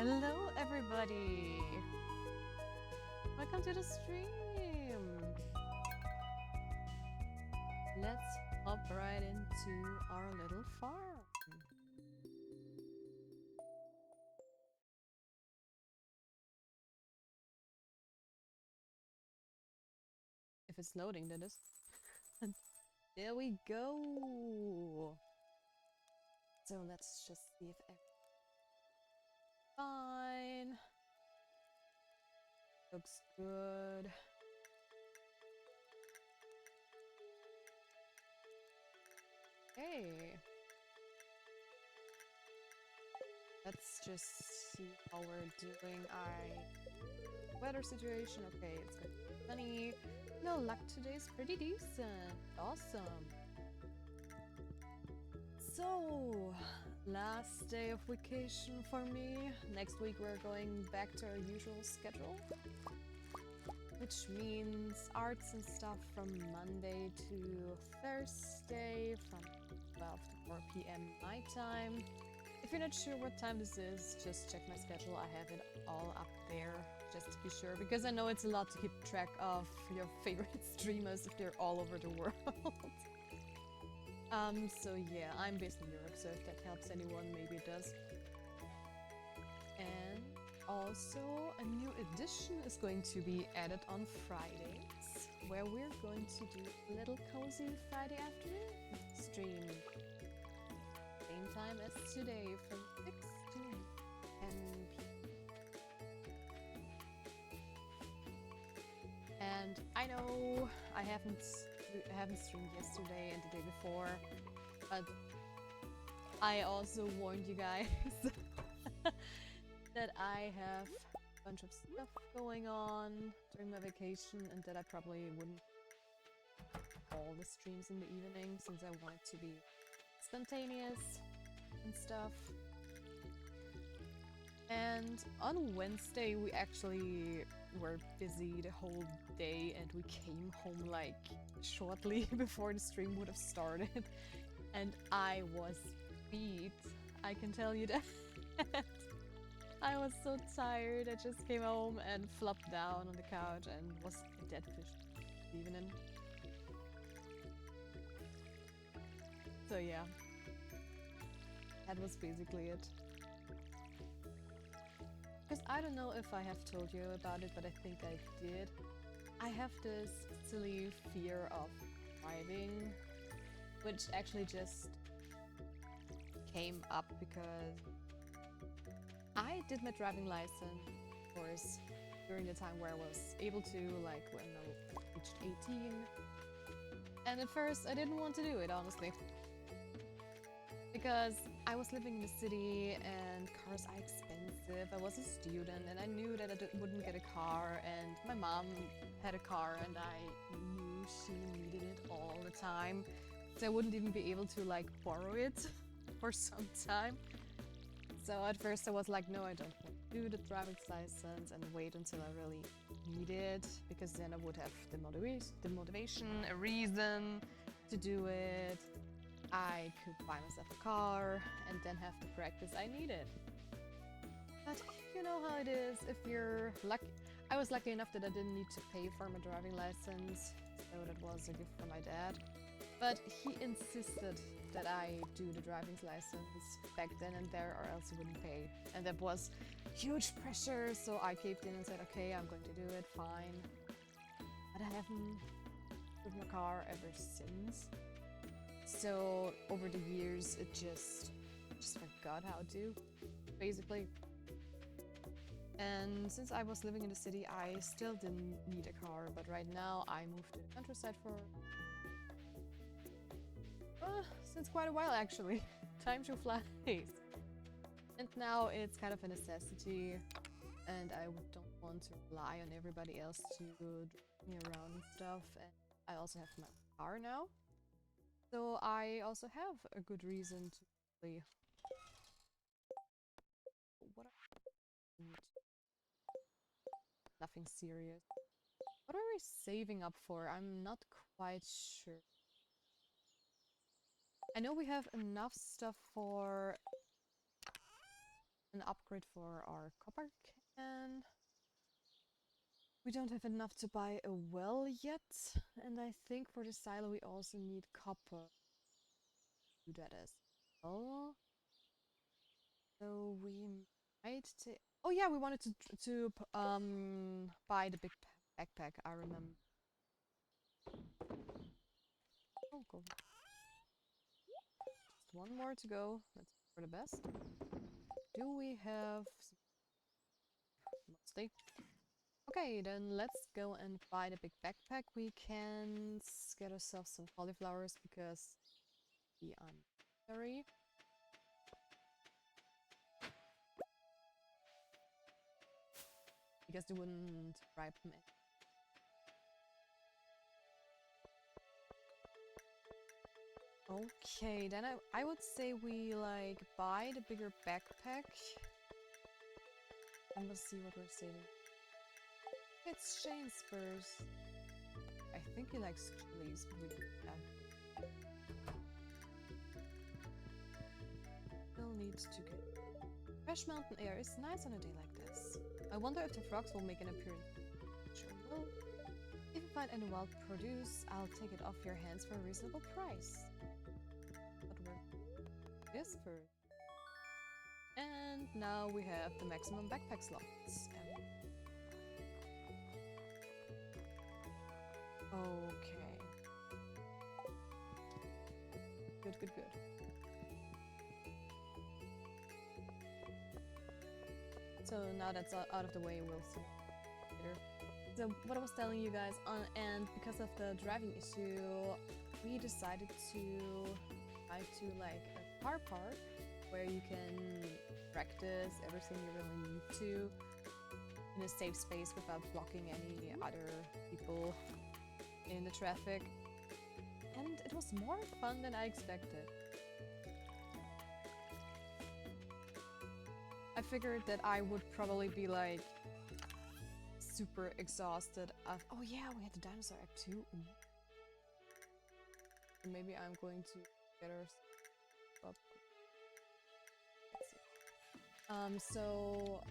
Hello, everybody! Welcome to the stream! Let's hop right into our little farm. If it's loading, that is. There we go! So let's just see if everything's fine. Looks good. Hey! Let's just see how we're doing. Weather situation, okay, it's gonna be sunny. No luck today's pretty decent. Awesome. So, last day of vacation for me. Next week we're going back to our usual schedule, which means arts and stuff from Monday to Thursday from 12 to 4 p.m. my time. If you're not sure what time this is, just check my schedule. I have it all up there just to be sure, because I know it's a lot to keep track of your favorite streamers if they're all over the world. So yeah, I'm based in Europe, so if that helps anyone, maybe it does. And also, a new edition is going to be added on Fridays, where we're going to do a little cozy Friday afternoon stream. Same time as today, from 6 to 10 p.m. And I know I haven't streamed yesterday and the day before, but I also warned you guys that I have a bunch of stuff going on during my vacation and that I probably wouldn't all the streams in the evening since I want it to be spontaneous and stuff. And on Wednesday we actually were busy the whole day and we came home like shortly before the stream would have started, and I was beat, I can tell you that. I was so tired, I just came home and flopped down on the couch and was a dead fish this evening. So yeah, that was basically it. Because I don't know if I have told you about it, but I think I did. I have this silly fear of driving, which actually just came up because I did my driving license, of course, during the time where I was able to, like when I reached 18. And at first I didn't want to do it, honestly. Because I was living in the city and cars are expensive. I was a student and I knew that I wouldn't get a car, and my mom had a car and I knew she needed it all the time. So I wouldn't even be able to like borrow it for some time. So at first I was like, no, I don't want to do the driver's license and wait until I really need it, because then I would have the motivation, a reason to do it. I could buy myself a car and then have the practice I needed. But you know how it is if you're lucky. I was lucky enough that I didn't need to pay for my driving license, so that was a gift from my dad. But he insisted that I do the driving license back then and there, or else he wouldn't pay. And that was huge pressure, so I caved in and said, okay, I'm going to do it, fine. But I haven't driven a car ever since. So over the years, it just forgot how to, basically. And since I was living in the city, I still didn't need a car. But right now, I moved to the countryside for since quite a while, actually. Time to flies. And now it's kind of a necessity, and I don't want to rely on everybody else to drive me around and stuff. And I also have my car now. So I also have a good reason to play. What Nothing serious. What are we saving up for? I'm not quite sure. I know we have enough stuff for an upgrade for our copper can. We don't have enough to buy a well yet, and I think for the silo we also need copper. Do that as well. So we might take. Oh yeah, we wanted to buy the big backpack. I remember. Oh, go. Just one more to go. Let's hope for the best. Do we have? Mostly. Okay, then let's go and buy the big backpack. We can get ourselves some cauliflowers because we are necessary. Because they wouldn't ripen it. Okay, then I would say we like buy the bigger backpack. And we'll see what we're saving. It's Shane Spurs. I think he likes chilies. Yeah. Still needs to get. Fresh mountain air is nice on a day like this. I wonder if the frogs will make an appearance. Sure will. If you find any wild produce, I'll take it off your hands for a reasonable price. But we're this first. And now we have the maximum backpack slots. Okay. Good, good, good. So now that's out of the way, we'll see later. So what I was telling you guys, and because of the driving issue, we decided to try to like a car park where you can practice everything you really need to in a safe space without blocking any other people in the traffic. And it was more fun than I expected. I figured that I would probably be like super exhausted of. Oh yeah, we had the Dinosaur Act too. Maybe I'm going to get her up. So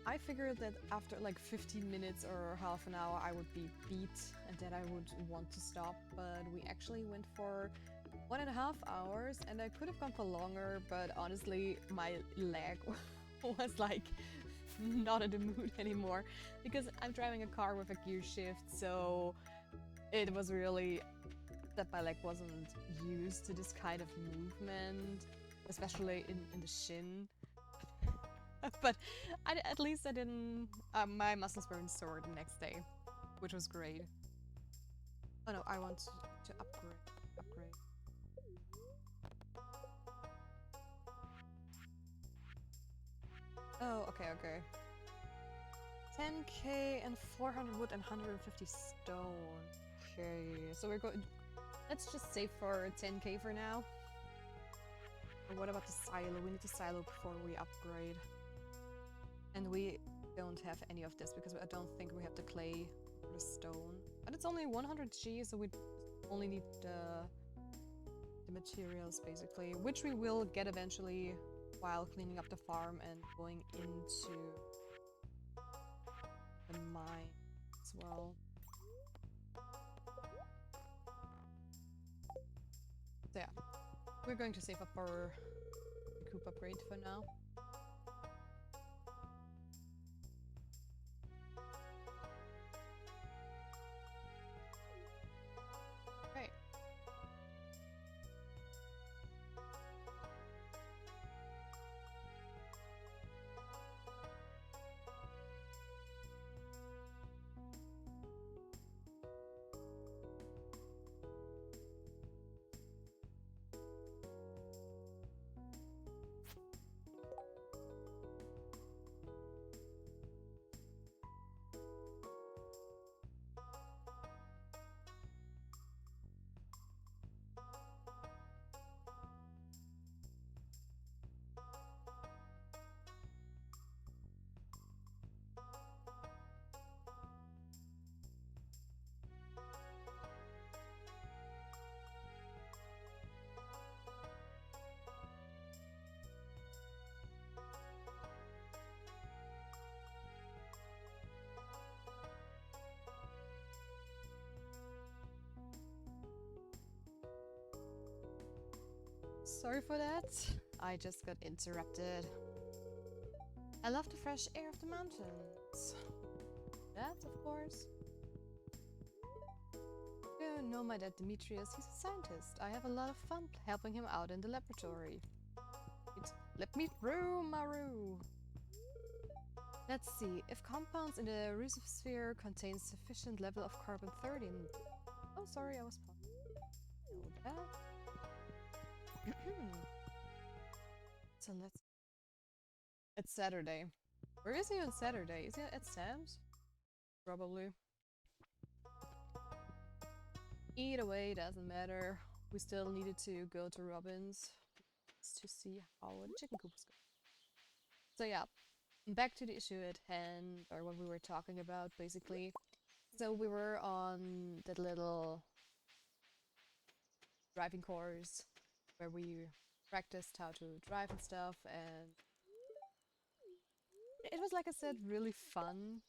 I figured that after like 15 minutes or half an hour I would be beat and that I would want to stop, but we actually went for 1.5 hours and I could have gone for longer, but honestly my leg was like not in the mood anymore because I'm driving a car with a gear shift, so it was really that my leg wasn't used to this kind of movement, especially in the shin. But at least I didn't. My muscles weren't sore the next day, which was great. Oh no, I want to upgrade. Oh, okay. 10k and 400 wood and 150 stone. Okay, so we're going. Let's just save for 10k for now. And what about the silo? We need the silo before we upgrade. And we don't have any of this because I don't think we have the clay or the stone. And it's only 100g, so we only need the materials basically, which we will get eventually while cleaning up the farm and going into the mine as well. So yeah, we're going to save up for the coop upgrade for now. sorry for that. I just got interrupted. I love the fresh air of the mountains. That, of course. You know my dad Demetrius, he's a scientist. I have a lot of fun helping him out in the laboratory. Let me through, Maru! Let's see, if compounds in the Rusisphere contain sufficient level of carbon-13... Oh, sorry, I was... Know that. So let's... It's Saturday. Where is he on Saturday? Is he at Sam's? Probably. Either way, doesn't matter. We still needed to go to Robin's to see how the chicken coop was going. So yeah, back to the issue at hand, or what we were talking about, basically. So we were on that little driving course where we practiced how to drive and stuff, and it was, like I said, really fun.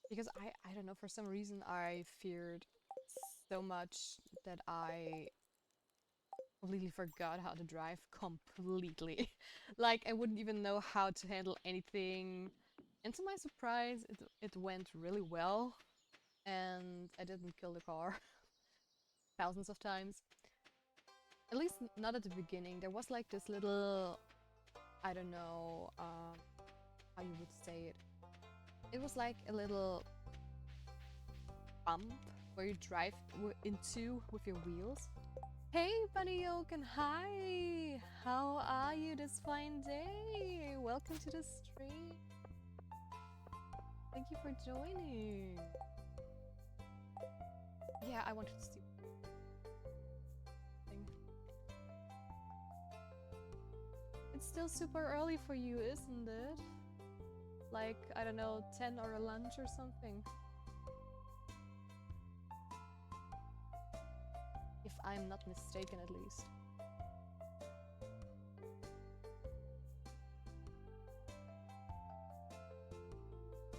Because I don't know, for some reason I feared so much that I completely forgot how to drive completely. Like, I wouldn't even know how to handle anything. And to my surprise, it went really well. And I didn't kill the car thousands of times. At least not at the beginning. There was like this little, I don't know how you would say it. It was like a little bump where you drive into with your wheels. Hey, Bunny Oaken, hi! How are you this fine day? Welcome to the stream. Thank you for joining. Yeah, I wanted to see. It's still super early for you, isn't it? Like, I don't know, 10 or a lunch or something. If I'm not mistaken, at least.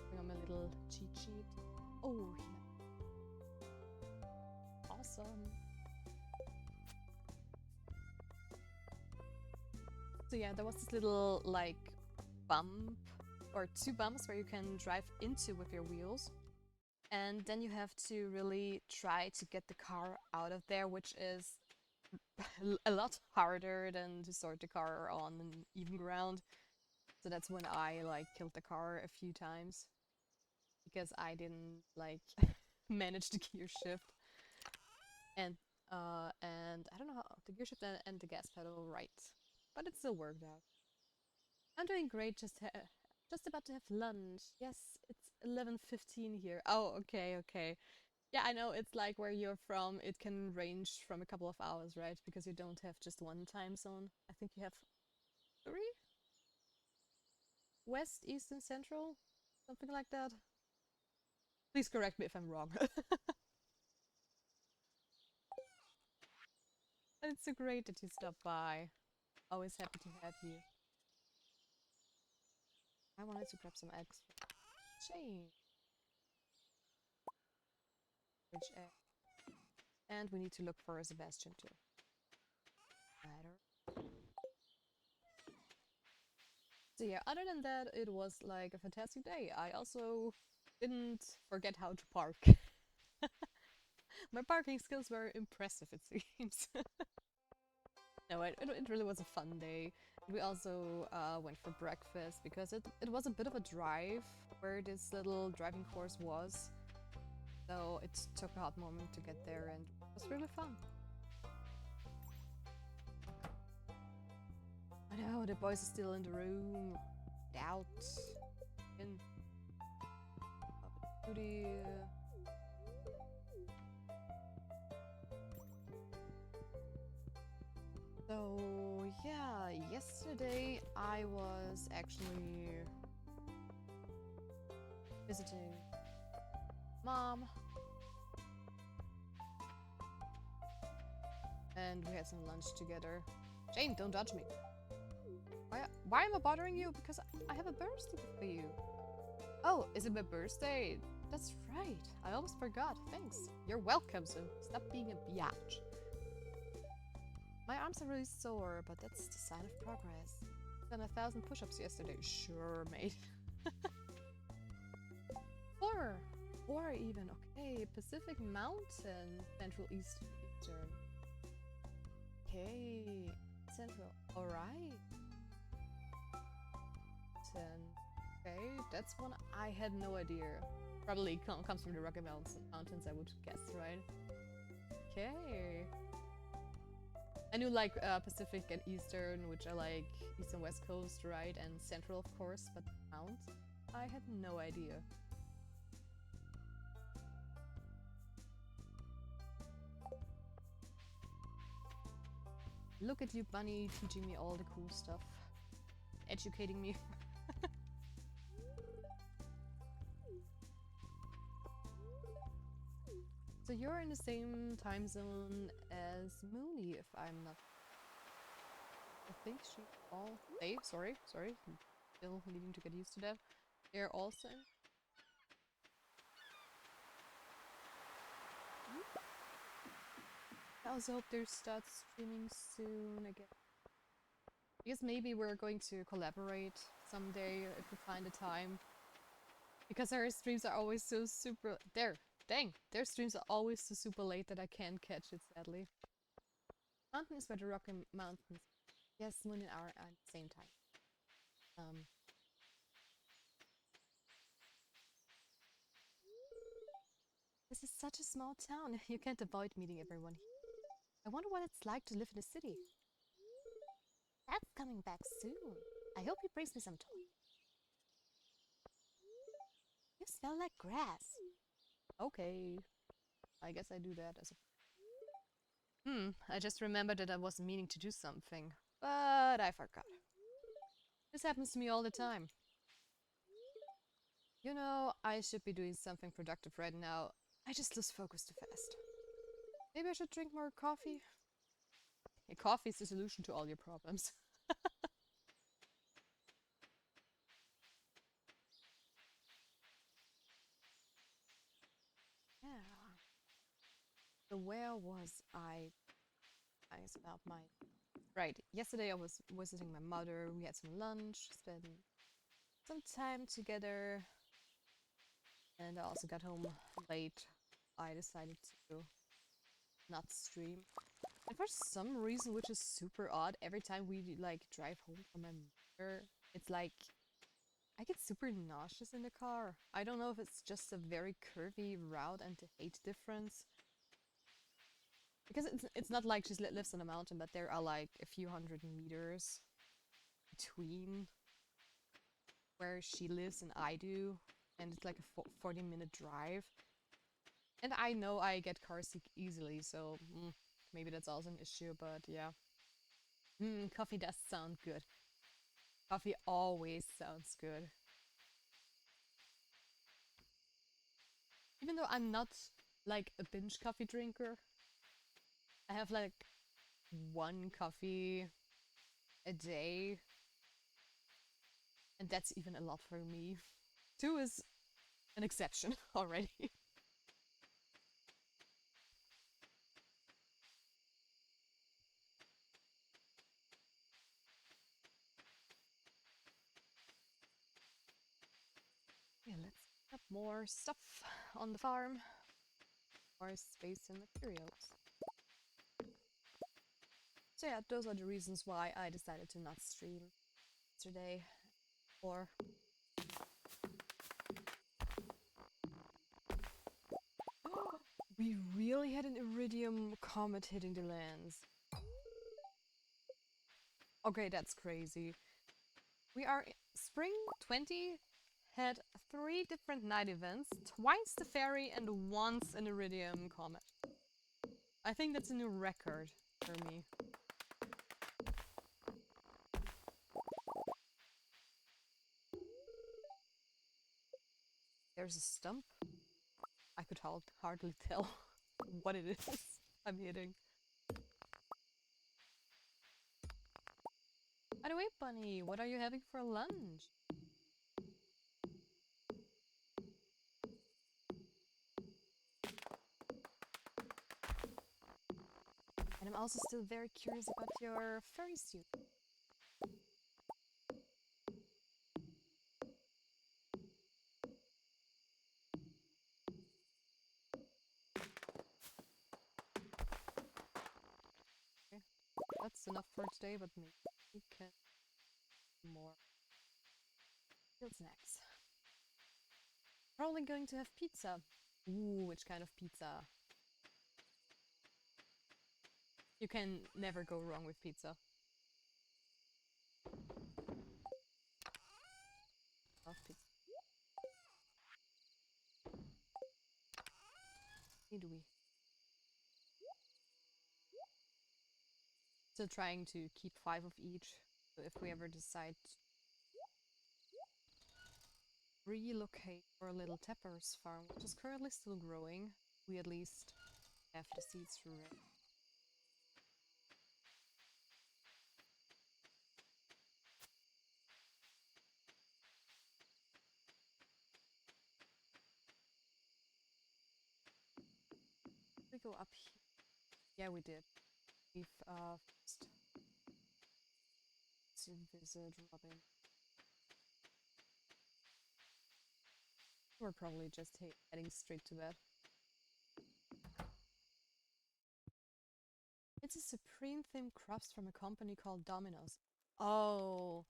Bring on my little cheat sheet. Oh, yeah. Awesome. So yeah, there was this little, like, bump, or two bumps where you can drive into with your wheels. And then you have to really try to get the car out of there, which is a lot harder than to start the car on an even ground. So that's when I like killed the car a few times. Because I didn't like manage the gear shift. And I don't know how the gear shift and the gas pedal right. But it still worked out. I'm doing great, just about to have lunch. Yes, it's 11:15 here. Oh, okay, okay. Yeah, I know it's like where you're from, it can range from a couple of hours, right? Because you don't have just one time zone. I think you have 3? West, East, and Central? Something like that. Please correct me if I'm wrong. And it's so great that you stopped by. Always happy to have you. I wanted to grab some eggs. Chain. Which egg? And we need to look for a Sebastian too. Ladder. So yeah, other than that, it was like a fantastic day. I also didn't forget how to park. My parking skills were impressive, it seems. No, it really was a fun day. We also went for breakfast because it was a bit of a drive where this little driving course was. So it took a hot moment to get there and it was really fun. I know, the boys are still in the room. Get out. In. Booty. So yeah, yesterday I was actually visiting Mom. And we had some lunch together. Jane, don't judge me. Why am I bothering you? Because I have a birthday for you. Oh, is it my birthday? That's right. I almost forgot. Thanks. You're welcome, so stop being a biatch. My arms are really sore, but that's the sign of progress. Done 1,000 push-ups yesterday. Sure, mate. Four! Four even. Okay, Pacific Mountain. Central Eastern. Okay. Central. Alright. Okay, that's one I had no idea. Probably comes from the Rocky Mountains, I would guess, right? Okay. I knew like Pacific and Eastern, which are like East and West Coast, right? And Central, of course, but Mount, I had no idea. Look at you, Bunny, teaching me all the cool stuff. Educating me. So you're in the same time zone as Mooney, if I'm not... I think she all... They, sorry. Still needing to get used to that. They're also in... I also hope they start streaming soon again. I guess maybe we're going to collaborate someday if we find a time. Because our streams are always so super... Dang! Their streams are always so super late that I can't catch it, sadly. Mountain is where the Rocky Mountains... Yes, Moon and Hour at the same time. This is such a small town. You can't avoid meeting everyone here. I wonder what it's like to live in a city. That's coming back soon. I hope he brings me some toys. You smell like grass. Okay. I guess I do that as a... I just remembered that I wasn't meaning to do something. But I forgot. This happens to me all the time. You know, I should be doing something productive right now. I just lose focus too fast. Maybe I should drink more coffee? Yeah, coffee is the solution to all your problems. Yeah. So where was I? I guess about my... Right, yesterday I was visiting my mother, we had some lunch, spent some time together, and I also got home late. I decided to not stream. And for some reason, which is super odd, every time we like drive home from my mother, it's like I get super nauseous in the car. I don't know if it's just a very curvy route and the height difference. Because it's not like she lives on a mountain, but there are like a few hundred meters between where she lives and I do, and it's like a 40-minute drive. And I know I get car sick easily, so maybe that's also an issue, but yeah. Coffee does sound good. Coffee always sounds good. Even though I'm not like a binge coffee drinker, I have like one coffee a day, and that's even a lot for me. Two is an exception already. Yeah, let's have more stuff on the farm. More space and materials. So yeah, those are the reasons why I decided to not stream yesterday. Or we really had an Iridium comet hitting the lands. Okay, that's crazy. We are spring 20 had 3 different night events, twice the ferry and once an Iridium comet. I think that's a new record for me. There's a stump. I could hardly tell what it is I'm hitting. By the way, Bunny, what are you having for lunch? And I'm also still very curious about your furry suit. Okay. That's enough for today, but maybe we can more field snacks. Probably going to have pizza. Ooh, which kind of pizza? You can never go wrong with pizza. Love pizza. Need we? Still trying to keep 5 of each. So if we ever decide to relocate our little Teppers farm, which is currently still growing, we at least have the seeds ready. We go up here. Yeah, we did. We've first to visit Robin. We're probably just heading straight to bed. It's a Supreme themed crops from a company called Domino's. Oh,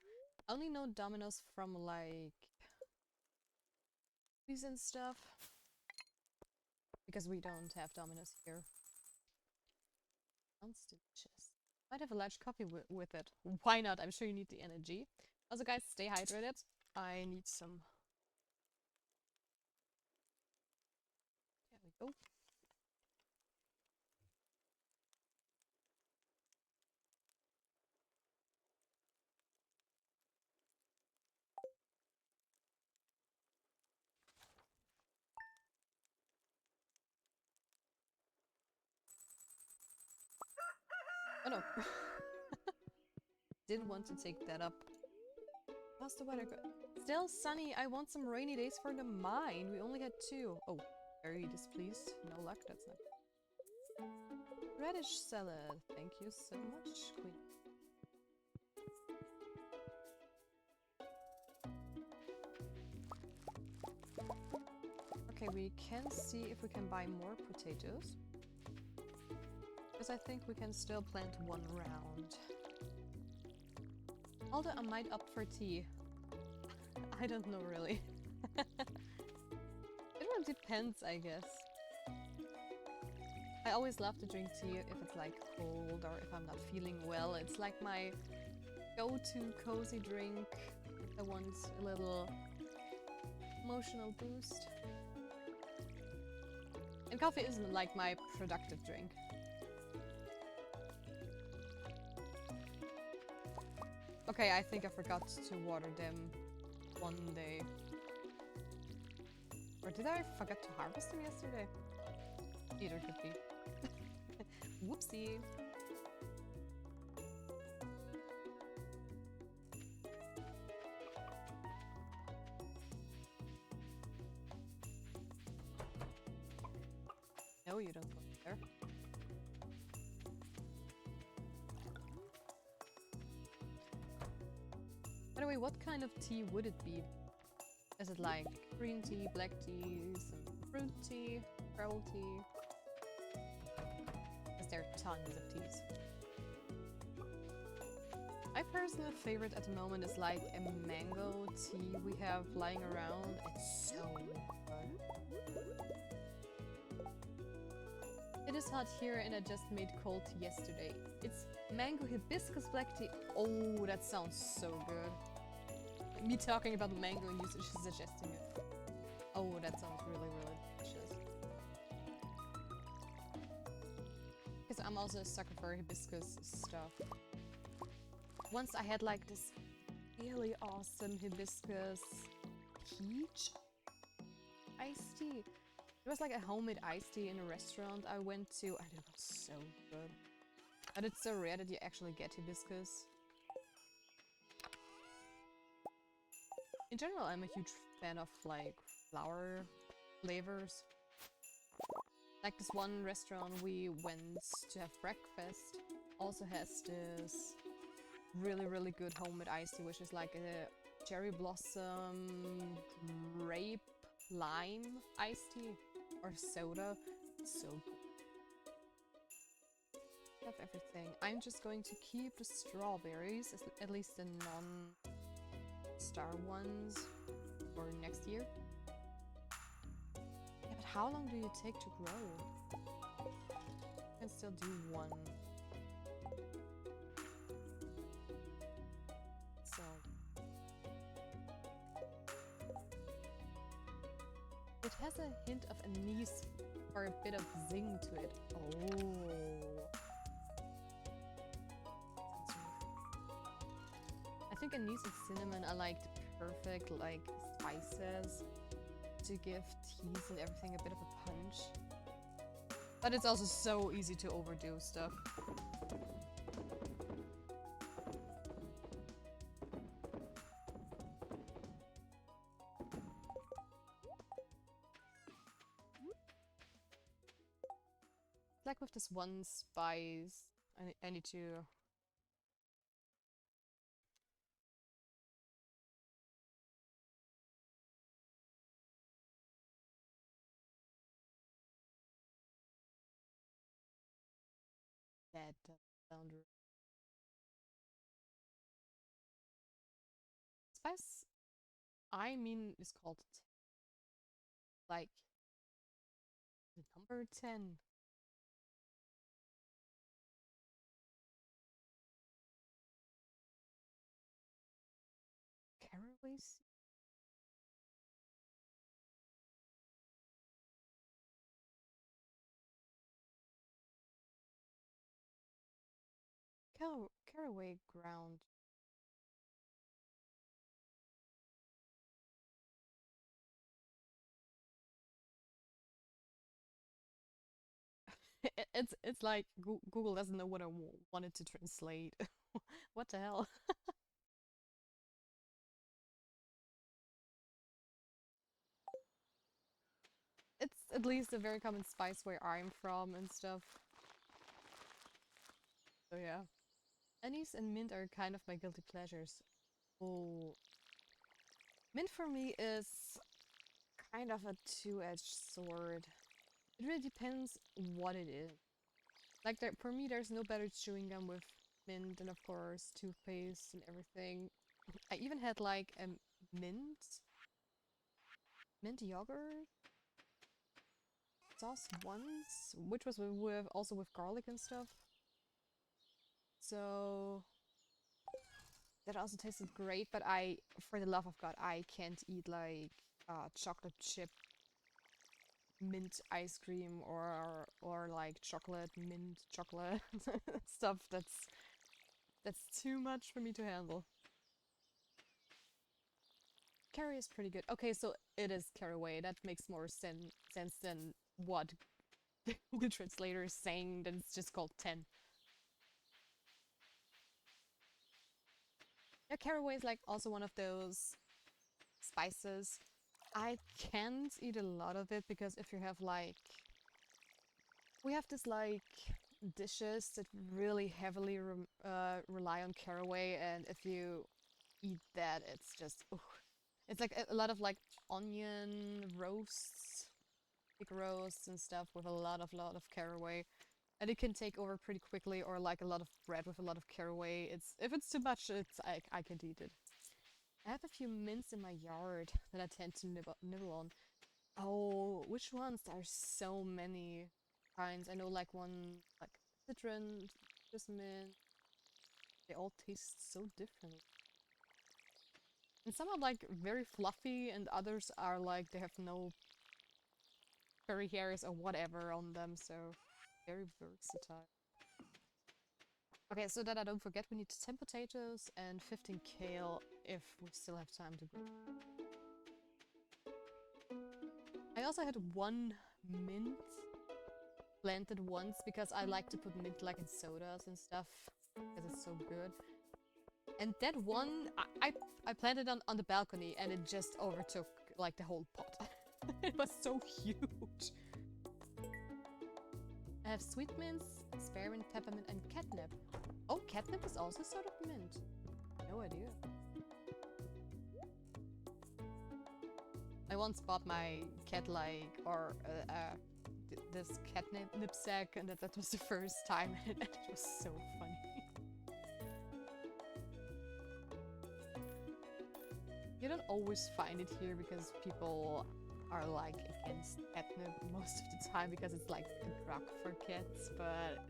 I only know Domino's from like movies and stuff. Because we don't have Domino's here. Sounds delicious. Might have a large coffee with it. Why not? I'm sure you need the energy. Also guys, stay hydrated. I need some. There we go. Oh no. Didn't want to take that up. How's the weather good? Still sunny. I want some rainy days for the mine. We only had 2. Oh, very displeased. No luck, that's not. Radish salad. Thank you so much, Queen. Okay, we can see if we can buy more potatoes. Because I think we can still plant 1 round. Although I might opt for tea. I don't know really. It really depends, I guess. I always love to drink tea if it's like cold or if I'm not feeling well. It's like my go-to cozy drink if I want a little emotional boost. And coffee isn't like my productive drink. Okay, I think I forgot to water them one day. Or did I forget to harvest them yesterday? Either could be. Whoopsie. No, you don't go there. By the way, what kind of tea would it be? Is it like green tea, black tea, some fruit tea, herbal tea? Because there are tons of teas. My personal favorite at the moment is like a mango tea we have lying around. It's so good. It is hot here and I just made cold tea yesterday. It's mango hibiscus black tea. Oh, that sounds so good. Me talking about mango and you suggesting it. Oh, that sounds really, really delicious. Because I'm also a sucker for hibiscus stuff. Once I had like this really awesome hibiscus peach iced tea. It was like a homemade iced tea in a restaurant I went to and it was so good. But it's so rare that you actually get hibiscus. In general, I'm a huge fan of like flower flavors. Like this one restaurant we went to have breakfast. also has this really good homemade iced tea, which is like a cherry blossom grape lime iced tea or soda. So good. I have everything. I'm just going to keep the strawberries, at least the non-star ones, for next year. Yeah, but how long do you take to grow? I can still do one. So. It has a hint of anise or a bit of zing to it. Oh. I think anise and cinnamon are like the perfect like spices to give teas and everything a bit of a punch. But it's also so easy to overdo stuff. Like with this one spice, I need to... That doesn't sound right. Spice, I mean, is called like the number 10. Caraway seed? Caraway ground. It's like Google doesn't know what I wanted to translate. What the hell? It's at least a very common spice where I'm from and stuff. So yeah. Anise and mint are kind of my guilty pleasures. Oh. Mint for me is kind of a two-edged sword. It really depends what it is. Like for me, there's no better chewing gum with mint and of course toothpaste and everything. I even had like a mint yogurt sauce once, which was with also with garlic and stuff. So that also tasted great, but for the love of God, I can't eat like chocolate chip mint ice cream or like chocolate mint chocolate stuff. That's too much for me to handle. Carry is pretty good. Okay, so it is caraway. That makes more sense than what Google Translator is saying that it's just called 10. Yeah, caraway is like also one of those spices. I can't eat a lot of it because if you have like... We have this like dishes that really heavily rely on caraway, and if you eat that, it's just... It's like a lot of like onion roasts, big roasts and stuff with a lot of caraway. And it can take over pretty quickly, or like a lot of bread with a lot of caraway. If it's too much, I can't eat it. I have a few mints in my yard that I tend to nibble on. Oh, which ones? There's so many kinds. I know like one like citron, jasmine. They all taste so different. And some are like very fluffy, and others are like they have no furry hairs or whatever on them, so very versatile. Okay, so that I don't forget, we need 10 potatoes and 15 kale if we still have time to grow. I also had one mint planted once because I like to put mint like in sodas and stuff because it's so good. And that one, I planted on the balcony and it just overtook like the whole pot. It was so huge. I have sweet mints Spearmint, peppermint, and catnip. Oh, catnip is also sort of mint. No idea. I once bought my cat this catnip sack, and that was the first time, and it was so funny. You don't always find it here because people are like against catnip most of the time because it's like a drug for cats, but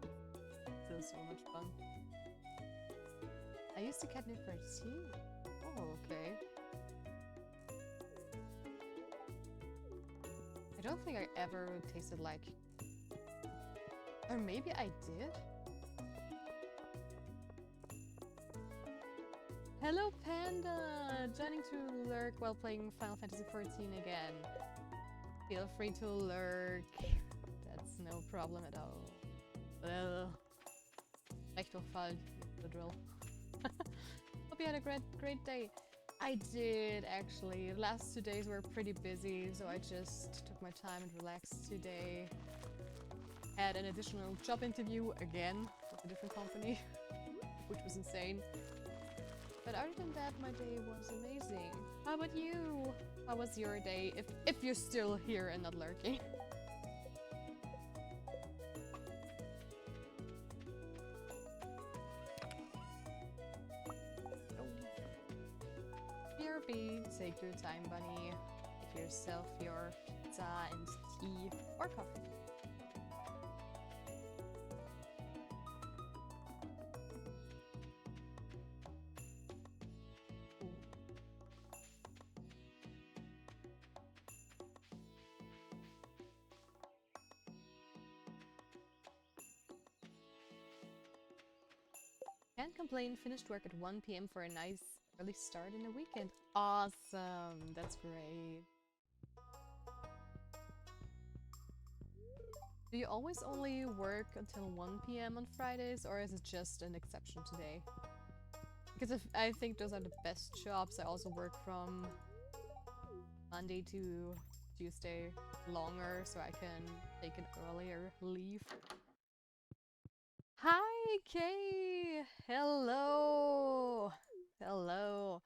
it's still so much fun. I used the catnip for tea. Oh, okay. I don't think I ever tasted like... Or maybe I did? Hello Panda! Joining to lurk while playing Final Fantasy XIV again. Feel free to lurk. That's no problem at all. Bechtelfall, the drill. Hope you had a great day. I did, actually. The last 2 days were pretty busy, so I just took my time and relaxed today. Had an additional job interview again with a different company, which was insane. But other than that, my day was amazing. How about you? How was your day, if you're still here and not lurking? Take your time, bunny. Make yourself your pizza and tea or coffee. Ooh. Can't complain, finished work at 1 PM for a nice early start in the weekend. Awesome, that's great. Do you always only work until 1 PM on Fridays, or is it just an exception today? Because I think those are the best jobs. I also work from Monday to Tuesday longer, so I can take an earlier leave. Hi, Kay! Hello! Hello!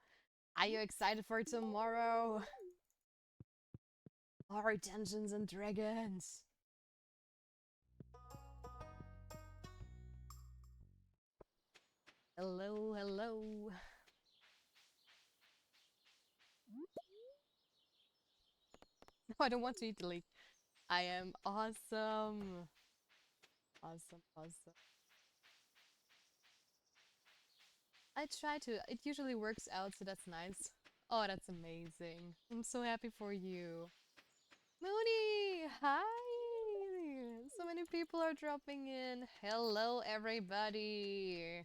Are you excited for tomorrow? Our Dungeons and Dragons! Hello, hello! No, I don't want to eat the leek. I am awesome! Awesome, awesome. I try to. It usually works out, so that's nice. Oh, that's amazing. I'm so happy for you. Moody! Hi! So many people are dropping in. Hello, everybody!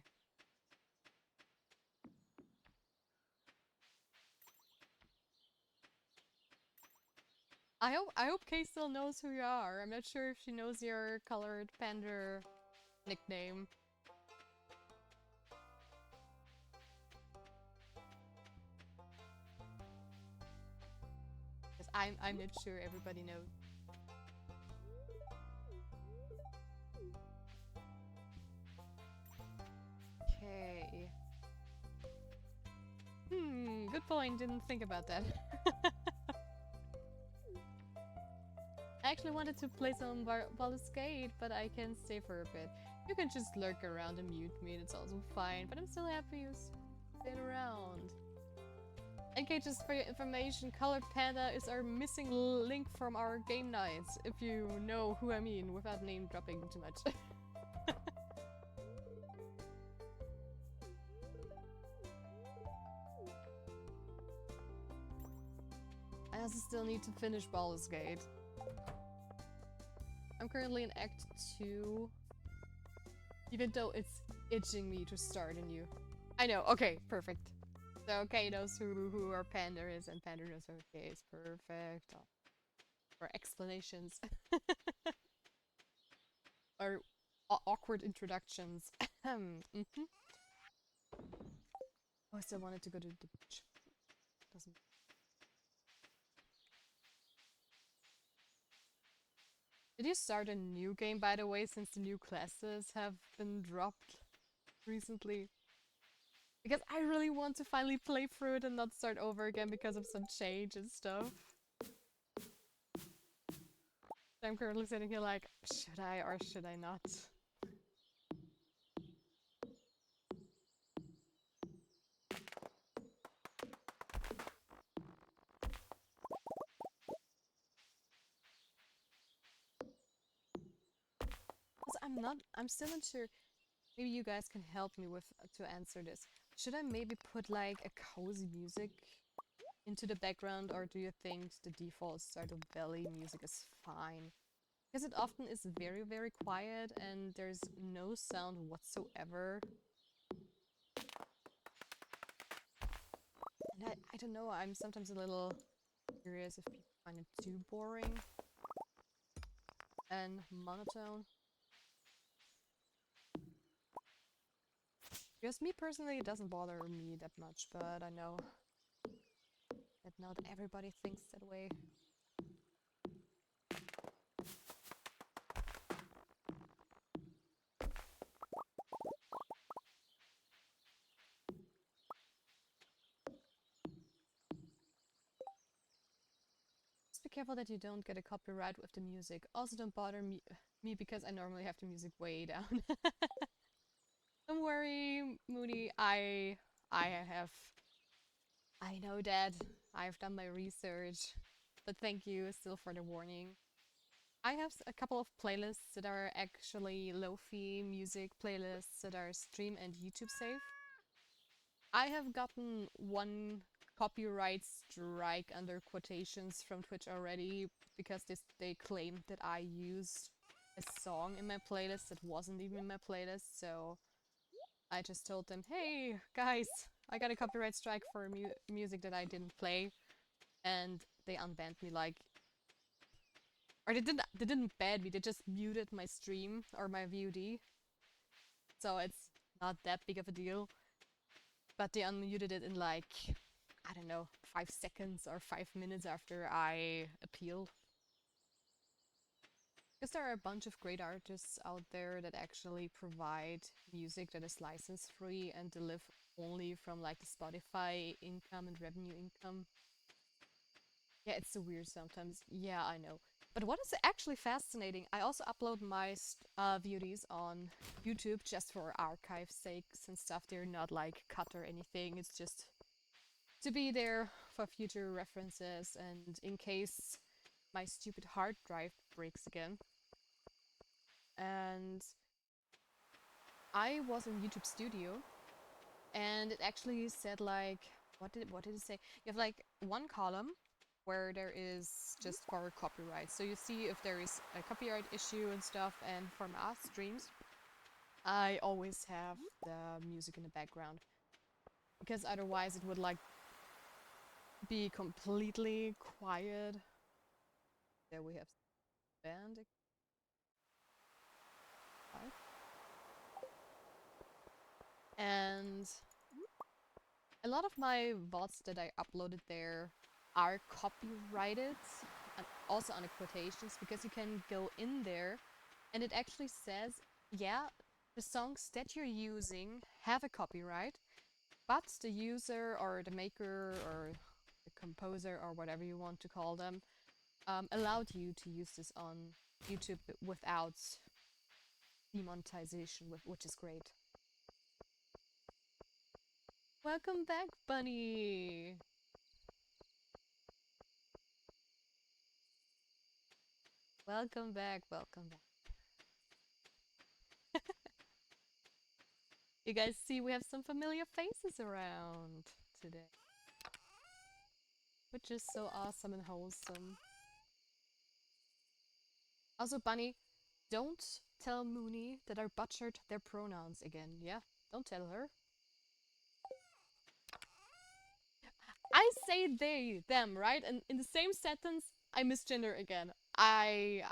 I hope Kay still knows who you are. I'm not sure if she knows your colored panda nickname. Because I'm not sure everybody knows. Okay. Good point. Didn't think about that. I actually wanted to play some Baldur's Gate, but I can stay for a bit. You can just lurk around and mute me, it's also fine, but I'm still happy you stayed around. Okay, just for your information, Colored Panda is our missing link from our game nights, if you know who I mean, without name dropping too much. I also still need to finish Baldur's Gate. I'm currently in Act 2, even though it's itching me to start anew. I know, okay, perfect. So Kay knows who our Panda is, and Panda knows who Kay is. Perfect. Oh. For explanations. Or awkward introductions. Mm-hmm. Oh, I still wanted to go to the beach. Doesn't. Did you start a new game, by the way, since the new classes have been dropped recently? Because I really want to finally play through it and not start over again because of some change and stuff. I'm currently sitting here like, should I or should I not? Also, I'm still not sure. Maybe you guys can help me with to answer this. Should I maybe put like a cozy music into the background, or do you think the default Stardew Valley music is fine? Because it often is very, very quiet and there's no sound whatsoever. And I don't know, I'm sometimes a little curious if people find it too boring and monotone. Because me personally, it doesn't bother me that much, but I know that not everybody thinks that way. Just be careful that you don't get a copyright with the music. Also, don't bother me because I normally have the music way down. Don't worry, Moody. I I know that. I've done my research. But thank you still for the warning. I have a couple of playlists that are actually lo-fi music playlists that are stream and YouTube safe. I have gotten one copyright strike under quotations from Twitch already because they claimed that I used a song in my playlist that wasn't even in my playlist, so I just told them, hey guys, I got a copyright strike for music that I didn't play, and they unbanned me like, or they didn't ban me, they just muted my stream or my VOD, so it's not that big of a deal. But they unmuted it in like, I don't know, 5 seconds or 5 minutes after I appealed. Because there are a bunch of great artists out there that actually provide music that is license free and to live only from like the Spotify income and revenue income. Yeah, it's so weird sometimes. Yeah, I know. But what is actually fascinating, I also upload my VODs on YouTube just for archive sakes and stuff. They're not like cut or anything. It's just to be there for future references and in case my stupid hard drive breaks again. And I was in YouTube Studio and it actually said like, what did it say? You have like one column where there is just for copyright. So you see if there is a copyright issue and stuff, and for my streams, I always have the music in the background. Because otherwise it would like be completely quiet. There we have band. And a lot of my VODs that I uploaded there are copyrighted, and also under quotations, because you can go in there and it actually says, yeah, the songs that you're using have a copyright, but the user or the maker or the composer or whatever you want to call them allowed you to use this on YouTube without demonetization, which is great. Welcome back, Bunny! Welcome back, welcome back. You guys see we have some familiar faces around today. Which is so awesome and wholesome. Also, Bunny, don't tell Mooney that I butchered their pronouns again, yeah? Don't tell her. I say they, them, right? And in the same sentence, I misgender again. I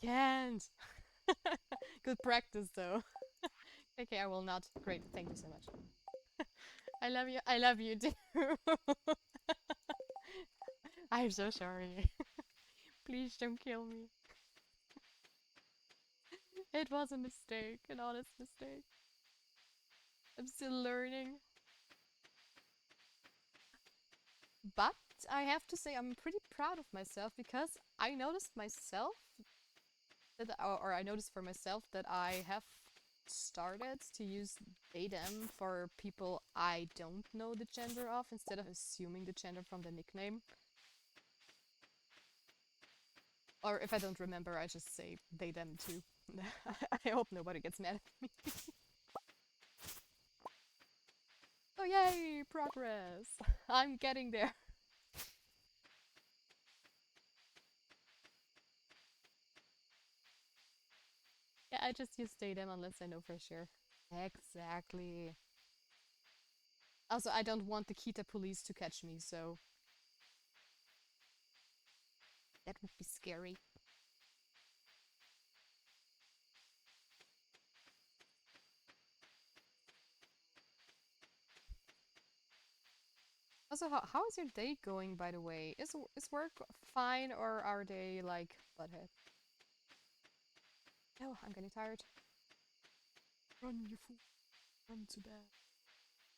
can't. Good practice, though. Okay, I will not. Great, thank you so much. I love you too. I'm so sorry. Please don't kill me. It was a mistake, an honest mistake. I'm still learning. But I have to say I'm pretty proud of myself because I noticed myself that, or I noticed for myself that I have started to use they them for people I don't know the gender of instead of assuming the gender from the nickname. Or if I don't remember, I just say they them too. I hope nobody gets mad at me. Oh yay, progress! I'm getting there. Yeah, I just use they them unless I know for sure. Exactly. Also, I don't want the Kita police to catch me, so that would be scary. Also, how is your day going, by the way? Is work fine, or are they like butthead? Oh, I'm getting tired. Run, you fool. Run to bed.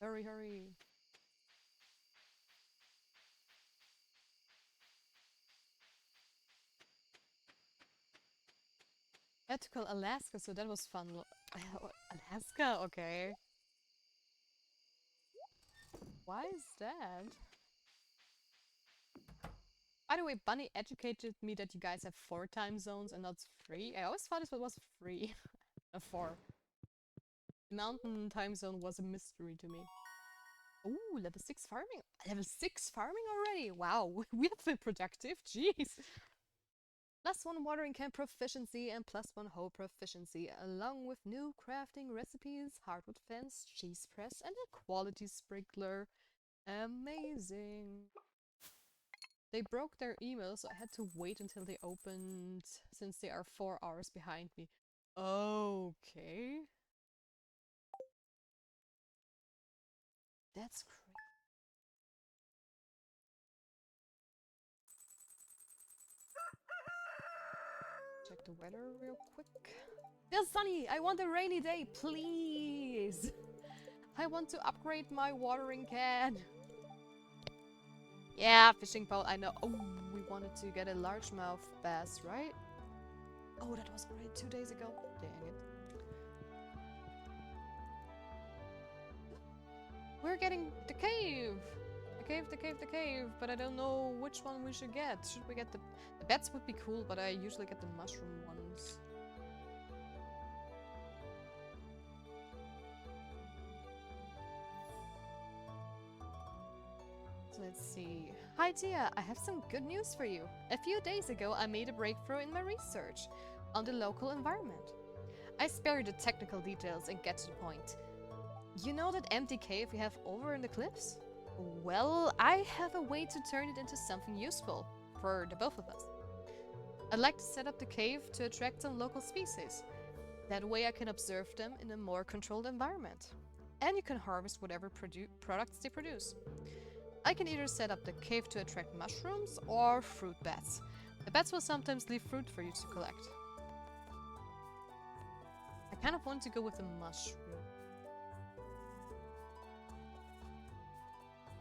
Hurry, hurry. I had to call Alaska, so that was fun. Alaska, okay. Why is that? By the way, Bunny educated me that you guys have 4 time zones and not 3. I always thought it was 3. 4. Mountain time zone was a mystery to me. Ooh, level 6 farming. Level 6 farming already? Wow, we have been productive. Jeez. +1 watering can proficiency and +1 hoe proficiency, along with new crafting recipes, hardwood fence, cheese press, and a quality sprinkler. Amazing. They broke their email, so I had to wait until they opened, since they are 4 hours behind me. Okay. That's crazy. Check the weather real quick. Still sunny! I want a rainy day, please! I want to upgrade my watering can. Yeah, fishing pole, I know. Oh, we wanted to get a largemouth bass, right? Oh, that was already 2 days ago. Dang it. We're getting the cave! The cave, the cave, the cave, but I don't know which one we should get. Should we get the bats would be cool, but I usually get the mushroom ones. So let's see. Hi Tia, I have some good news for you. A few days ago I made a breakthrough in my research on the local environment. I spare you the technical details and get to the point. You know that empty cave we have over in the cliffs? Well, I have a way to turn it into something useful for the both of us. I'd like to set up the cave to attract some local species. That way I can observe them in a more controlled environment. And you can harvest whatever products they produce. I can either set up the cave to attract mushrooms or fruit bats. The bats will sometimes leave fruit for you to collect. I kind of want to go with the mushroom.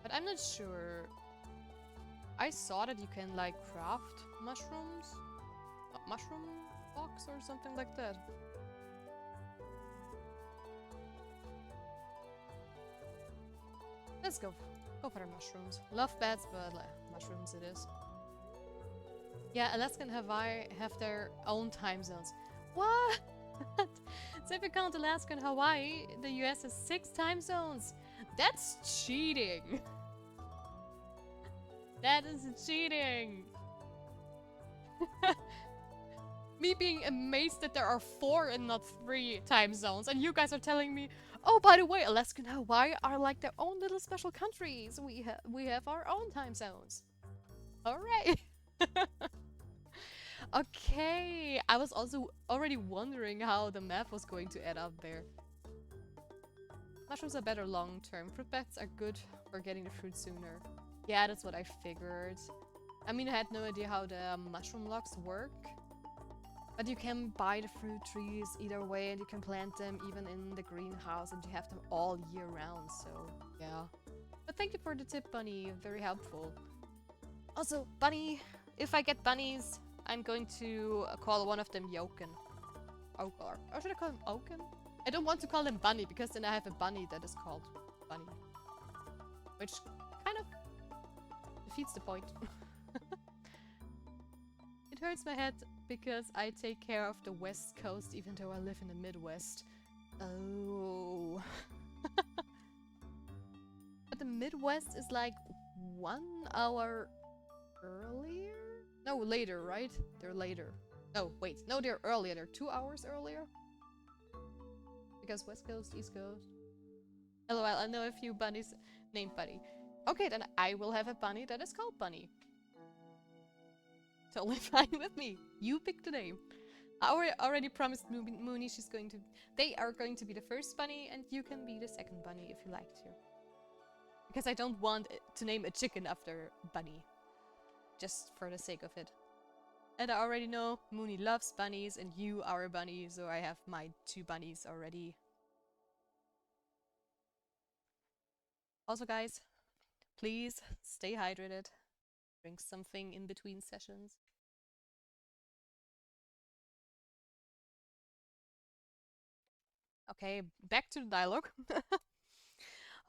But I'm not sure. I saw that you can like craft mushrooms? Mushroom box or something like that. Let's go. Go for the mushrooms. Love bats, but mushrooms it is. Yeah, Alaska and Hawaii have their own time zones. What? So if you count Alaska and Hawaii, the US has 6 time zones. That's cheating. That is cheating. Me being amazed that there are 4 and not 3 time zones, and you guys are telling me, oh, by the way, Alaska and Hawaii are like their own little special countries. We have our own time zones. All right. Okay, I was also already wondering how the math was going to add up there. Mushrooms are better long term. Fruit bats are good for getting the fruit sooner. Yeah, that's what I figured. I mean, I had no idea how the mushroom logs work. But you can buy the fruit trees either way, and you can plant them even in the greenhouse, and you have them all year round, so yeah. But thank you for the tip, Bunny. Very helpful. Also, Bunny, if I get bunnies, I'm going to call one of them Yoken. Or should I call him Oaken? I don't want to call him Bunny, because then I have a bunny that is called Bunny. Which kind of defeats the point. It hurts my head because I take care of the West Coast even though I live in the Midwest. Oh. But the Midwest is like 1 hour earlier? No, later, right? They're later. Oh, wait. No, they're earlier. They're 2 hours earlier. Because West Coast, East Coast. LOL, I know a few bunnies named Bunny. Okay, then I will have a bunny that is called Bunny. Totally fine with me. You pick the name. I already promised Mooney she's going to... They are going to be the first bunny, and you can be the second bunny if you like to. Because I don't want to name a chicken after Bunny. Just for the sake of it. And I already know Mooney loves bunnies, and you are a bunny, so I have my 2 bunnies already. Also, guys, please stay hydrated. Drink something in between sessions. Okay, back to the dialogue.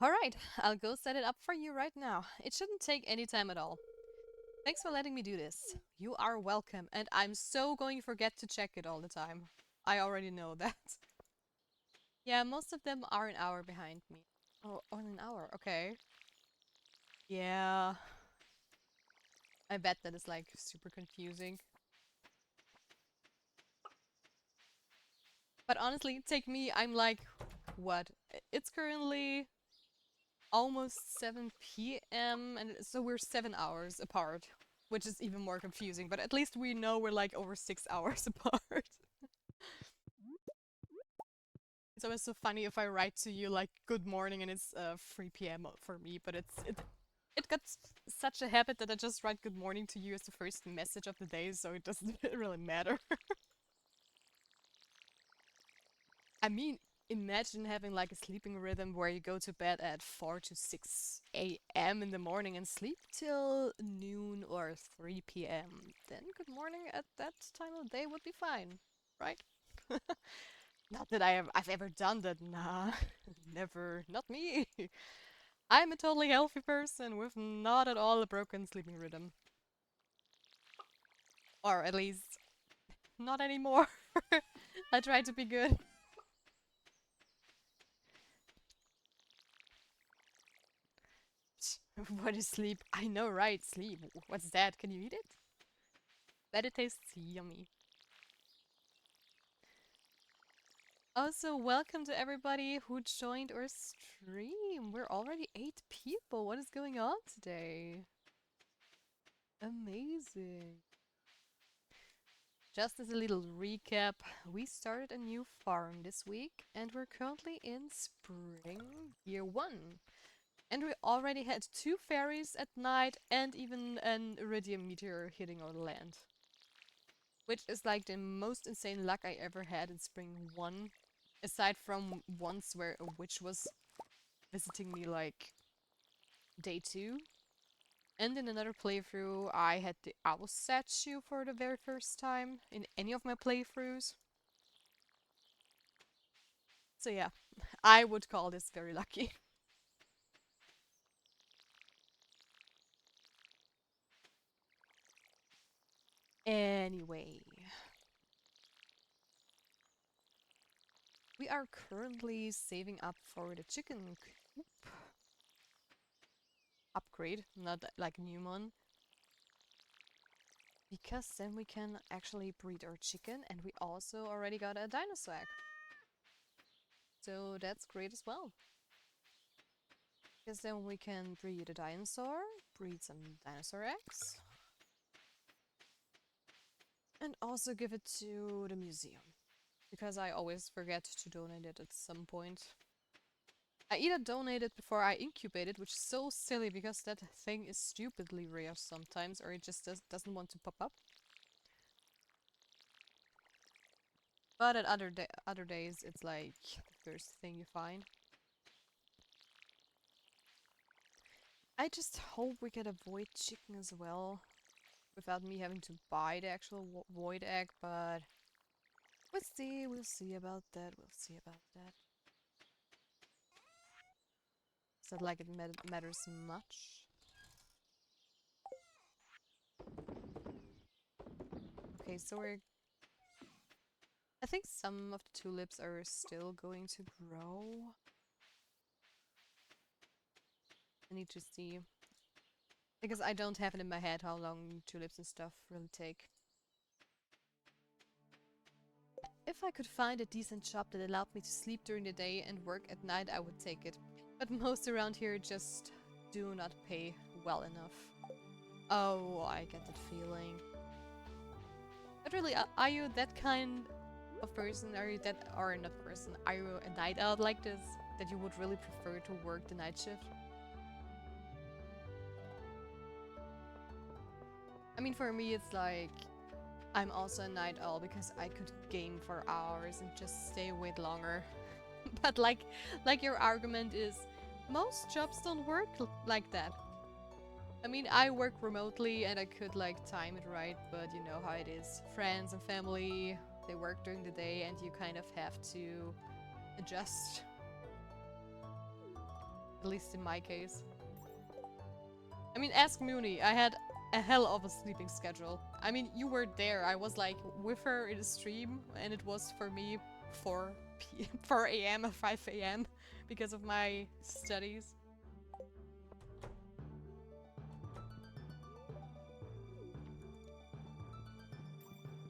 Alright, I'll go set it up for you right now. It shouldn't take any time at all. Thanks for letting me do this. You are welcome, and I'm so going to forget to check it all the time. I already know that. Yeah, most of them are an hour behind me. Oh, on an hour, okay. Yeah. I bet that is like super confusing. But honestly, take me, I'm like, what? It's currently almost 7 p.m. and so we're 7 hours apart, which is even more confusing, but at least we know we're like over 6 hours apart. It's always so funny if I write to you like good morning and it's 3 p.m. for me, but it got such a habit that I just write good morning to you as the first message of the day, so it doesn't really matter. I mean, imagine having like a sleeping rhythm where you go to bed at 4 to 6 a.m. in the morning and sleep till noon or 3 p.m. Then good morning at that time of day would be fine, right? Not that I've ever done that, nah. Never. Not me. I'm a totally healthy person with not at all a broken sleeping rhythm. Or at least, not anymore. I try to be good. What is sleep? I know, right? Sleep. What's that? Can you eat it? Bet it tastes yummy. Also, welcome to everybody who joined our stream. We're already 8 people. What is going on today? Amazing. Just as a little recap, we started a new farm this week and we're currently in spring year 1. And we already had 2 fairies at night and even an iridium meteor hitting our land. Which is like the most insane luck I ever had in spring 1. Aside from once where a witch was visiting me like day 2. And in another playthrough I had the owl statue for the very first time in any of my playthroughs. So yeah, I would call this very lucky. Anyway. We are currently saving up for the chicken coop upgrade, not like a new one. Because then we can actually breed our chicken, and we also already got a dinosaur egg. So that's great as well. Because then we can breed a dinosaur, breed some dinosaur eggs, and also give it to the museum. Because I always forget to donate it at some point. I either donate it before I incubate it, which is so silly because that thing is stupidly rare sometimes, or it just doesn't want to pop up. But at other days, it's like the first thing you find. I just hope we can avoid chicken as well, without me having to buy the actual void egg, but we'll see about that, we'll see about that. It's not like it matters much. Okay, so I think some of the tulips are still going to grow. I need to see. Because I don't have it in my head how long tulips and stuff really take. If I could find a decent job that allowed me to sleep during the day and work at night, I would take it. But most around here just do not pay well enough. Oh, I get that feeling. But really, are you that kind of person? Are you that, or not person, are you a night owl like this? That you would really prefer to work the night shift? I mean, for me, it's like, I'm also a night owl because I could game for hours and just stay awake longer. But like your argument is, most jobs don't work like that. I mean, I work remotely and I could like time it right, but you know how it is. Friends and family, they work during the day and you kind of have to adjust. At least in my case. I mean, ask Mooney. I had a hell of a sleeping schedule. I mean, you were there. I was like with her in a stream and it was for me 4 a.m. or 5 a.m. because of my studies.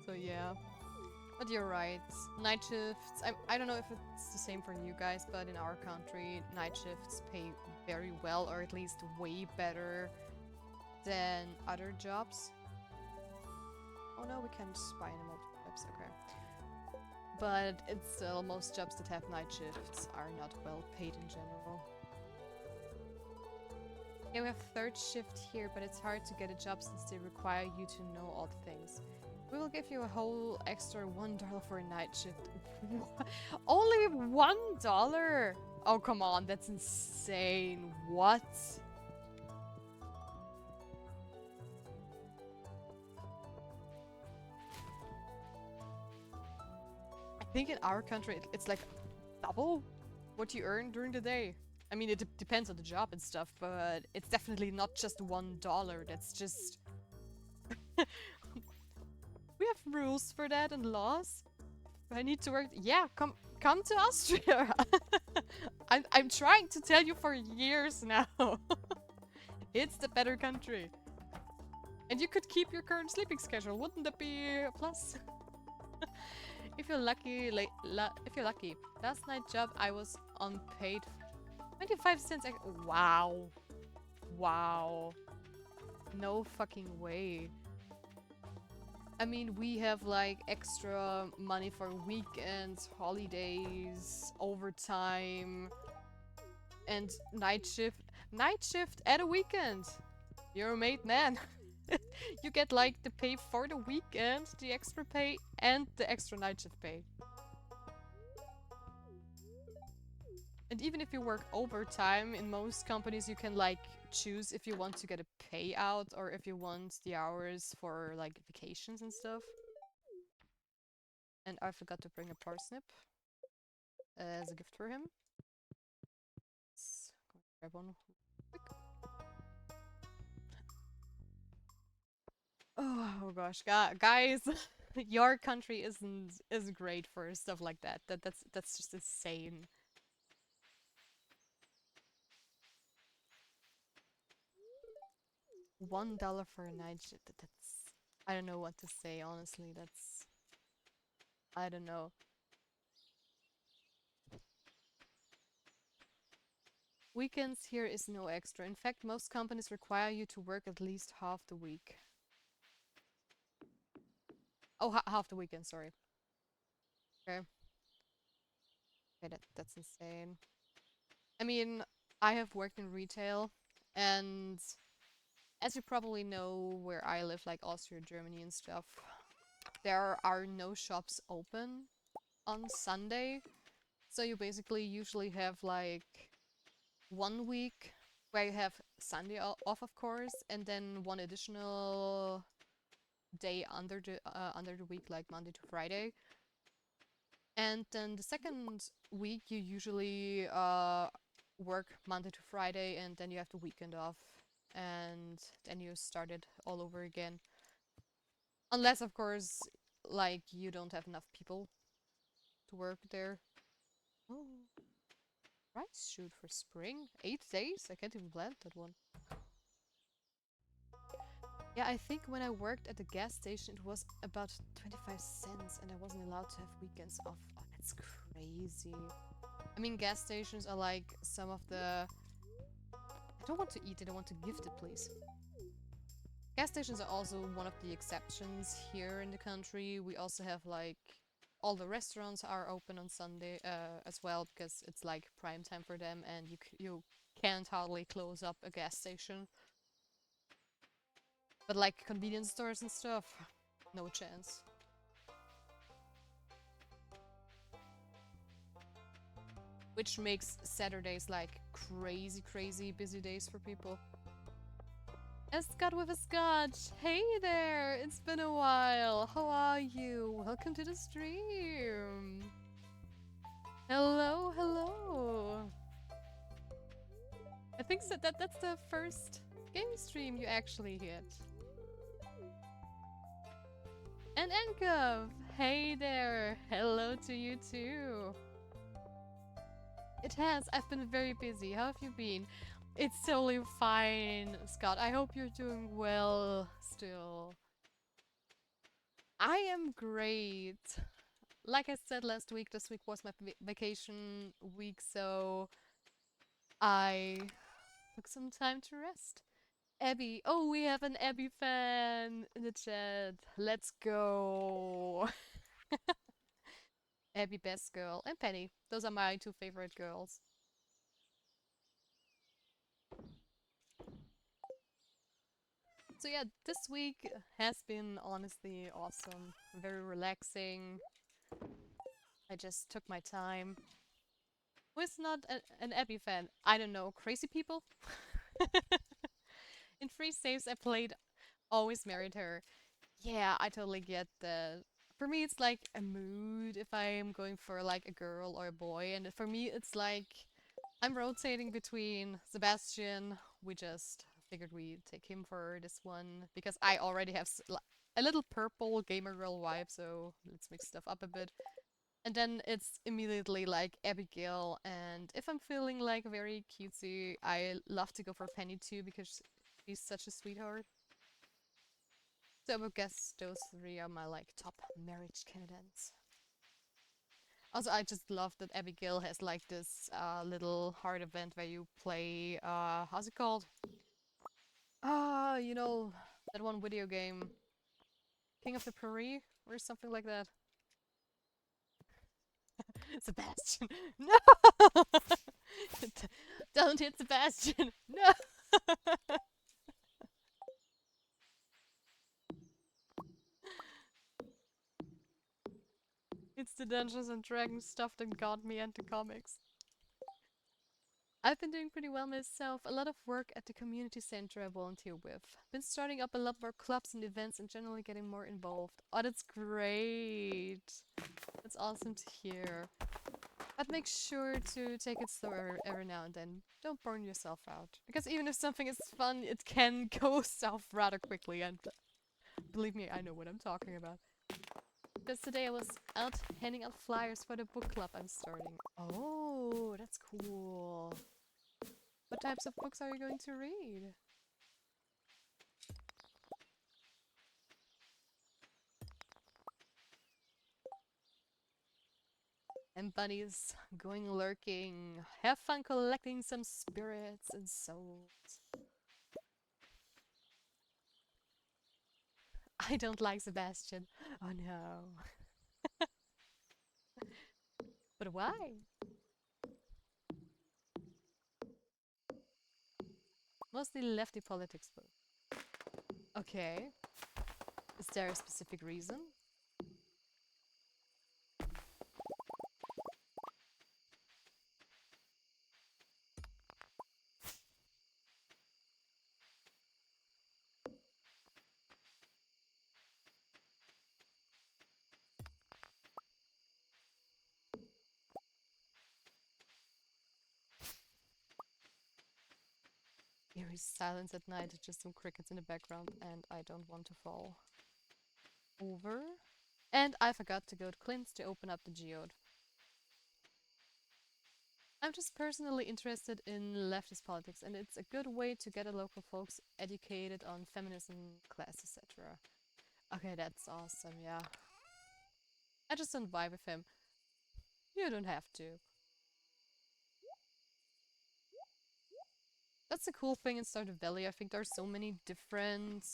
So yeah. But you're right. Night shifts, I don't know if it's the same for you guys, but in our country, night shifts pay very well, or at least way better than other jobs. Oh no, we can't buy any multiple okay. But it's still, most jobs that have night shifts are not well paid in general. Yeah, we have third shift here, but it's hard to get a job since they require you to know all the things. We will give you a whole extra $1 for a night shift. Only $1? Oh, come on, that's insane. What? I think in our country, it's like double what you earn during the day. I mean, it depends on the job and stuff, but it's definitely not just $1. That's just... We have rules for that and laws. I need to work. Yeah, come to Austria. I'm trying to tell you for years now. It's the better country. And you could keep your current sleeping schedule. Wouldn't that be a plus? If you're lucky, last night job I was unpaid 25 cents. Wow. Wow. No fucking way. I mean, we have like extra money for weekends, holidays, overtime, and night shift. Night shift at a weekend! You're a made man. You get like the pay for the weekend, the extra pay, and the extra night shift pay. And even if you work overtime, in most companies you can like choose if you want to get a payout or if you want the hours for like vacations and stuff. And I forgot to bring a parsnip as a gift for him. Let's go grab one quick. Oh gosh, guys, your country isn't great for stuff like that. That's just insane. $1 for a night shift. That's, I don't know what to say. Honestly, that's, I don't know. Weekends here is no extra. In fact, most companies require you to work at least half the week. Oh, half the weekend, sorry. Okay. Okay, that's insane. I mean, I have worked in retail, and as you probably know, where I live, like Austria, Germany and stuff, there are no shops open. on Sunday. So you basically usually have like 1 week where you have Sunday off, of course, and then one additional day under the week, like Monday to Friday. And then the second week you usually work Monday to Friday, and then you have the weekend off, and then you start it all over again. Unless, of course, like you don't have enough people to work there. Oh, rice shoot for spring? 8 days? I can't even plant that one. Yeah, I think when I worked at the gas station, it was about 25 cents, and I wasn't allowed to have weekends off. Oh, that's crazy. I mean, gas stations are like some of the... I don't want to eat it, I want to gift it, please. Gas stations are also one of the exceptions here in the country. We also have like... all the restaurants are open on Sunday as well, because it's like prime time for them, and you can't hardly close up a gas station. But like convenience stores and stuff, no chance. Which makes Saturdays like crazy busy days for people. Scott with a Scotch! Hey there! It's been a while! How are you? Welcome to the stream! Hello, hello! I think so that's the first game stream you actually hit. And Enkov! Hey there! Hello to you too! It has. I've been very busy. How have you been? It's totally fine, Scott. I hope you're doing well still. I am great. Like I said last week, this week was my vacation week, so I took some time to rest. Abby. Oh, we have an Abby fan in the chat. Let's go. Abby, best girl. And Penny. Those are my two favorite girls. So yeah, this week has been honestly awesome. Very relaxing. I just took my time. Who is not an Abby fan? I don't know. Crazy people? In free saves I played Always Married Her. Yeah, I totally get that. For me, it's like a mood if I am going for like a girl or a boy. And for me, it's like I'm rotating between Sebastian. We just figured we'd take him for this one because I already have a little purple gamer girl vibe, so let's mix stuff up a bit. And then it's immediately like Abigail, and if I'm feeling like very cutesy, I love to go for Penny too because she's such a sweetheart. So I would guess those three are my like top marriage candidates. Also, I just love that Abigail has like this little heart event where you play, how's it called? You know, that one video game, King of the Prairie or something like that. Sebastian, no! Don't hit Sebastian, no! It's the Dungeons and Dragons stuff that got me into comics. I've been doing pretty well myself. A lot of work at the community center I volunteer with. Been starting up a lot more clubs and events and generally getting more involved. Oh, that's great. That's awesome to hear. But make sure to take it slow every now and then. Don't burn yourself out. Because even if something is fun, it can go south rather quickly, and believe me, I know what I'm talking about. Just today I was out handing out flyers for the book club I'm starting. Oh, that's cool. What types of books are you going to read? And bunnies going lurking. Have fun collecting some spirits and souls. I don't like Sebastian. Oh no. But why? Mostly lefty politics book. Okay. Is there a specific reason? eerie silence at night, just some crickets in the background, and I don't want to fall over. And I forgot to go to Clint's to open up the geode. I'm just personally interested in leftist politics, and it's a good way to get a local folks educated on feminism, class, etc. Okay, that's awesome, yeah. I just don't vibe with him. You don't have to. That's the cool thing in Stardew Valley. I think there's so many different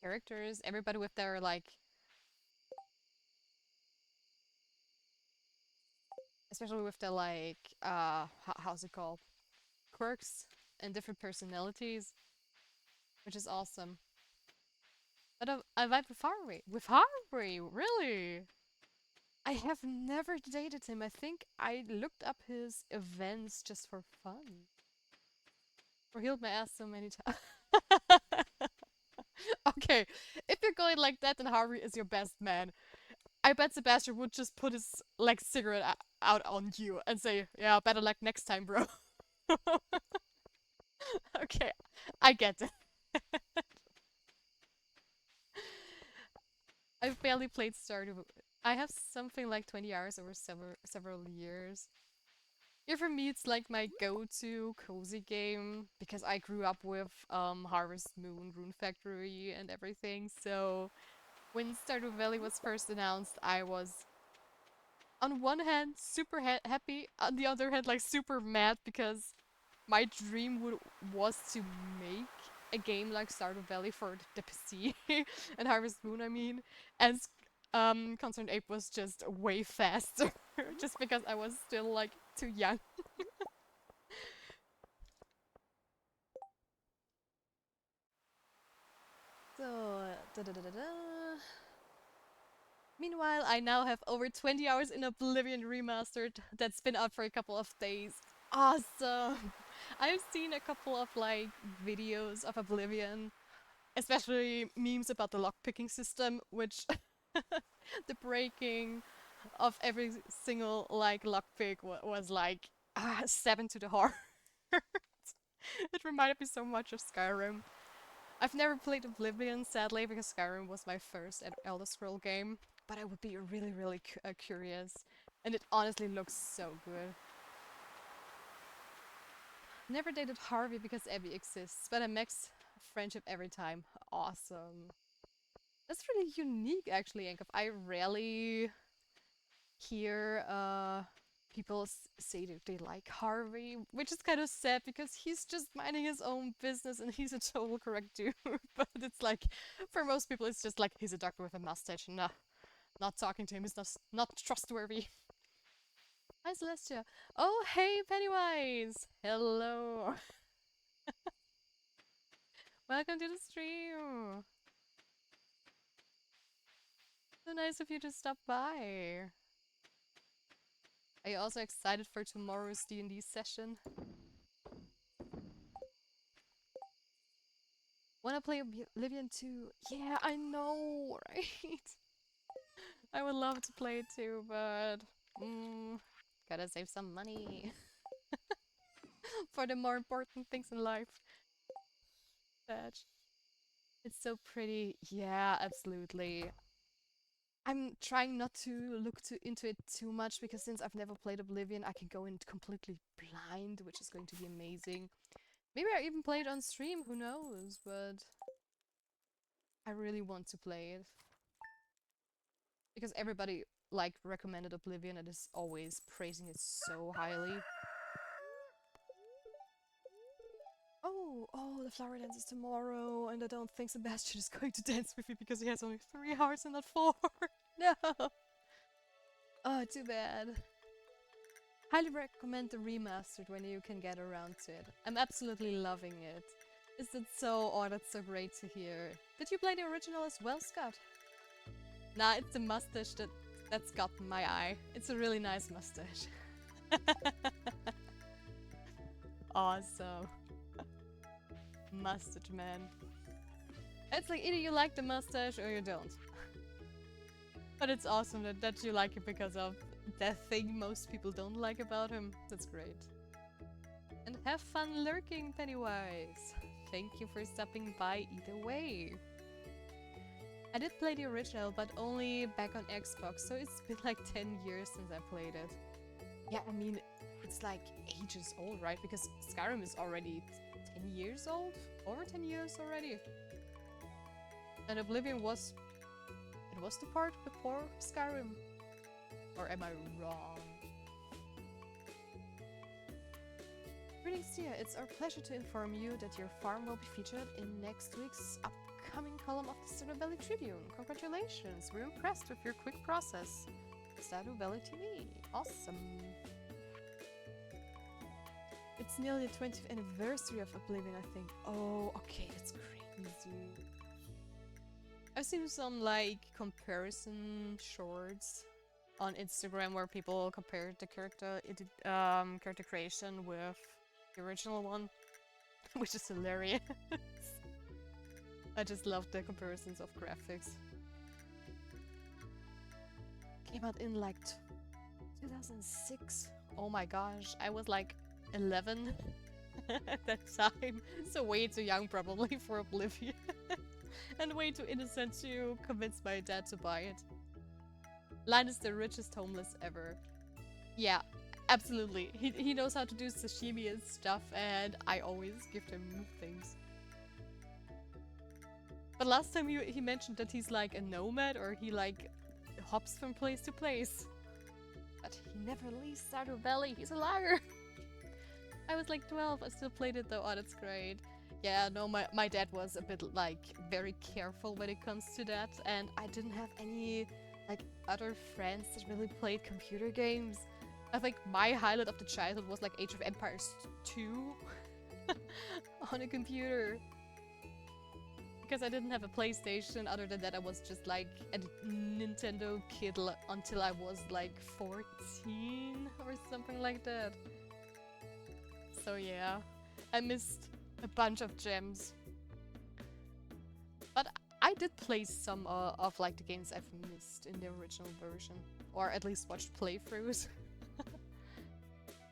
characters, everybody with their like, especially with their like, how's it called? Quirks and different personalities, which is awesome. But I vibe with Harvey. With Harvey, really? I have never dated him. I think I looked up his events just for fun. Or healed my ass so many times. Okay, if you're going like that, then Harvey is your best man. I bet Sebastian would just put his like cigarette out on you and say, "Yeah, better luck next time, bro." Okay, I get it. I've barely played Stardew. I have something like 20 hours over several years. Yeah, for me it's like my go-to cozy game because I grew up with Harvest Moon, Rune Factory and everything. So when Stardew Valley was first announced, I was on one hand super happy, on the other hand like super mad because my dream was to make a game like Stardew Valley for the PC and Harvest Moon, I mean, and Concerned Ape was just way faster, just because I was still like too young. So, da da da da da. Meanwhile, I now have over 20 hours in Oblivion Remastered that's been out for a couple of days. Awesome! I've seen a couple of like videos of Oblivion, especially memes about the lockpicking system, which the breaking of every single like lockpick was like 7 to the heart. It reminded me so much of Skyrim. I've never played Oblivion, sadly, because Skyrim was my first Elder Scroll game, but I would be really curious, and it honestly looks so good. Never dated Harvey because Abby exists, but I max friendship every time. Awesome. That's really unique, actually, Yankov. I rarely hear people say that they like Harvey, which is kind of sad because he's just minding his own business and he's a total correct dude. But it's like, for most people, it's just like he's a doctor with a mustache and not talking to him is not trustworthy. Hi, Celestia. Oh, hey, Pennywise. Hello. Welcome to the stream. So nice of you to stop by. Are you also excited for tomorrow's D&D session? Wanna play Oblivion 2? Yeah, I know, right? I would love to play it too, but gotta save some money for the more important things in life. That it's so pretty. Yeah, absolutely. I'm trying not to look into it too much because since I've never played Oblivion, I can go in completely blind, which is going to be amazing. Maybe I even play it on stream, who knows, but I really want to play it. Because everybody like recommended Oblivion and is always praising it so highly. Oh, the flower dance is tomorrow, and I don't think Sebastian is going to dance with me because he has only 3 hearts and not 4. No! Oh, too bad. Highly recommend the remastered when you can get around to it. I'm absolutely loving it. Is it so... Oh, that's so great to hear. Did you play the original as well, Scott? Nah, it's the mustache that's got my eye. It's a really nice mustache. Awesome. Mustache man. It's like either you like the mustache or you don't. But it's awesome that you like it because of that thing most people don't like about him. That's great. And Have fun lurking, Pennywise. Thank you for stopping by either way. I did play the original, but only back on Xbox, so it's been like 10 years since I played it. Yeah, I mean, it's like ages old, right? Because Skyrim is already 10 years old? Over 10 years already. And Oblivion was... It was the part before Skyrim. Or am I wrong? Greetings, Tia. It's our pleasure to inform you that your farm will be featured in next week's upcoming column of the Stardew Valley Tribune. Congratulations! We're impressed with your quick process. Stardew Valley TV. Awesome. It's nearly the 20th anniversary of Oblivion, I think. Oh, okay, that's crazy. I've seen some like comparison shorts on Instagram where people compare the character creation with the original one, which is hilarious. I just love the comparisons of graphics. Came out in like 2006. Oh my gosh, I was like 11 at that time, so way too young probably for Oblivion. And way too innocent to convince my dad to buy it. Line is the richest homeless ever. Yeah, absolutely. He knows how to do sashimi and stuff, and I always give him things. But last time he mentioned that he's like a nomad, or he like hops from place to place. But he never leaves Stardew Valley, he's a liar! I was like 12, I still played it though, oh that's great. Yeah, no, my dad was a bit like very careful when it comes to that, and I didn't have any like other friends that really played computer games. I think my highlight of the childhood was like Age of Empires 2 on a computer. Because I didn't have a PlayStation, other than that I was just like a Nintendo kid until I was like 14 or something like that. So yeah, I missed a bunch of gems. But I did play some of like the games I've missed in the original version. Or at least watched playthroughs.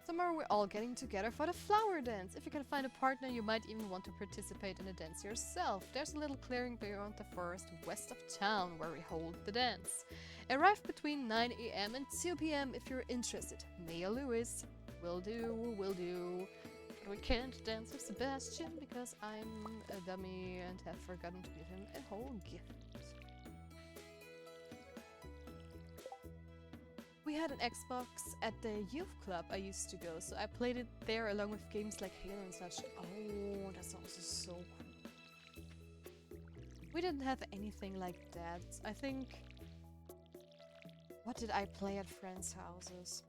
Tomorrow we're all getting together for the flower dance. If you can find a partner, you might even want to participate in the dance yourself. There's a little clearing beyond the forest west of town where we hold the dance. Arrive between 9 AM and 2 PM if you're interested. Maya Lewis. Will do, will do. But we can't dance with Sebastian because I'm a dummy and have forgotten to give him a whole gift. We had an Xbox at the youth club I used to go, so I played it there along with games like Halo and such. Oh, that's also so cool. We didn't have anything like that. I think... What did I play at friends' houses?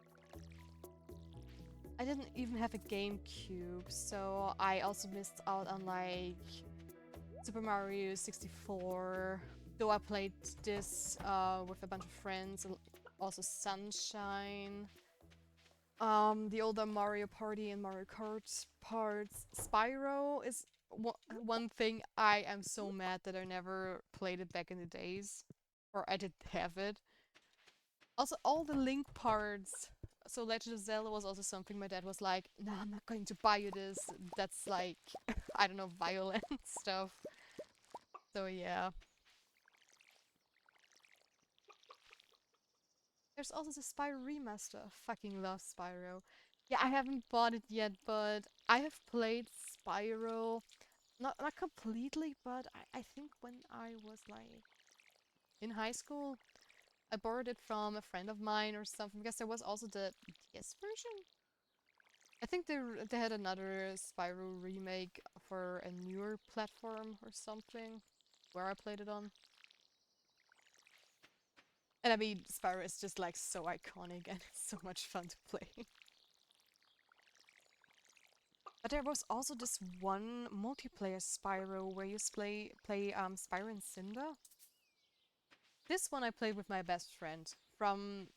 I didn't even have a GameCube, so I also missed out on like Super Mario 64. Though I played this with a bunch of friends. Also Sunshine, the older Mario Party and Mario Kart parts. Spyro is one thing I am so mad that I never played it back in the days. Or I didn't have it. Also all the Link parts. So Legend of Zelda was also something my dad was like, "No, I'm not going to buy you this. That's like, I don't know, violent stuff." So yeah. There's also the Spyro remaster. I fucking love Spyro. Yeah, I haven't bought it yet, but I have played Spyro, not completely, but I think when I was like in high school, I borrowed it from a friend of mine or something, because there was also the DS version. I think they had another Spyro remake for a newer platform or something, where I played it on. And I mean, Spyro is just like so iconic and it's so much fun to play. But there was also this one multiplayer Spyro where you play Spyro and Cinder. This one I played with my best friend from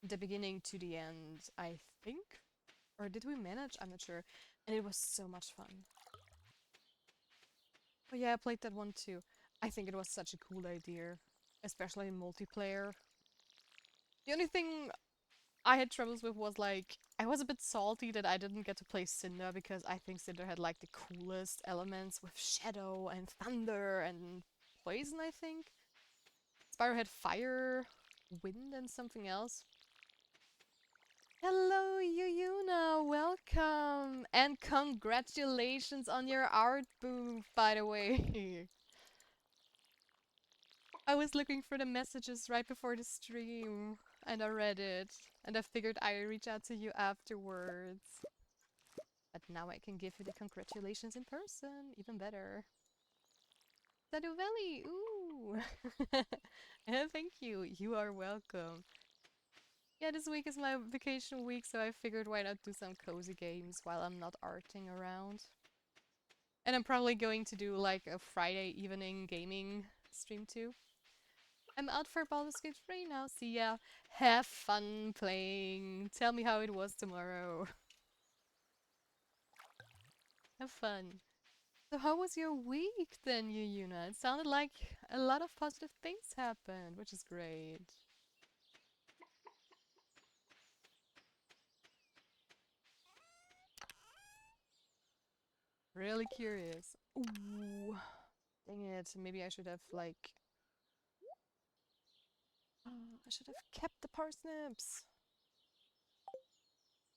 the beginning to the end, I think? Or did we manage? I'm not sure. And it was so much fun. Oh yeah, I played that one too. I think it was such a cool idea, especially in multiplayer. The only thing I had troubles with was like I was a bit salty that I didn't get to play Cinder because I think Cinder had like the coolest elements with shadow and thunder and poison, I think. Spyro had fire, wind, and something else. Hello, Yuyuna! Welcome! And congratulations on your art booth, by the way! I was looking for the messages right before the stream, and I read it, and I figured I'd reach out to you afterwards. But now I can give you the congratulations in person, even better. Stardew Valley, ooh! Thank you, you are welcome. Yeah, this week is my vacation week, so I figured why not do some cozy games while I'm not arting around. And I'm probably going to do like a Friday evening gaming stream too. I'm out for Baldur's Gate 3 now, see ya. Have fun playing. Tell me how it was tomorrow. Have fun. So how was your week then, Yuyuna? It sounded like a lot of positive things happened, which is great. Really curious. Ooh. Dang it, maybe I should have like... I should have kept the parsnips!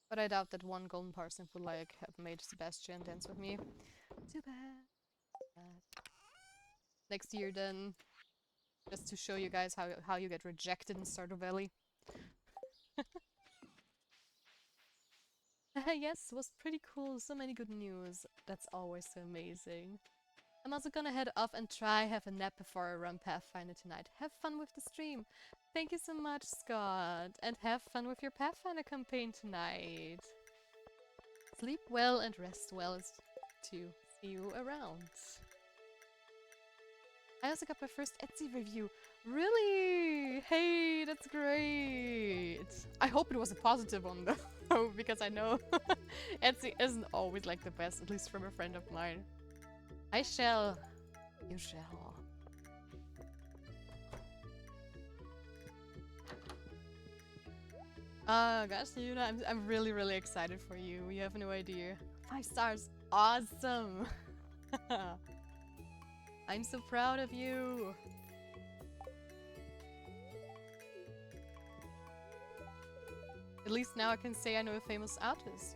But I doubt that one golden parsnip would like have made Sebastian dance with me. Too bad. Next year then, just to show you guys how you get rejected in Stardew Valley. Yes, it was pretty cool. So many good news. That's always so amazing. I'm also gonna head off and try have a nap before I run Pathfinder tonight. Have fun with the stream. Thank you so much, Scott. And have fun with your Pathfinder campaign tonight. Sleep well and rest well to see you around. I also got my first Etsy review. Really? Hey, that's great. I hope it was a positive one though, because I know Etsy isn't always like the best, at least from a friend of mine. I shall. You shall. Gosh, Yuna, I'm really, really excited for you. You have no idea. 5 stars. Awesome. I'm so proud of you. At least now I can say I know a famous artist.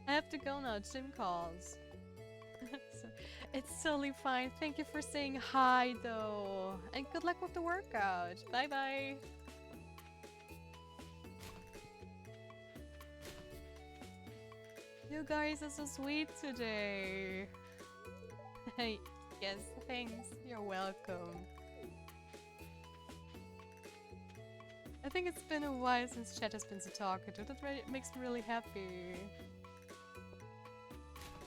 I have to go now, gym calls. It's totally fine. Thank you for saying hi though. And good luck with the workout. Bye bye. You guys are so sweet today. Yes, thanks. You're welcome. I think it's been a while since chat has been so talkative. That makes me really happy.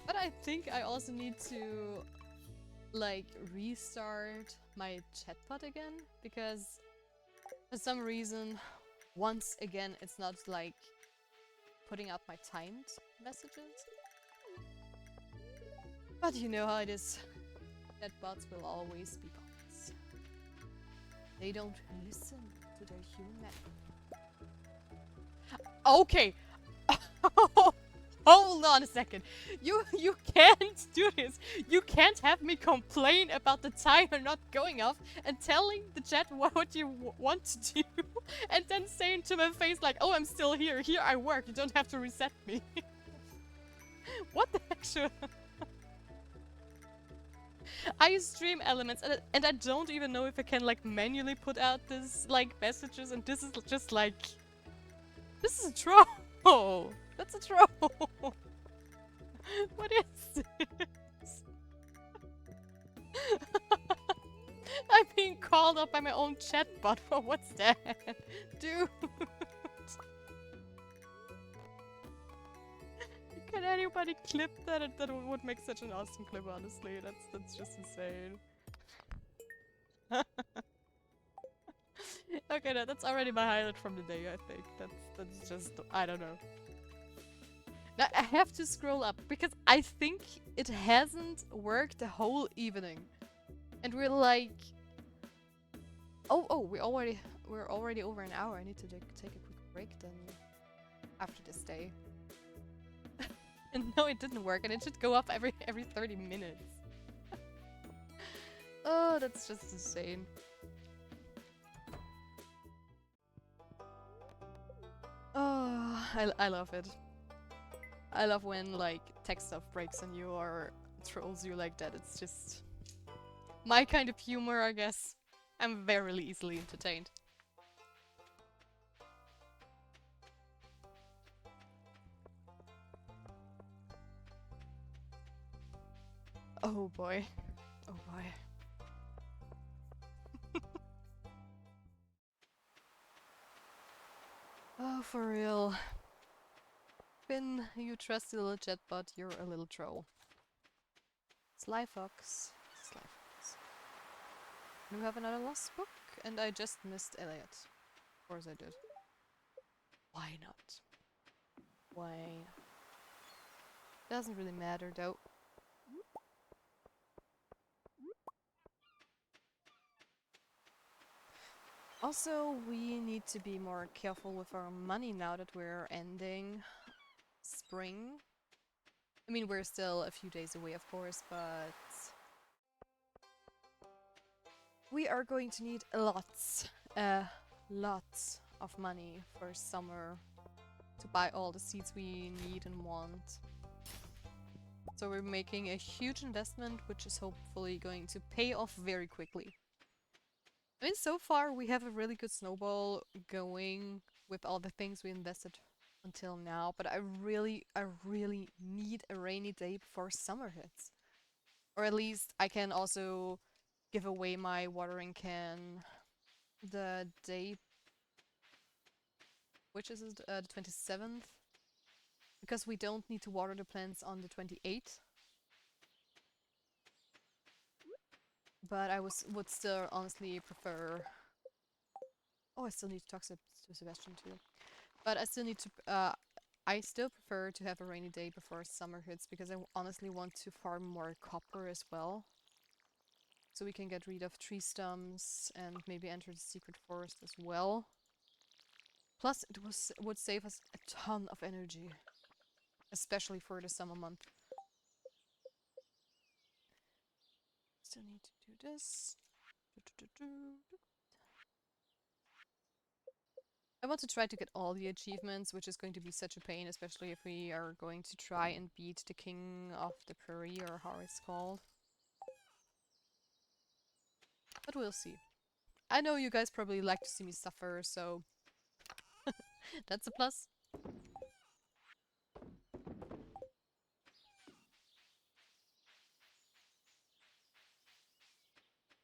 But I think I also need to like restart my chatbot again, because for some reason, once again, it's not like putting out my timed messages. But you know how it is. Chatbots will always be bots. They don't listen to their human. Okay. Hold on a second. You can't do this. You can't have me complain about the timer not going off and telling the chat what you want to do and then saying to my face like, oh, I'm still here. Here I work. You don't have to reset me. What the actual... I use Stream Elements and I don't even know if I can like manually put out this like messages, and this is just like... This is a troll! That's a troll! What is this? I'm being called up by my own chatbot. What's that? Dude! Can anybody clip that? That would make such an awesome clip, honestly. That's just insane. Okay, that's already my highlight from the day, I think. That's just... I don't know. Now, I have to scroll up, because I think it hasn't worked the whole evening. And we're like... Oh, we're already over an hour. I need to take a quick break then after this day. And no, it didn't work, and it should go up every 30 minutes. Oh, that's just insane. Oh, I love it. I love when like tech stuff breaks on you or trolls you like that. It's just my kind of humor, I guess. I'm very easily entertained. Oh boy. Oh boy. Oh, for real. Finn, you trusty little chatbot, you're a little troll. Sly Fox. Sly Fox. Do we have another lost book? And I just missed Elliot. Of course I did. Why not? Why not? Doesn't really matter though. Also, we need to be more careful with our money now that we're ending spring. I mean, we're still a few days away, of course, but we are going to need lots of money for summer to buy all the seeds we need and want. So we're making a huge investment, which is hopefully going to pay off very quickly. I mean, so far we have a really good snowball going with all the things we invested until now, but I really need a rainy day before summer hits. Or at least I can also give away my watering can the day, which is the 27th, because we don't need to water the plants on the 28th. But I would still honestly prefer. Oh, I still need to talk to Sebastian too. But I still prefer to have a rainy day before summer hits because I honestly want to farm more copper as well. So we can get rid of tree stumps and maybe enter the secret forest as well. Plus, it would save us a ton of energy, especially for the summer month. Still need to do this. I want to try to get all the achievements, which is going to be such a pain, especially if we are going to try and beat the King of the Prairie, or how it's called. But we'll see. I know you guys probably like to see me suffer, so that's a plus.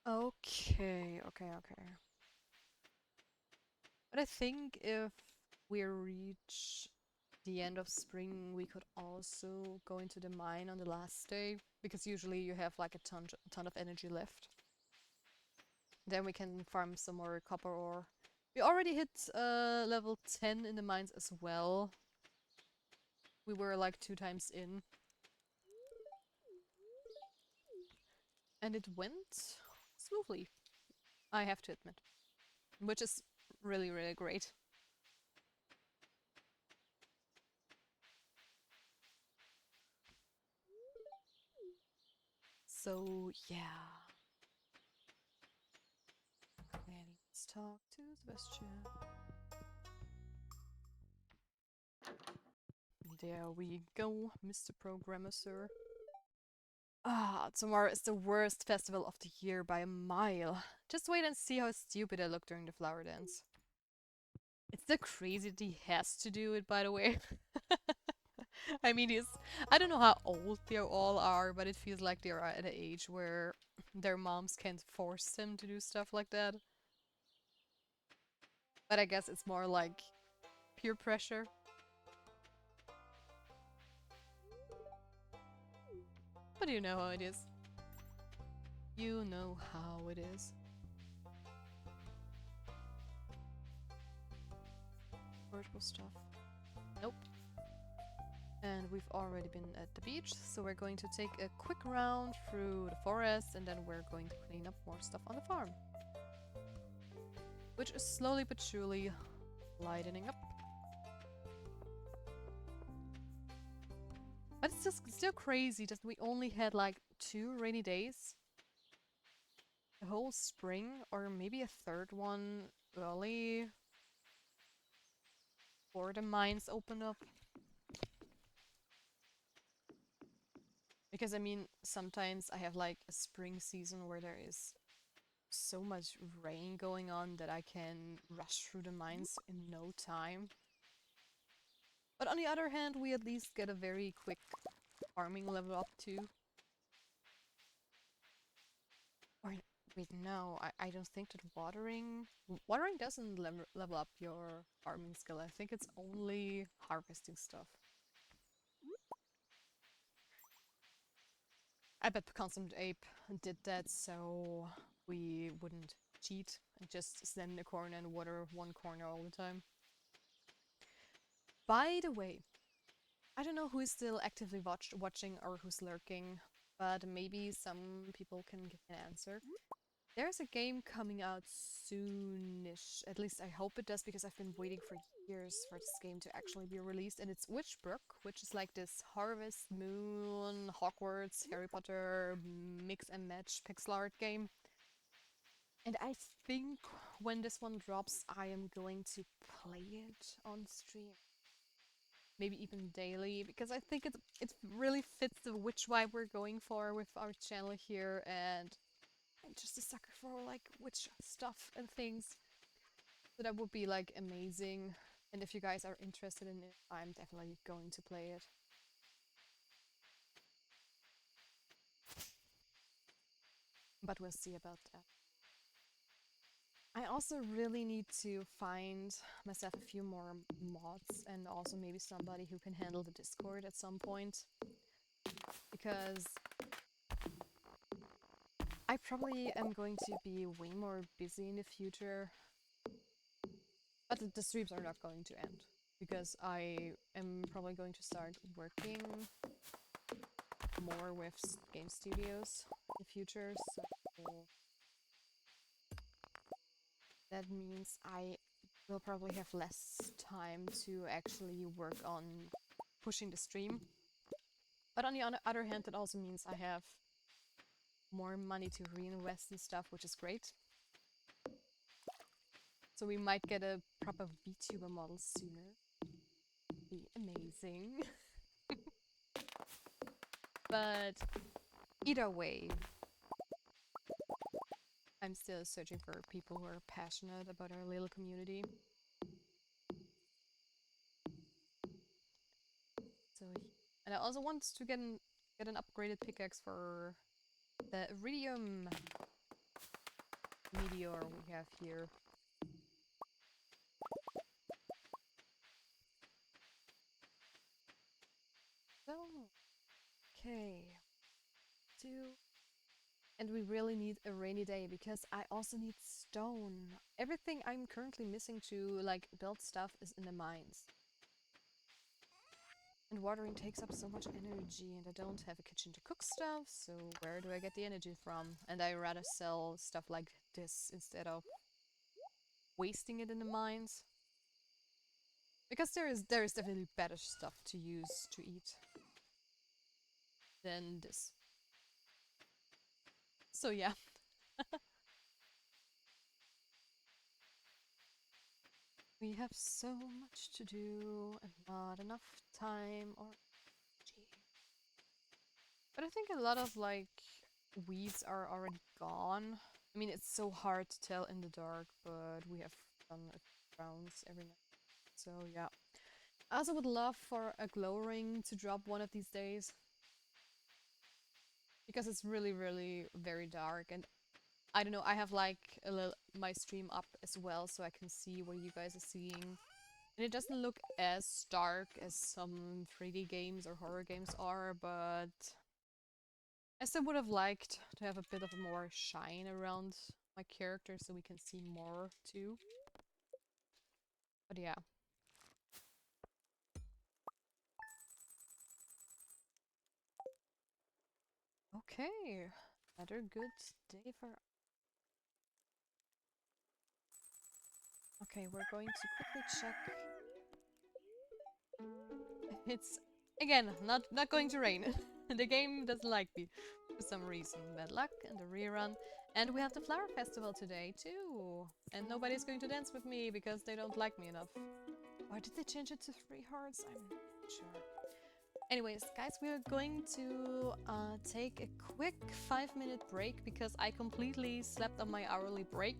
Okay. But I think if we reach the end of spring, we could also go into the mine on the last day, because usually you have like a ton of energy left. Then we can farm some more copper ore. We already hit level 10 in the mines as well. We were like 2 times in. And it went smoothly, I have to admit. Which is really great. So yeah. Let's talk to Sebastian. There we go, Mr. Programmer, sir. Ah, tomorrow is the worst festival of the year by a mile. Just wait and see how stupid I look during the flower dance. It's so crazy that he has to do it, by the way. I mean, I don't know how old they all are, but it feels like they're at an age where their moms can't force them to do stuff like that. But I guess it's more like peer pressure. But you know how it is. You know how it is. Virtual stuff. Nope. And we've already been at the beach, so we're going to take a quick round through the forest and then we're going to clean up more stuff on the farm. which is slowly but surely lightening up. But it's just still crazy that we only had like 2 rainy days. The whole spring, or maybe a third one early before the mines open up. Because I mean, sometimes I have like a spring season where there is so much rain going on that I can rush through the mines in no time. But on the other hand, we at least get a very quick farming level up too. Or wait, no, I don't think that watering doesn't level up your farming skill. I think it's only harvesting stuff. I bet Constant Ape did that so we wouldn't cheat and just stand in the corner and water one corner all the time. By the way, I don't know who is still actively watching or who's lurking, but maybe some people can give an answer. There's a game coming out soonish. At least I hope it does, because I've been waiting for years for this game to actually be released. And it's Witchbrook, which is like this Harvest Moon, Hogwarts, Harry Potter mix and match pixel art game. And I think when this one drops, I am going to play it on stream. Maybe even daily, because I think it really fits the witch vibe we're going for with our channel here, and I'm just a sucker for like witch stuff and things. So that would be like amazing. And if you guys are interested in it, I'm definitely going to play it. But we'll see about that. I also really need to find myself a few more mods, and also maybe somebody who can handle the Discord at some point. Because I probably am going to be way more busy in the future. But the streams are not going to end, because I am probably going to start working more with game studios in the future, so that means I will probably have less time to actually work on pushing the stream. But on the other hand, it also means I have more money to reinvest in stuff, which is great. So we might get a proper VTuber model sooner. Be amazing. But either way, I'm still searching for people who are passionate about our little community. So, and I also want to get an upgraded pickaxe for the Iridium meteor we have here. So, okay, 2. And we really need a rainy day, because I also need stone. Everything I'm currently missing to like build stuff is in the mines. And watering takes up so much energy, and I don't have a kitchen to cook stuff, so where do I get the energy from? And I rather sell stuff like this instead of wasting it in the mines. Because there is definitely better stuff to use to eat than this. So yeah. We have so much to do and not enough time or energy. But I think a lot of like weeds are already gone. I mean, it's so hard to tell in the dark, but we have done rounds every night. So yeah. I also would love for a glow ring to drop one of these days, because it's really, really very dark, and I don't know, I have like my stream up as well, so I can see what you guys are seeing. And it doesn't look as dark as some 3D games or horror games are, but I still would have liked to have a bit of a more shine around my character so we can see more too. But yeah. Okay, another good day for Okay, we're going to quickly check. It's again not going to rain. The game doesn't like me for some reason. Bad luck and a rerun. And we have the flower festival today too. And nobody's going to dance with me because they don't like me enough. Or did they change it to 3 hearts? I'm not sure. Anyways, guys, we are going to take a quick 5-minute break because I completely slept on my hourly break.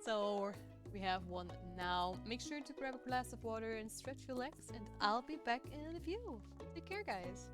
So we have one now. Make sure to grab a glass of water and stretch your legs, and I'll be back in a few. Take care, guys.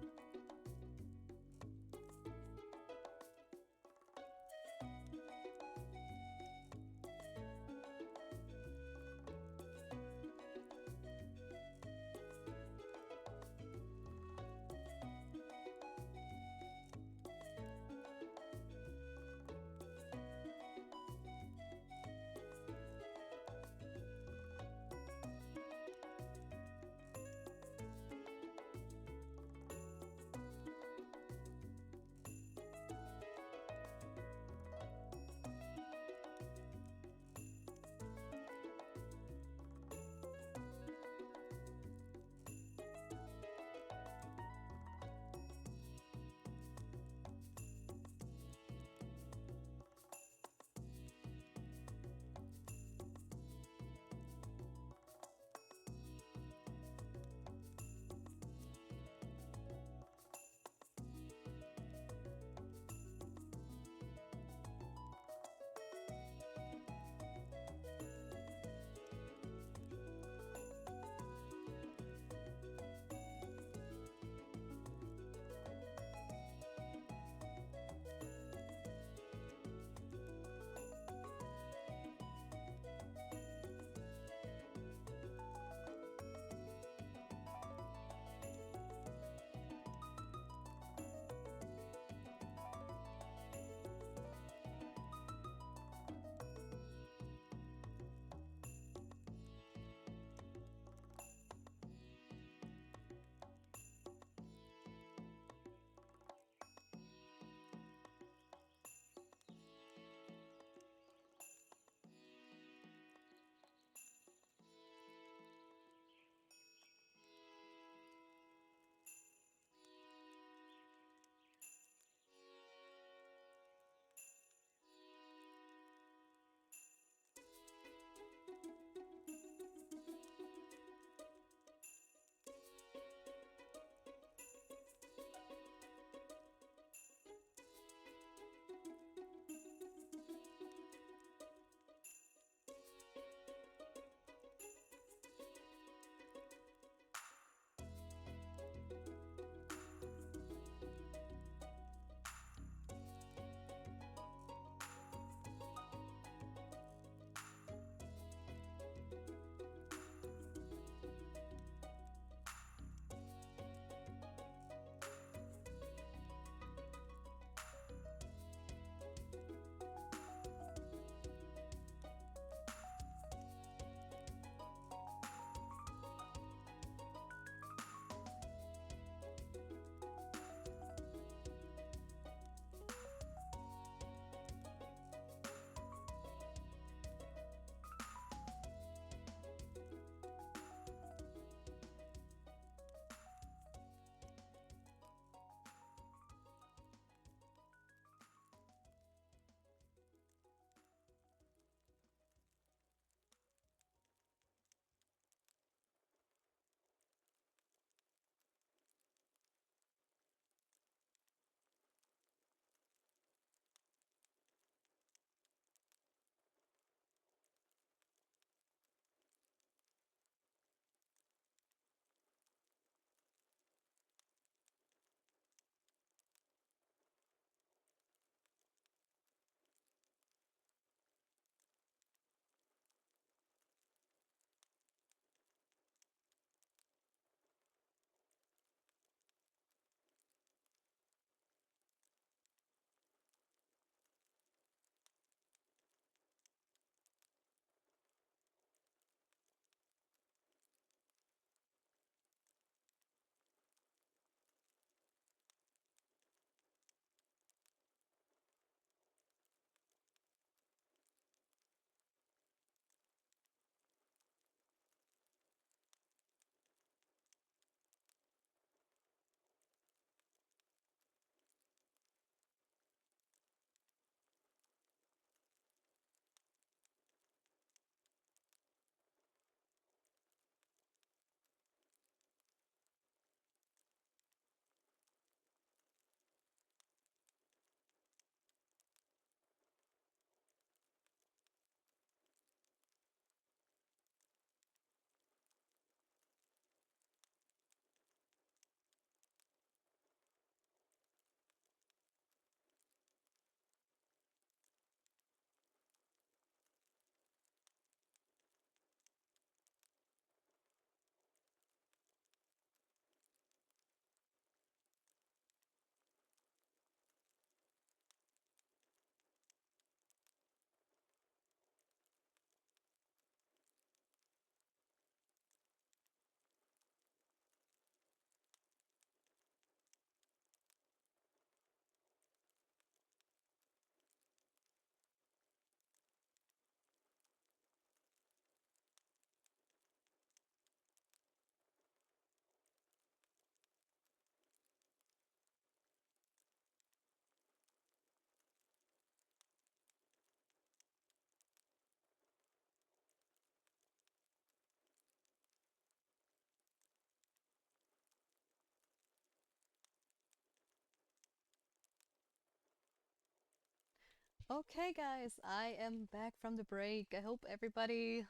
Okay, guys, I am back from the break. I hope everybody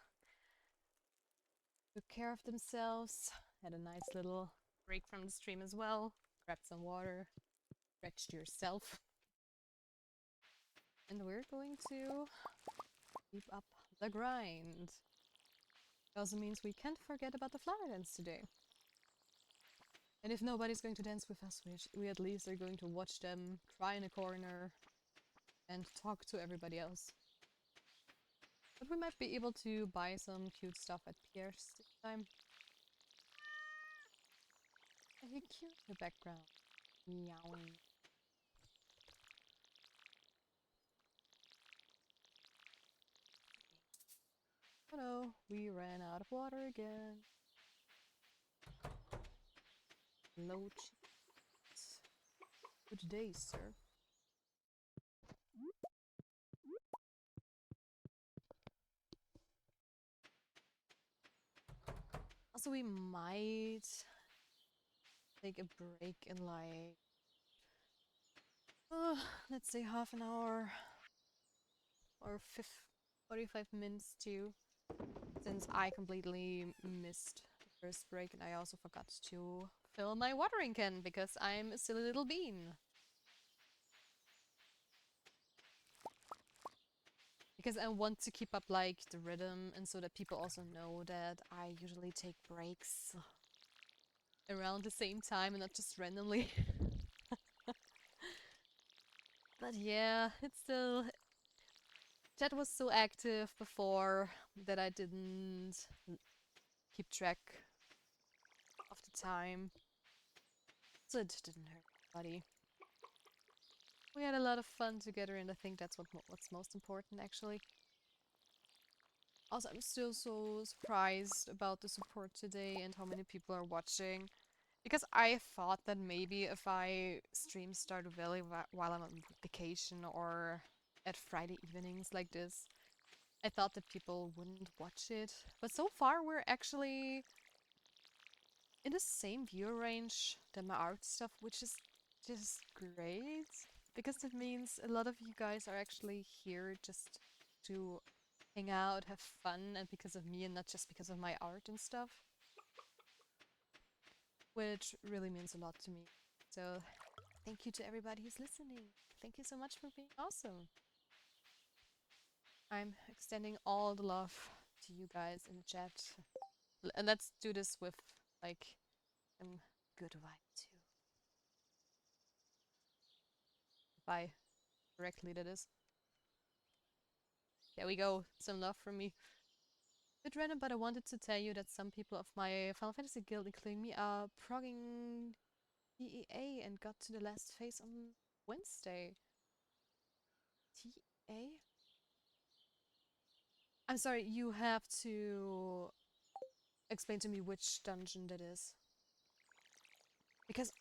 took care of themselves, had a nice little break from the stream as well, grabbed some water, stretched yourself. And we're going to keep up the grind. It also means we can't forget about the flower dance today. And if nobody's going to dance with us, we at least are going to watch them cry in a corner and talk to everybody else. But we might be able to buy some cute stuff at Pierre's this time. I hear cute in the background. Meowing. Oh no, we ran out of water again. Low cheese. Good day, sir. Also, we might take a break in like, let's say half an hour or 45 minutes too, since I completely missed the first break and I also forgot to fill my watering can because I'm a silly little bean. Because I want to keep up like the rhythm and so that people also know that I usually take breaks around the same time and not just randomly. But yeah, it's still... Chat was so active before that I didn't keep track of the time. So it didn't hurt anybody. We had a lot of fun together and I think that's what's most important actually. Also, I'm still so surprised about the support today and how many people are watching. Because I thought that maybe if I stream Stardew Valley while I'm on vacation or at Friday evenings like this, I thought that people wouldn't watch it. But so far we're actually in the same viewer range than my art stuff, which is just great. Because it means a lot of you guys are actually here just to hang out, have fun, and because of me and not just because of my art and stuff. Which really means a lot to me. So thank you to everybody who's listening. Thank you so much for being awesome. I'm extending all the love to you guys in the chat. And let's do this with like some good vibe too. Bye. Correctly that is. There we go. Some love from me. Bit random, but I wanted to tell you that some people of my Final Fantasy guild, including me, are progging TEA and got to the last phase on Wednesday. TEA? I'm sorry, you have to explain to me which dungeon that is. Because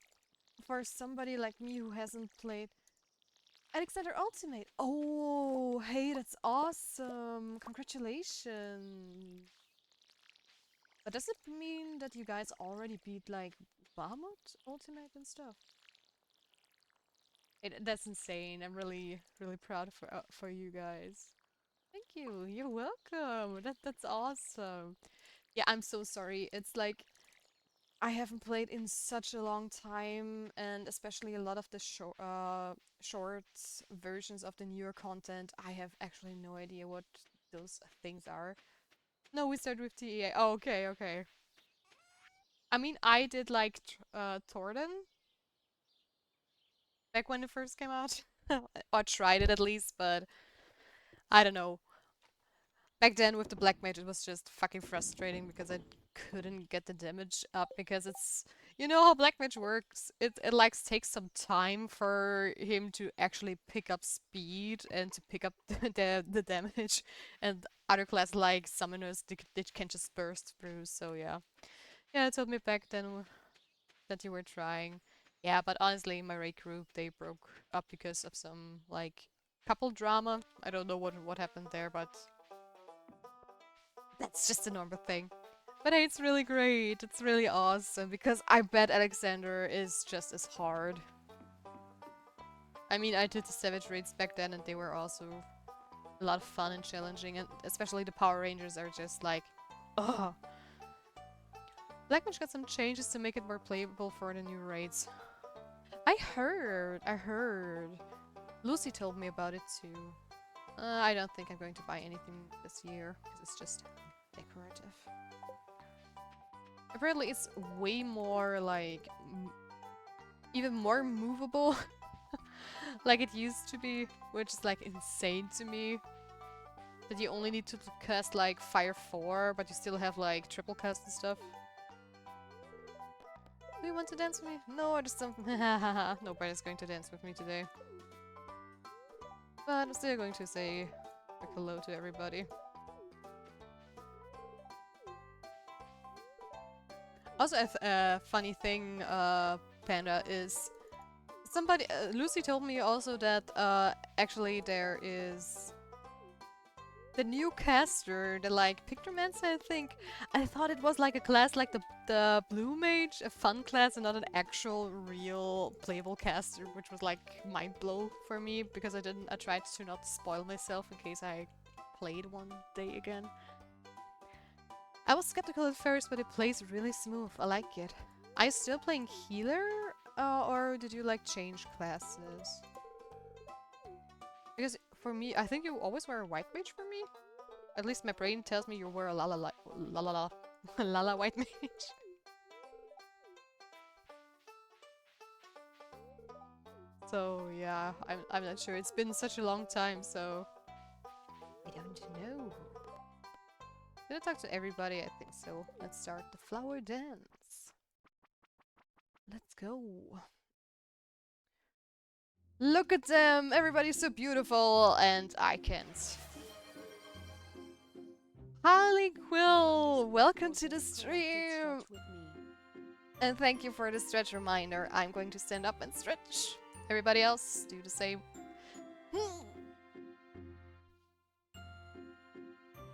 for somebody like me who hasn't played Alexander Ultimate. Oh, hey, that's awesome. Congratulations. But does it mean that you guys already beat like Bahamut Ultimate and stuff? That's insane. I'm really, really proud for you guys. Thank you. You're welcome. That's awesome. Yeah, I'm so sorry. It's like I haven't played in such a long time, and especially a lot of the short versions of the newer content, I have actually no idea what those things are. No, we start with TEA. Oh, okay, okay. I mean, I did like Torden back when it first came out, or tried it at least, but I don't know. Back then with the black mage it was just fucking frustrating because I couldn't get the damage up because it's, you know how black mage works, it like takes some time for him to actually pick up speed and to pick up the damage, and other class like summoners they can just burst through. So yeah, it told me back then that you were trying. Yeah, but honestly my raid group, they broke up because of some like couple drama. I don't know what happened there, but that's just a normal thing. But hey, it's really great. It's really awesome because I bet Alexander is just as hard. I mean, I did the Savage Raids back then, and they were also a lot of fun and challenging, and especially the Power Rangers are just like, ugh. Black Mage got some changes to make it more playable for the new raids. I heard. Lucy told me about it too. I don't think I'm going to buy anything this year, because it's just decorative. Apparently it's way more, like, even more movable like it used to be, which is, like, insane to me. That you only need to cast, like, Fire 4, but you still have, like, triple cast and stuff. Do you want to dance with me? No, I just don't. Nobody's going to dance with me today. But I'm still going to say a quick hello to everybody. Also, a funny thing, Panda, is somebody. Lucy told me also that actually there is the new caster, the like Pictomancer, I think. I thought it was like a class like the Blue Mage, a fun class, and not an actual real playable caster, which was like mind blow for me because I tried to not spoil myself in case I played one day again. I was skeptical at first, but it plays really smooth. I like it. Are you still playing healer, or did you like change classes? Because for me, I think you always were a white mage for me. At least my brain tells me you were a Lala white mage. So yeah, I'm not sure. It's been such a long time, so I don't know. Did I talk to everybody? I think so. Let's start the flower dance. Let's go. Look at them! Everybody's so beautiful, and I can't. Harley Quill! Welcome to the stream! And thank you for the stretch reminder. I'm going to stand up and stretch. Everybody else, do the same.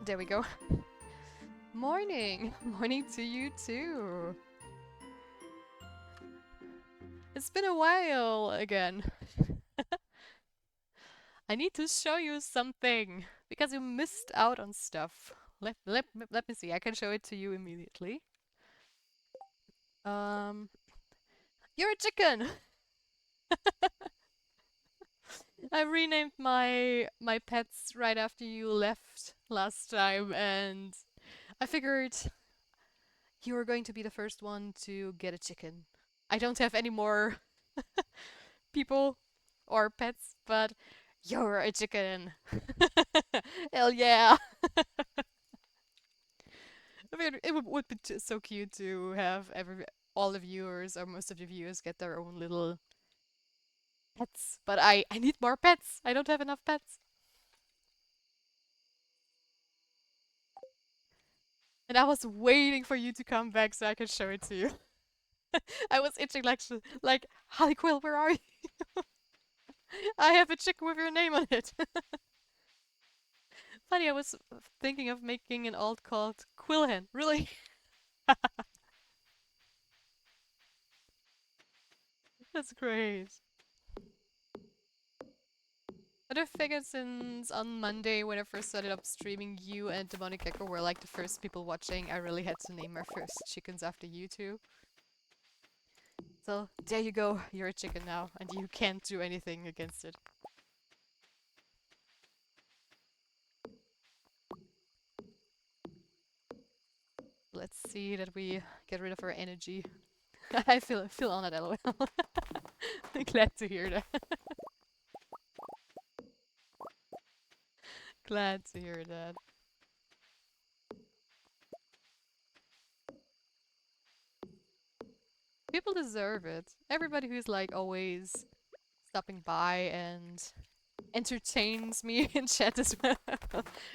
There we go. Morning! Morning to you too! It's been a while again. I need to show you something, because you missed out on stuff. Let me see, I can show it to you immediately. You're a chicken! I renamed my pets right after you left last time, and I figured you were going to be the first one to get a chicken. I don't have any more people or pets, but you're a chicken. Hell yeah! I mean, it would be so cute to have all the viewers or most of the viewers get their own little pets. But I need more pets. I don't have enough pets. And I was waiting for you to come back so I could show it to you. I was itching like Harley Quill, where are you? I have a chicken with your name on it. Funny, I was thinking of making an alt called Quillhen. Really? That's great. But I figured since on Monday when I first started up streaming, you and Demonic Gecko were like the first people watching, I really had to name my first chickens after you two. So there you go, you're a chicken now, and you can't do anything against it. Let's see that we get rid of our energy. I feel honored, LOL. Glad to hear that. Glad to hear that. People deserve it. Everybody who's like always stopping by and entertains me in chat as well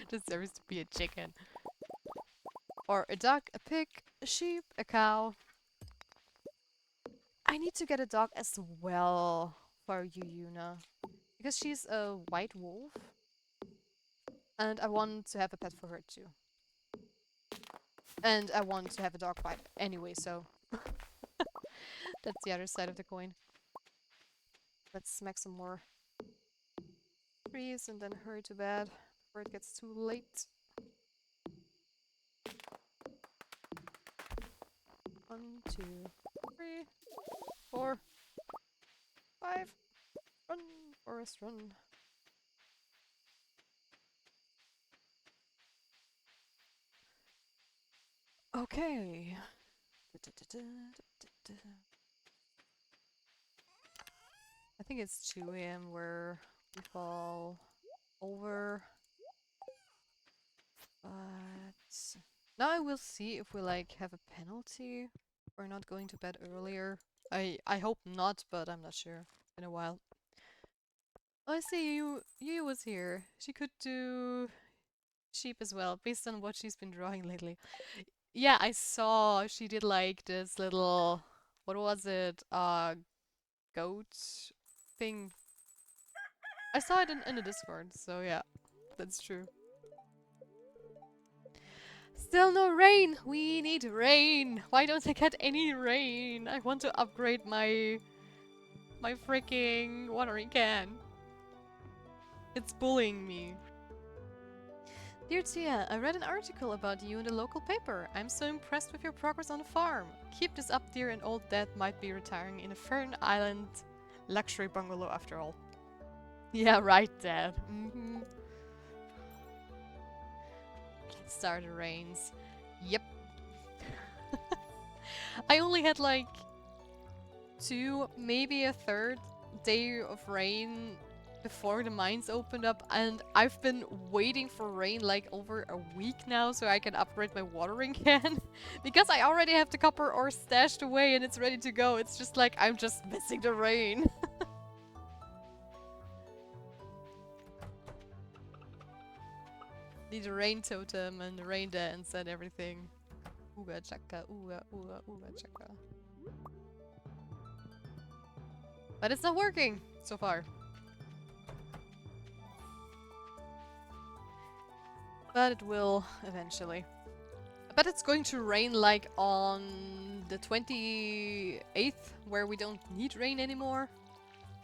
deserves to be a chicken. Or a duck, a pig, a sheep, a cow. I need to get a dog as well for Yuna. Because she's a white wolf. And I want to have a pet for her too. And I want to have a dog bite anyway, so that's the other side of the coin. Let's smack some more trees and then hurry to bed before it gets too late. 1, 2, 3, 4, 5. Run, Forest, run. Okay. I think it's 2 a.m. where we fall over. But now I will see if we like have a penalty for not going to bed earlier. I hope not, but I'm not sure. It's been a while. Oh, I see you was here. She could do sheep as well, based on what she's been drawing lately. Yeah, I saw she did like this little, what was it? Goat thing. I saw it in the Discord, so yeah, that's true. Still no rain! We need rain! Why don't I get any rain? I want to upgrade my freaking watering can. It's bullying me. Dear Tia, I read an article about you in the local paper. I'm so impressed with your progress on the farm. Keep this up, dear, and old dad might be retiring in a Fern Island luxury bungalow after all. Yeah, right, Dad. Let's start the rains. Yep. I only had like 2, maybe a third day of rain before the mines opened up, and I've been waiting for rain like over a week now so I can upgrade my watering can. Because I already have the copper ore stashed away and it's ready to go. It's just like I'm just missing the rain. Need a rain totem and a rain dance and everything. Ooga chaka, ooga, ooga, ooga chaka. But it's not working so far. But it will eventually. I bet it's going to rain like on the 28th, where we don't need rain anymore.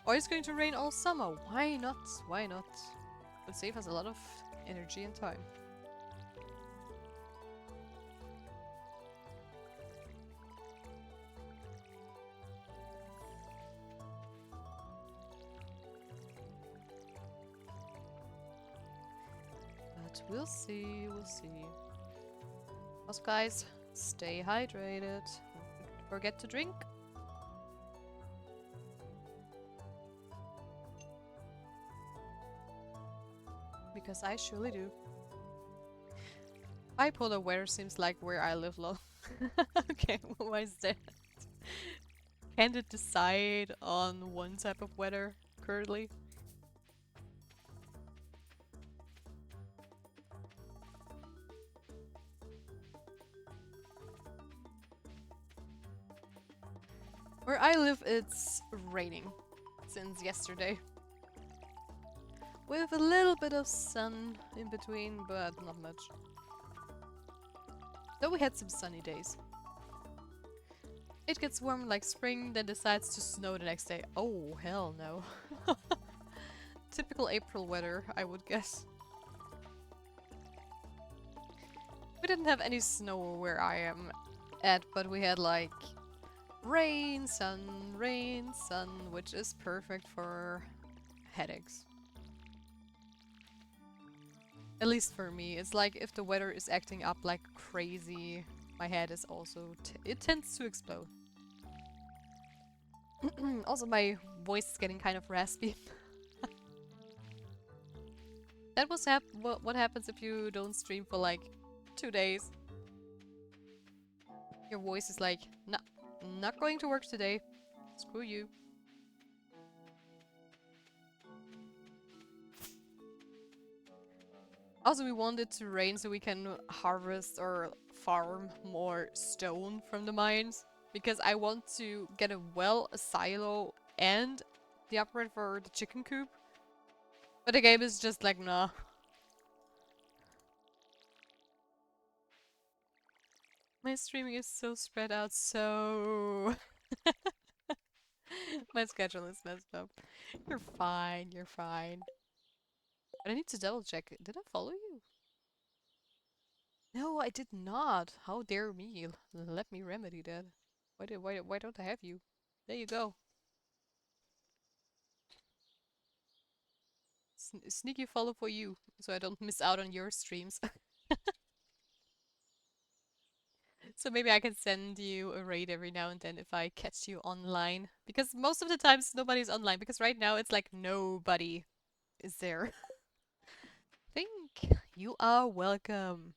Or it's going to rain all summer. Why not? Why not? It would save us a lot of energy and time. But we'll see, we'll see. Also, guys, stay hydrated. Don't forget to drink. Because I surely do. Bipolar weather seems like where I live low. Okay, why is that? Can't it decide on one type of weather currently? Where I live, it's raining since yesterday. With a little bit of sun in between, but not much. Though we had some sunny days. It gets warm like spring, then decides to snow the next day. Oh, hell no. Typical April weather, I would guess. We didn't have any snow where I am at, but we had like rain, sun, which is perfect for headaches. At least for me. It's like if the weather is acting up like crazy, my head is also... it tends to explode. Also, my voice is getting kind of raspy. That was what happens if you don't stream for like 2 days. Your voice is like, nah, not going to work today. Screw you. Also, we want it to rain so we can harvest or farm more stone from the mines. Because I want to get a well, a silo, and the upgrade for the chicken coop. But the game is just like, nah. My streaming is so spread out, so... My schedule is messed up. You're fine, you're fine. But I need to double check. Did I follow you? No, I did not. How dare me? Let me remedy that. Why don't I have you? There you go. Sneaky follow for you, so I don't miss out on your streams. So maybe I can send you a raid every now and then if I catch you online. Because most of the times nobody's online, because right now it's like nobody is there. Think you are welcome.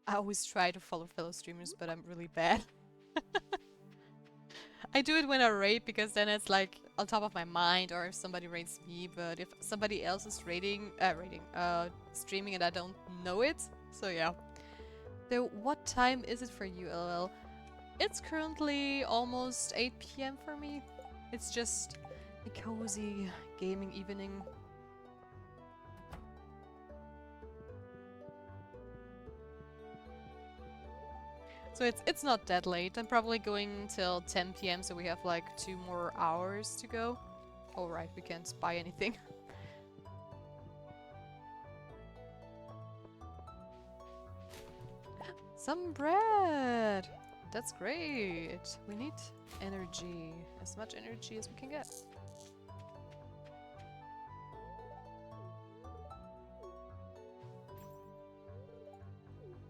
I always try to follow fellow streamers, but I'm really bad. I do it when I raid because then it's like on top of my mind, or if somebody raids me, but if somebody else is streaming and I don't know it, so yeah. So what time is it for you, LOL? It's currently almost 8 p.m. for me. It's just a cozy gaming evening. So it's not that late. I'm probably going till 10 p.m. so we have like 2 more hours to go. Alright, we can't buy anything. Some bread! That's great. We need energy. As much energy as we can get.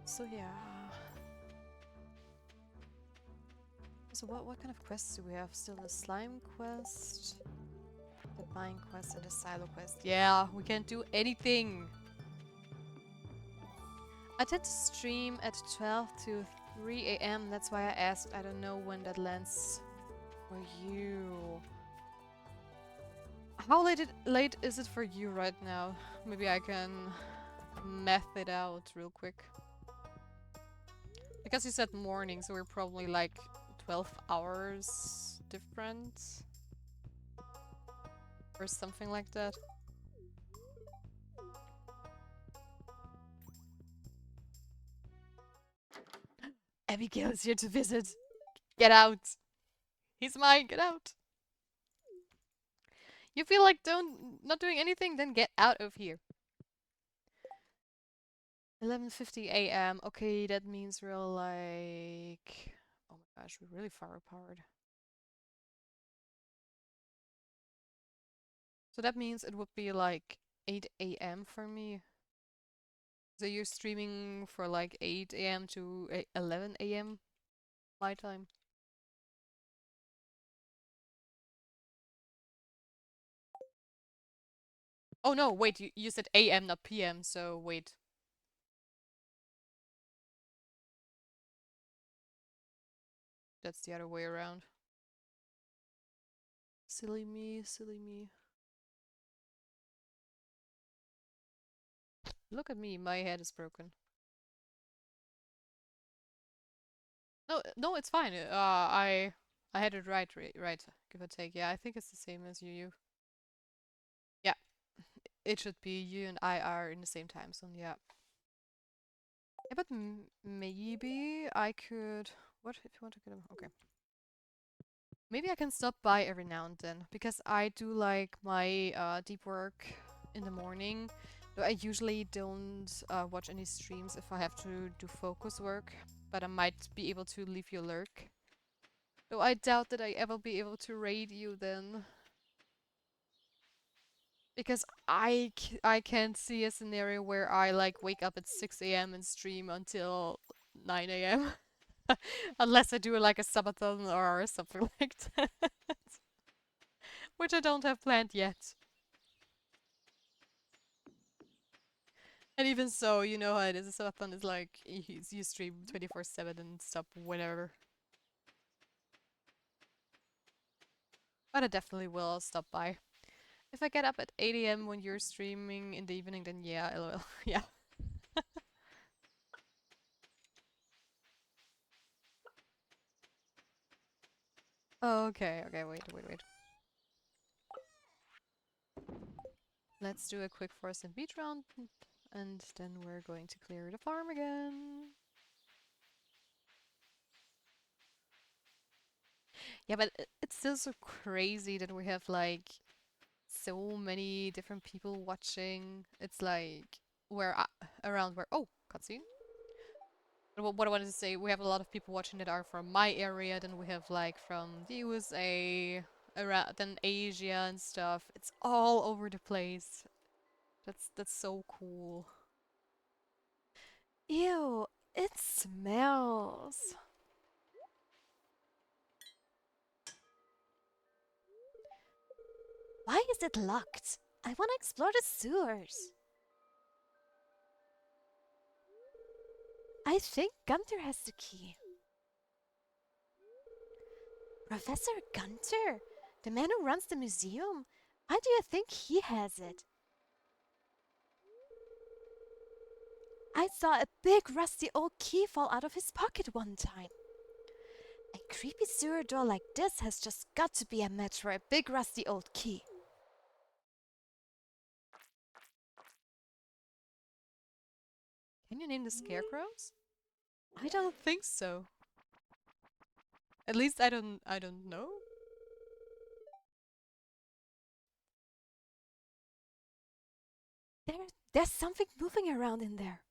So yeah. So what kind of quests do we have? Still the slime quest, the mine quest, and the silo quest. Yeah, we can't do anything. I tend to stream at 12 to 3 a.m. That's why I asked. I don't know when that lands for you. How late is it for you right now? Maybe I can math it out real quick. Because you said morning, so we're probably like 12 hours different. Or something like that. Abigail is here to visit. Get out. He's mine. Get out. You feel like not doing anything? Then get out of here. 11:50 a.m. Okay, that means we're like... Oh my gosh, we're really far apart. So that means it would be like 8 a.m. for me. So you're streaming for like 8 a.m. to 11 a.m. my time. Oh no, wait, you said a.m. not p.m. So wait. That's the other way around. Silly me, silly me. Look at me, my head is broken. No, no, it's fine. I had it right, right, give or take. Yeah, I think it's the same as you. Yeah, it should be you and I are in the same time zone. Yeah. Yeah, but maybe I could. What if you want to get him? Okay. Maybe I can stop by every now and then because I do like my deep work in the morning. Though I usually don't watch any streams if I have to do focus work, but I might be able to leave you a lurk. Though I doubt that I ever be able to raid you then. Because I can't see a scenario where I like wake up at 6 a.m. and stream until 9 a.m. Unless I do like a subathon or something like that. Which I don't have planned yet. And even so, you know how it is. A subathon is like you stream 24/7 and stop whenever. But I definitely will stop by. If I get up at 8 a.m. when you're streaming in the evening, then yeah, lol. Yeah. Okay, wait. Let's do a quick forest and beach round, and then we're going to clear the farm again. Yeah, but it's still so crazy that we have like so many different people watching. It's like where around where oh cutscene. But what I wanted to say, we have a lot of people watching that are from my area. Then we have like from the USA, around then Asia and stuff. It's all over the place. That's so cool. Ew, it smells. Why is it locked? I want to explore the sewers. I think Gunter has the key. Professor Gunter? The man who runs the museum? Why do you think he has it? I saw a big rusty old key fall out of his pocket one time. A creepy sewer door like this has just got to be a match for a big rusty old key. Can you name the scarecrows? I don't think so. At least I don't know. There's something moving around in there.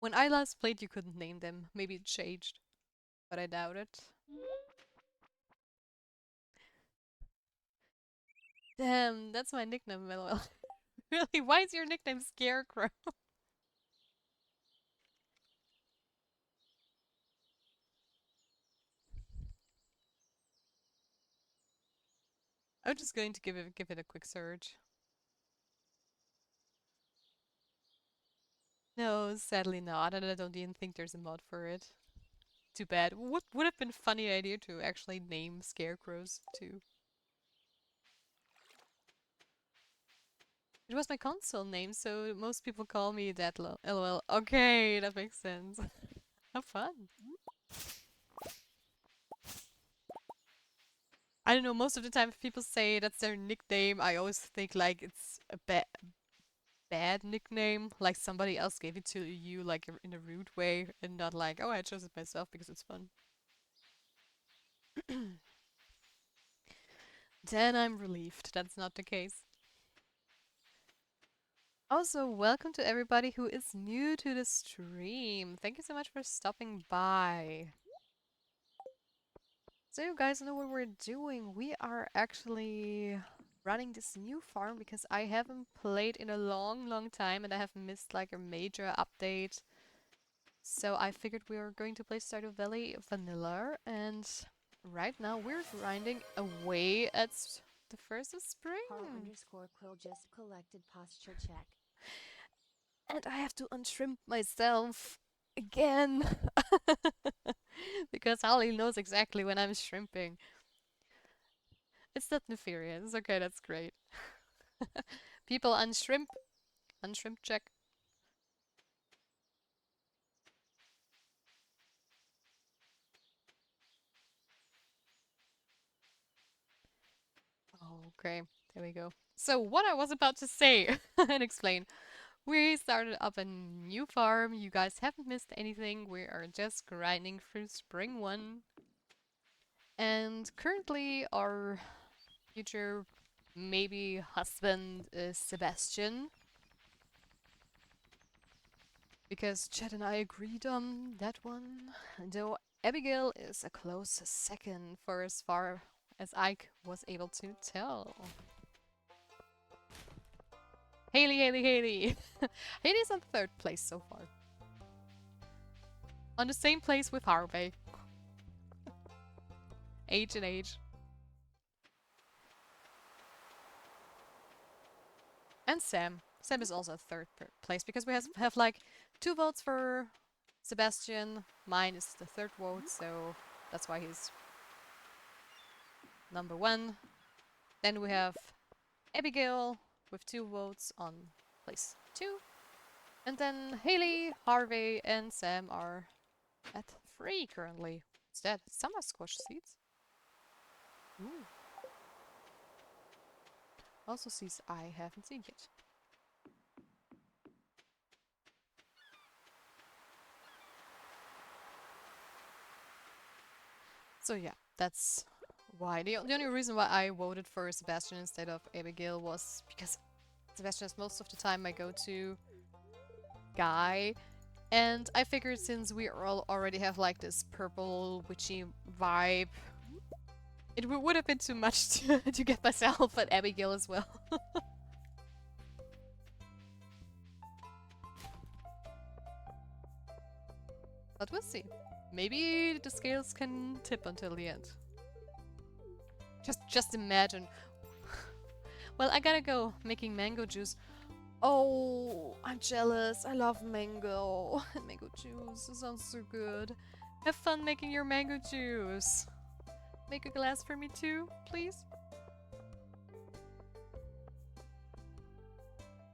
When I last played you couldn't name them. Maybe it changed. But I doubt it. Damn, that's my nickname, LOL. Really? Why is your nickname Scarecrow? I'm just going to give it a quick search. No, sadly not, and I don't even think there's a mod for it. Too bad. What would have been a funny idea to actually name scarecrows too. It was my console name, so most people call me that. LOL. Okay, that makes sense. How fun. I don't know, most of the time if people say that's their nickname, I always think like it's a bad nickname, like somebody else gave it to you like in a rude way and not like, oh, I chose it myself because it's fun. Then I'm relieved that's not the case. Also, welcome to everybody who is new to the stream. Thank you so much for stopping by. So you guys know what we're doing. We are actually running this new farm because I haven't played in a long time and I have missed like a major update. So I figured we were going to play Stardew Valley Vanilla, and right now we're grinding away at the first of spring. Carl_Quill just collected posture check. And I have to unshrimp myself again. Because Holly knows exactly when I'm shrimping. It's not nefarious. Okay, that's great. People unshrimp. Unshrimp check. Okay, there we go. So what I was about to say and explain. We started up a new farm. You guys haven't missed anything. We are just grinding through Spring 1. And currently our future maybe husband is Sebastian. Because Chad and I agreed on that one. Though Abigail is a close second for as far as I was able to tell. Haley, Haley, Haley! Haley's on third place so far. On the same place with Harvey. Age and age. And Sam. Sam is also third place because we have like 2 votes for Sebastian. Mine is the third vote, so that's why he's number 1. Then we have Abigail with 2 votes on place 2. And then Haley, Harvey, and Sam are at 3 currently. What's that? Summer squash seeds? Ooh. Also seeds I haven't seen yet. So yeah, that's why. The only reason why I voted for Sebastian instead of Abigail was because Sebastian is most of the time my go-to guy. And I figured since we all already have like this purple witchy vibe, it would have been too much to get myself an Abigail as well. But we'll see. Maybe the scales can tip until the end. Just imagine. Well, I gotta go making mango juice. Oh, I'm jealous. I love mango. Mango juice. It sounds so good. Have fun making your mango juice. Make a glass for me too, please.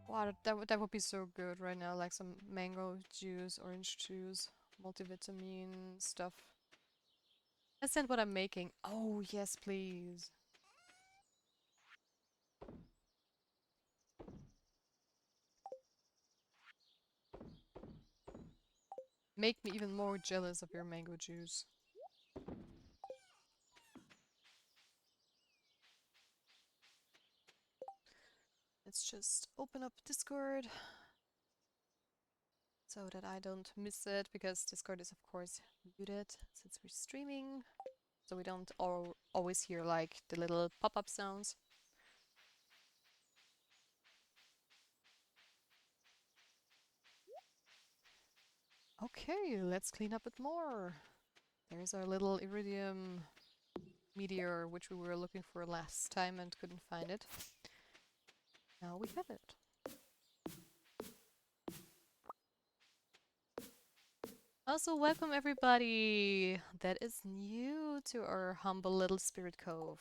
Wow, that would be so good right now. Like some mango juice, orange juice, multivitamin stuff. That's not what I'm making. Oh, yes, please. Make me even more jealous of your mango juice. Let's just open up Discord so that I don't miss it, because Discord is of course muted since we're streaming, so we don't always hear like the little pop-up sounds. Okay, let's clean up it more. There's our little iridium meteor, which we were looking for last time and couldn't find it. Now we have it. Also, welcome everybody that is new to our humble little Spirit Cove.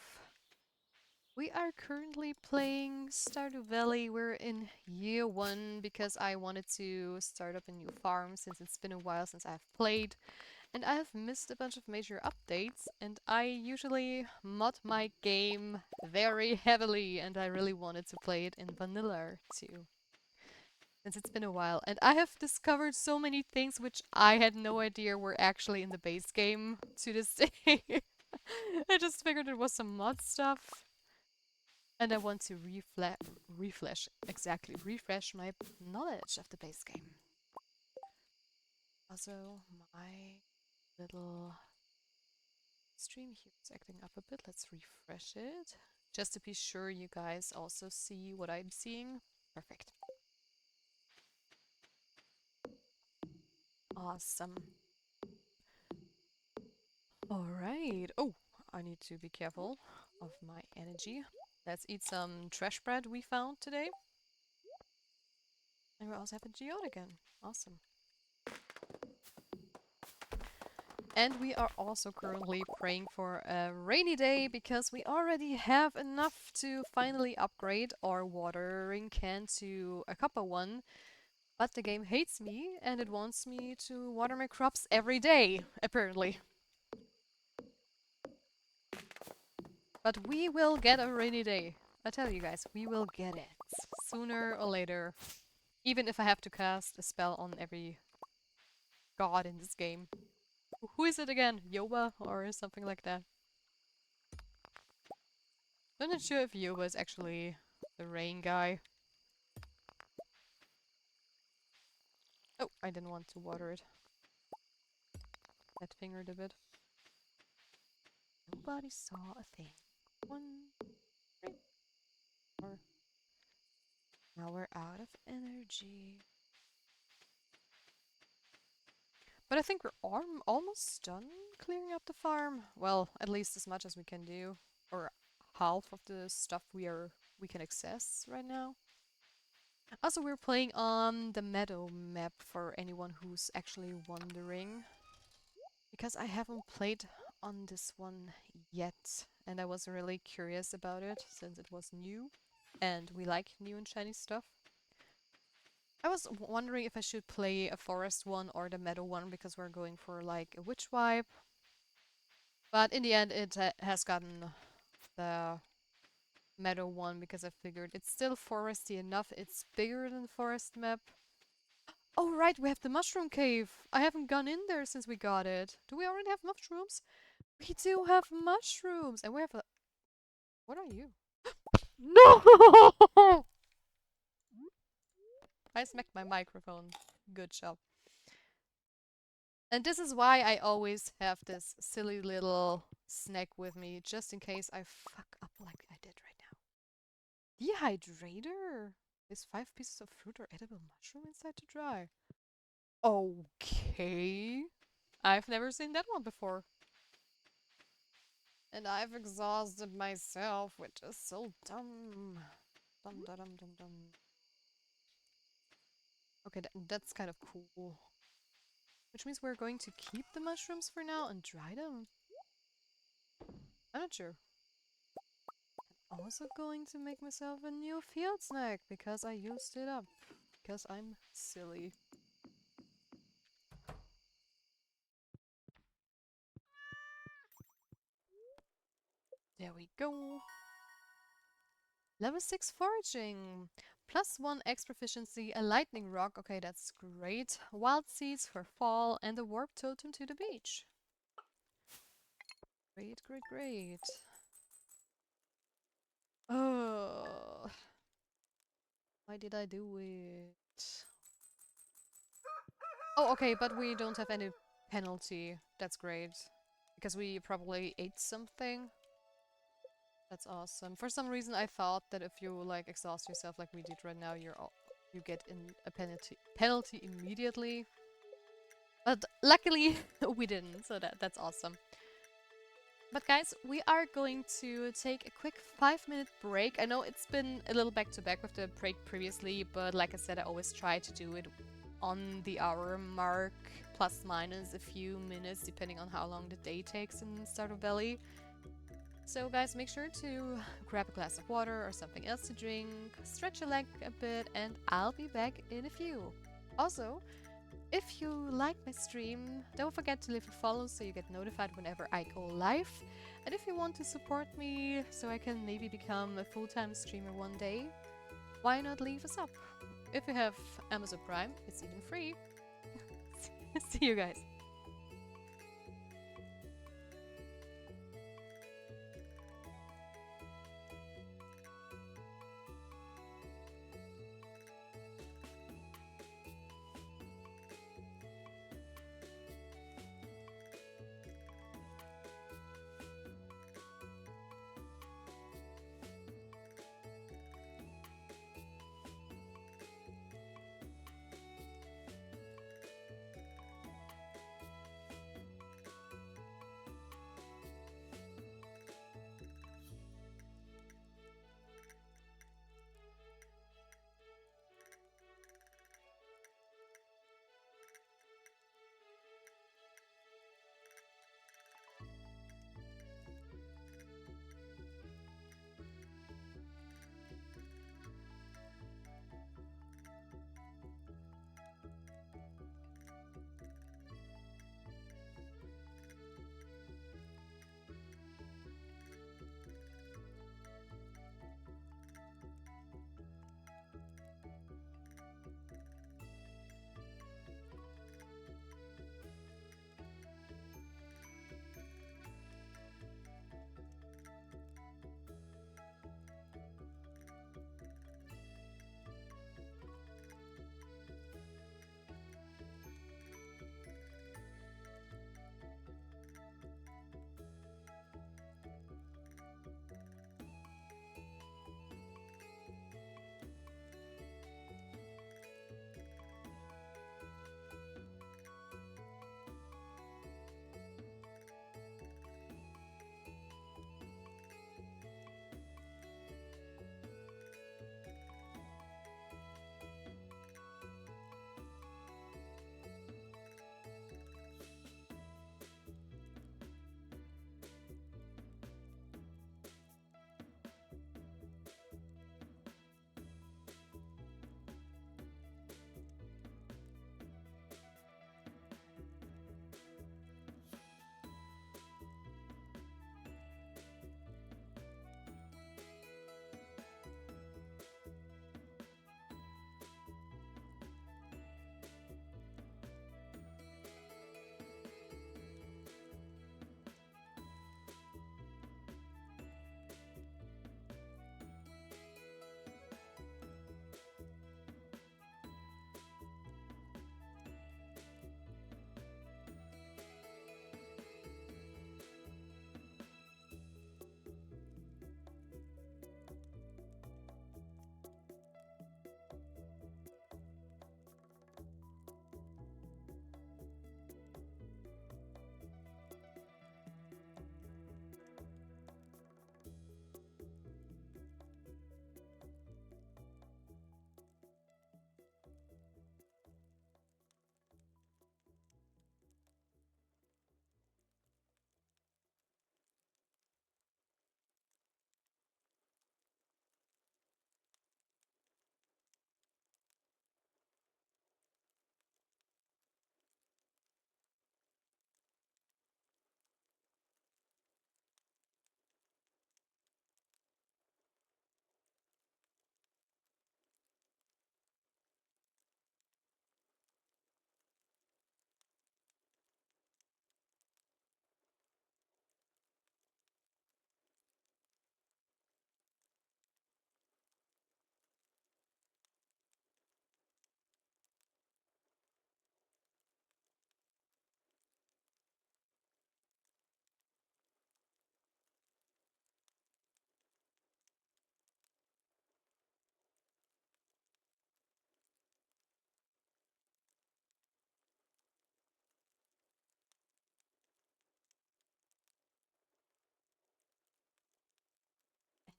We are currently playing Stardew Valley. We're in year 1 because I wanted to start up a new farm since it's been a while since I've played. And I have missed a bunch of major updates, and I usually mod my game very heavily, and I really wanted to play it in vanilla too, since it's been a while. And I have discovered so many things which I had no idea were actually in the base game to this day. I just figured it was some mod stuff. And I want to refresh my knowledge of the base game. Also, my little stream here is acting up a bit. Let's refresh it. Just to be sure you guys also see what I'm seeing. Perfect. Awesome. Alright. Oh, I need to be careful of my energy. Let's eat some trash bread we found today. And we also have a geode again. Awesome. And we are also currently praying for a rainy day because we already have enough to finally upgrade our watering can to a copper one. But the game hates me and it wants me to water my crops every day, apparently. But we will get a rainy day. I tell you guys, we will get it. Sooner or later. Even if I have to cast a spell on every god in this game. Who is it again? Yoba or something like that? I'm not sure if Yoba is actually the rain guy. Oh, I didn't want to water it. That fingered a bit. Nobody saw a thing. 1, 3, 4. Now we're out of energy. But I think we're almost done clearing up the farm. Well, at least as much as we can do. Or half of the stuff we can access right now. Also, we're playing on the Meadow map for anyone who's actually wondering. Because I haven't played on this one yet. And I was really curious about it since it was new. And we like new and shiny stuff. I was wondering if I should play a forest one or the meadow one because we're going for like a witch vibe. But in the end it has gotten the meadow one because I figured it's still foresty enough. It's bigger than the forest map. Oh right, we have the mushroom cave. I haven't gone in there since we got it. Do we already have mushrooms? We do have mushrooms, and we have a. What are you? No! I smacked my microphone. Good job. And this is why I always have this silly little snack with me, just in case I fuck up like I did right now. Dehydrator? Is 5 pieces of fruit or edible mushroom inside to dry? Okay. I've never seen that one before. And I've exhausted myself, which is so dumb. Dum da dum dum dum. Okay, that's kind of cool. Which means we're going to keep the mushrooms for now and dry them. I'm not sure. I'm also going to make myself a new field snack because I used it up. Because I'm silly. There we go. Level 6 foraging. +1 X proficiency, a lightning rock. Okay, that's great. Wild seeds for fall and a warp totem to the beach. Great, great, great. Oh, why did I do it? Oh, okay, but we don't have any penalty. That's great. Because we probably ate something. That's awesome. For some reason, I thought that if you like exhaust yourself like we did right now, you get in a penalty immediately. But luckily, we didn't, so that's awesome. But guys, we are going to take a quick 5-minute break. I know it's been a little back-to-back with the break previously, but like I said, I always try to do it on the hour mark, plus minus a few minutes, depending on how long the day takes in Stardew Valley. So guys, make sure to grab a glass of water or something else to drink, stretch your leg a bit, and I'll be back in a few. Also, if you like my stream, don't forget to leave a follow so you get notified whenever I go live. And if you want to support me so I can maybe become a full-time streamer one day, why not leave us up? If you have Amazon Prime, it's even free. See you guys.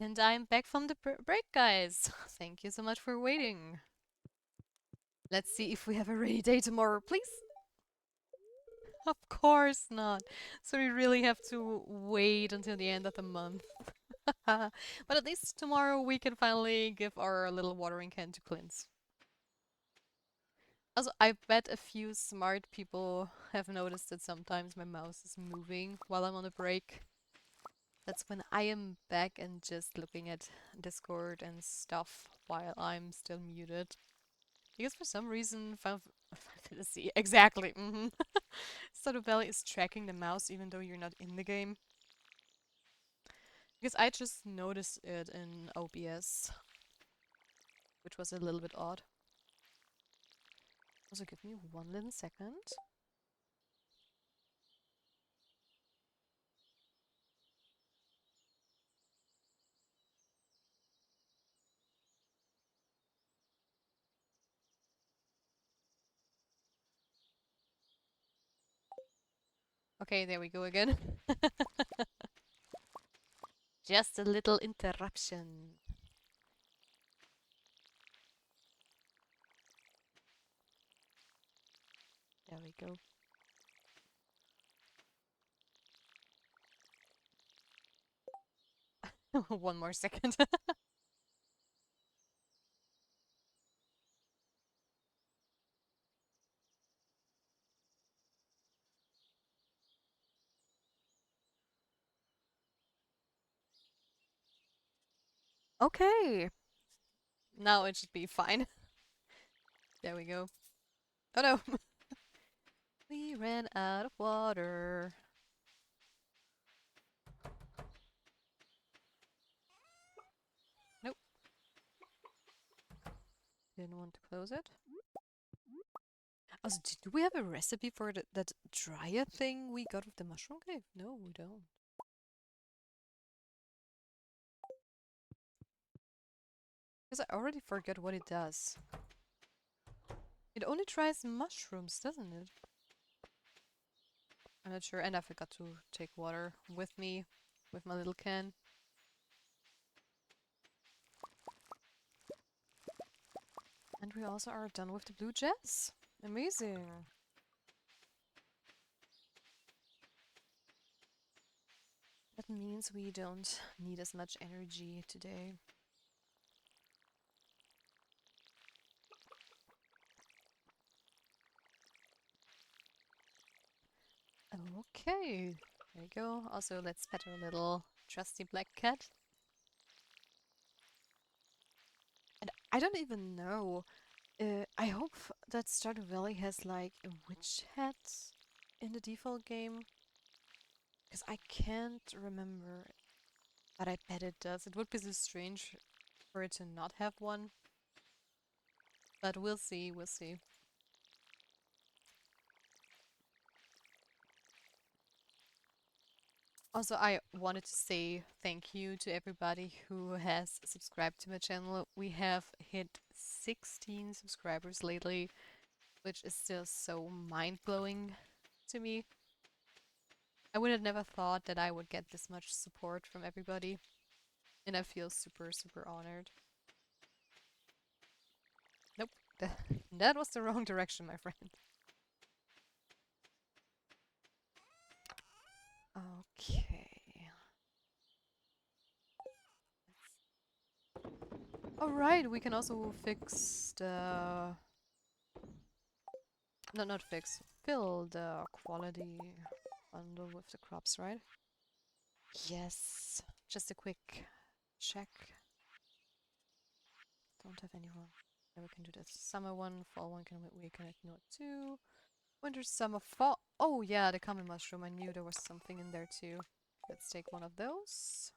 And I'm back from the break, guys. Thank you so much for waiting. Let's see if we have a rainy day tomorrow, please. Of course not. So we really have to wait until the end of the month. But at least tomorrow we can finally give our little watering can to Clint. Also, I bet a few smart people have noticed that sometimes my mouse is moving while I'm on a break. That's when I am back and just looking at Discord and stuff while I'm still muted. Because for some reason, Final Fantasy, exactly, Stardew Valley is tracking the mouse even though you're not in the game. Because I just noticed it in OBS, which was a little bit odd. Also, give me one little second. Okay, there we go again. Just a little interruption. There we go. One more second. Okay. Now it should be fine. There we go. Oh no! We ran out of water. Nope. Didn't want to close it. Also, do we have a recipe for that dryer thing we got with the mushroom cave? No, we don't. Because I already forgot what it does. It only dries mushrooms, doesn't it? I'm not sure. And I forgot to take water with me, with my little can. And we also are done with the blue jets. Amazing. That means we don't need as much energy today. Okay, there you go. Also, let's pet our little trusty black cat. And I don't even know. I hope that Stardew Valley has like a witch hat in the default game. Because I can't remember. But I bet it does. It would be so strange for it to not have one. But we'll see, we'll see. Also, I wanted to say thank you to everybody who has subscribed to my channel. We have hit 16 subscribers lately, which is still so mind-blowing to me. I would have never thought that I would get this much support from everybody, and I feel super, super honored. Nope, that was the wrong direction, my friend. Okay. Alright, we can also fix the... No, not fix. Fill the quality bundle with the crops, right? Yes. Just a quick check. Don't have anyone. Yeah, we can do this. Summer one, fall one, we can ignore too. Winter, summer, fall. Oh yeah, the common mushroom. I knew there was something in there too. Let's take one of those.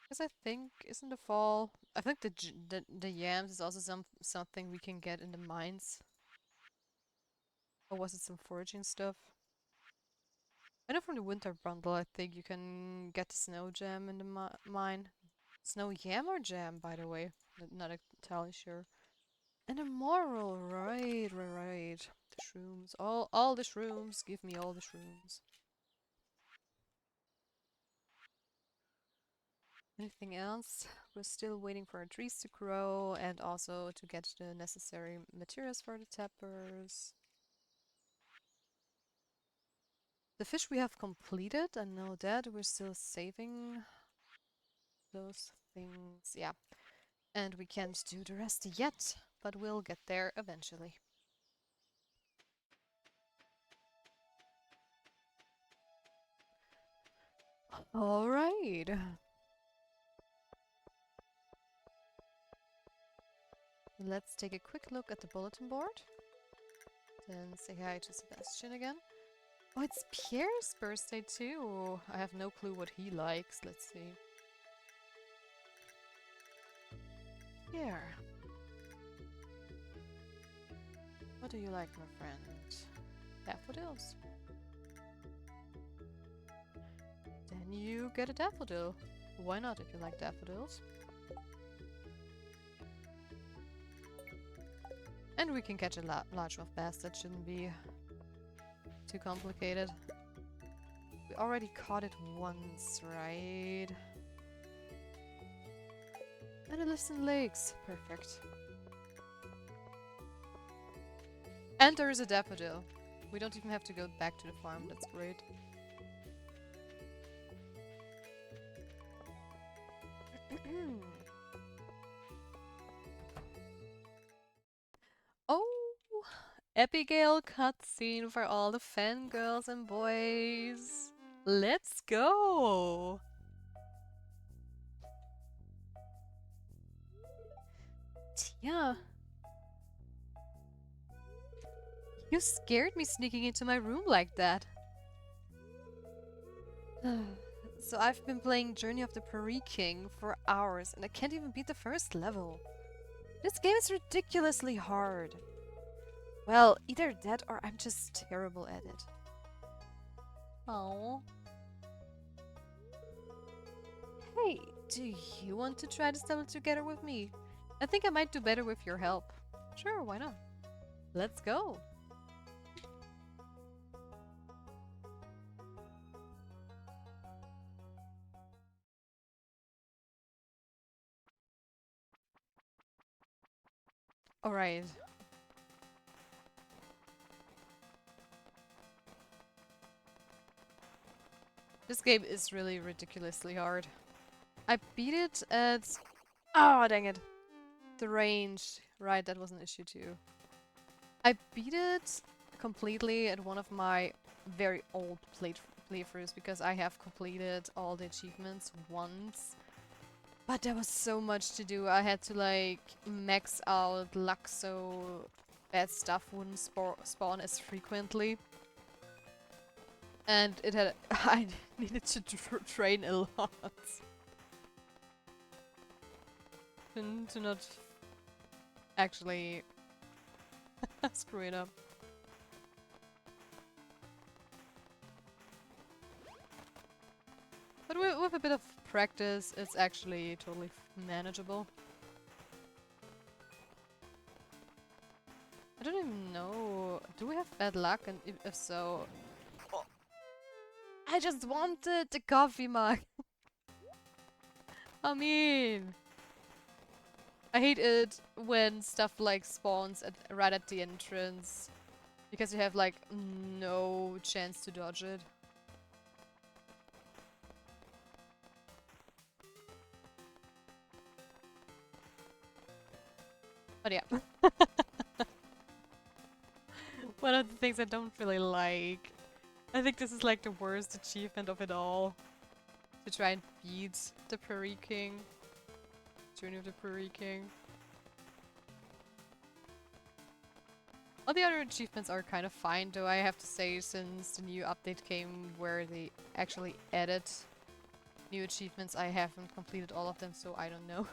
Because I think, isn't the fall... I think the yams is also something we can get in the mines. Or was it some foraging stuff? I know from the winter bundle, I think you can get the snow jam in the mine. Snow yam or jam, by the way. Not entirely sure. And a moral, right. The shrooms. All the shrooms. Give me all the shrooms. Anything else? We're still waiting for our trees to grow and also to get the necessary materials for the tappers. The fish we have completed, I know that. We're still saving those things. Yeah. And we can't do the rest yet, but we'll get there eventually. All right. Let's take a quick look at the bulletin board. Then say hi to Sebastian again. Oh, it's Pierre's birthday too. I have no clue what he likes. Let's see. Pierre. What do you like, my friend? Daffodils. Then you get a daffodil. Why not if you like daffodils? And we can catch a largemouth bass. That shouldn't be too complicated. We already caught it once, right? And it lives in lakes. Perfect. And there is a daffodil. We don't even have to go back to the farm. That's great. Oh, Abigail cutscene for all the fangirls and boys. Let's go! Tia. You scared me sneaking into my room like that. So I've been playing Journey of the Prairie King for hours and I can't even beat the first level. This game is ridiculously hard. Well, either that or I'm just terrible at it. Oh. Hey, do you want to try this level together with me? I think I might do better with your help. Sure, why not? Let's go. Alright. This game is really ridiculously hard. I beat it at... Oh, dang it. The range. Right, that was an issue too. I beat it completely at one of my very old playthroughs because I have completed all the achievements once. But there was so much to do. I had to like max out luck so bad stuff wouldn't spawn as frequently. And it had I needed to train a lot. To not actually screw it up. But with a bit of practice, it's actually totally manageable. I don't even know. Do we have bad luck? And if so... Oh. I just wanted the coffee mug! I mean... I hate it when stuff like spawns right at the entrance. Because you have like no chance to dodge it. But yeah. One of the things I don't really like. I think this is like the worst achievement of it all. To try and beat the Prairie King. Journey of the Prairie King. All the other achievements are kind of fine, though I have to say, since the new update came where they actually added new achievements, I haven't completed all of them, so I don't know.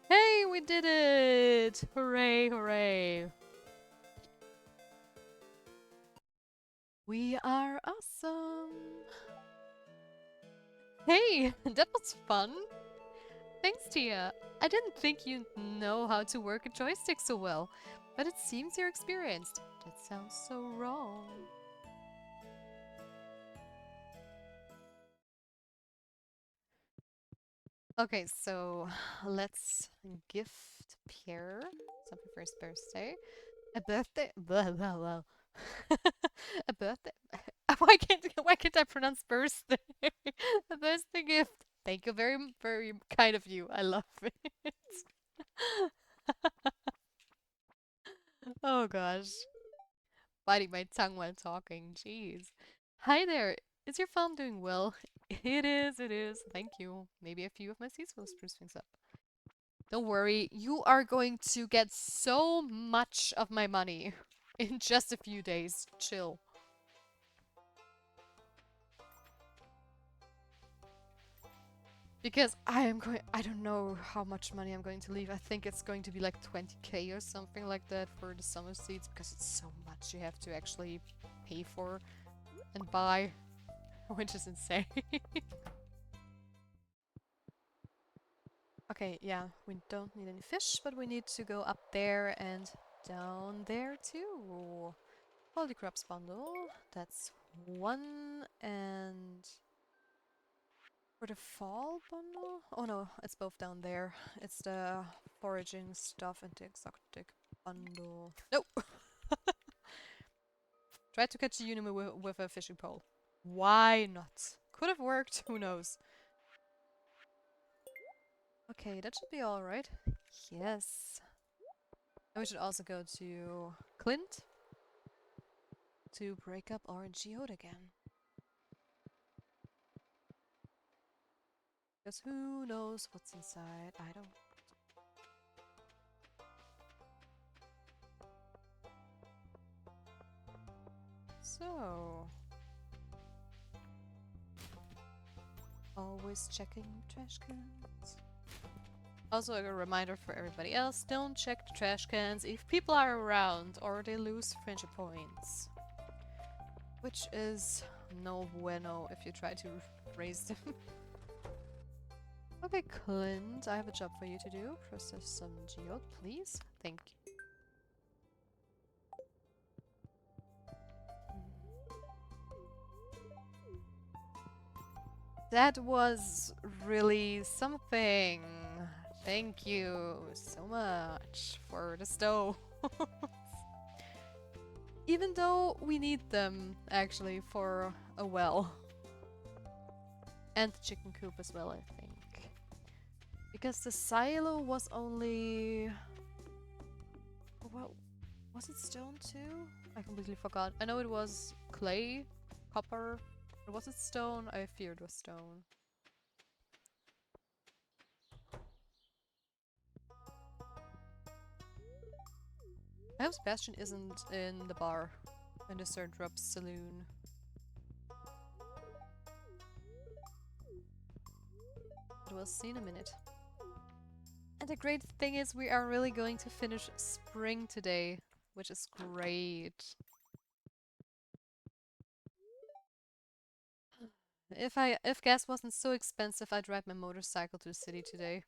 Hey, we did it! Hooray, hooray! We are awesome! Hey, that was fun! Thanks, Tia. I didn't think you'd know how to work a joystick so well, but it seems you're experienced. That sounds so wrong. Okay, so let's gift Pierre something for his birthday. A birthday? Blah, blah, blah. A birthday? Why can't I pronounce birthday? A birthday gift. Thank you, very kind of you. I love it. Oh gosh. Biting my tongue while talking. Jeez. Hi there. Is your farm doing well? It is, it is. Thank you. Maybe a few of my seeds will spruce things up. Don't worry, you are going to get so much of my money in just a few days. Chill. Because I don't know how much money I'm going to leave. I think it's going to be like 20k or something like that for the summer seeds because it's so much you have to actually pay for and buy, which is insane. Okay, yeah, we don't need any fish, but we need to go up there and down there too. Holy crops bundle, that's one, and for the fall bundle? Oh no, it's both down there. It's the foraging stuff and the exotic bundle. No! Try to catch a Unimi with a fishing pole. Why not? Could have worked, who knows. Okay, that should be alright. Yes. And we should also go to Clint to break up our geode again. Because who knows what's inside? I don't. So... always checking trash cans. Also a reminder for everybody else, don't check the trash cans if people are around or they lose friendship points. Which is no bueno if you try to raise them. Okay, Clint, I have a job for you to do. Process some geode, please. Thank you. That was really something. Thank you so much for the stove. Even though we need them, actually, for a well. And the chicken coop as well, I think. Because the silo was only... well, was it stone too? I completely forgot. I know it was clay, copper. Was it stone? I feared it was stone. I hope Sebastian isn't in the bar. In the Sir Drops saloon. But we'll see in a minute. And the great thing is we are really going to finish spring today, which is great. If gas wasn't so expensive, I'd ride my motorcycle to the city today.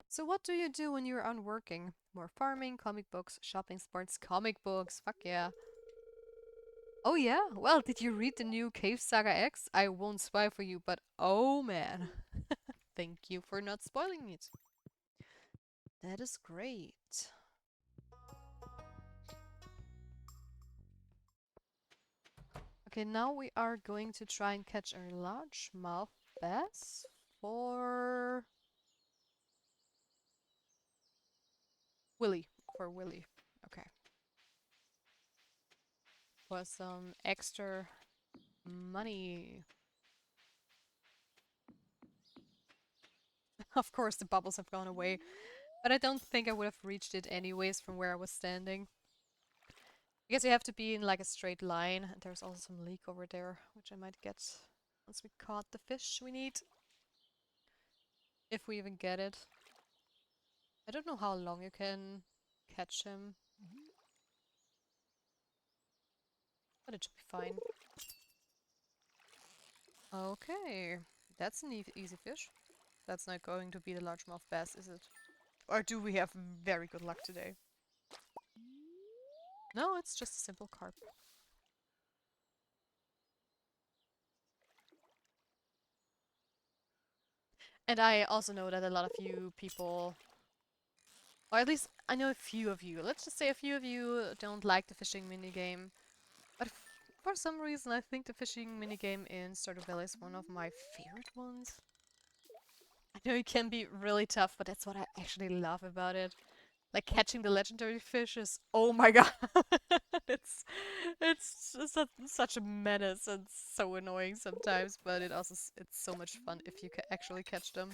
So what do you do when you're unworking? More farming, comic books, shopping, sports, comic books. Fuck yeah. Oh yeah? Well, did you read the new Cave Saga X? I won't spoil for you, but oh man. Thank you for not spoiling it. That is great. Okay, now we are going to try and catch a largemouth bass for Willy. For Willy. Okay. For some extra money. Of course, the bubbles have gone away, but I don't think I would have reached it anyways from where I was standing. I guess you have to be in like a straight line, and there's also some leek over there, which I might get once we caught the fish we need. If we even get it. I don't know how long you can catch him, but it should be fine. Okay, that's an easy fish. That's not going to be the largemouth bass, is it? Or do we have very good luck today? No, it's just a simple carp. And I also know that a lot of you people, or at least I know a few of you, let's just say a few of you don't like the fishing minigame. But for some reason I think the fishing minigame in Stardew Valley is one of my favorite ones. I know it can be really tough, but that's what I actually love about it. Like catching the legendary fish is, oh my god, it's just such a menace and so annoying sometimes, but it's so much fun if you actually catch them.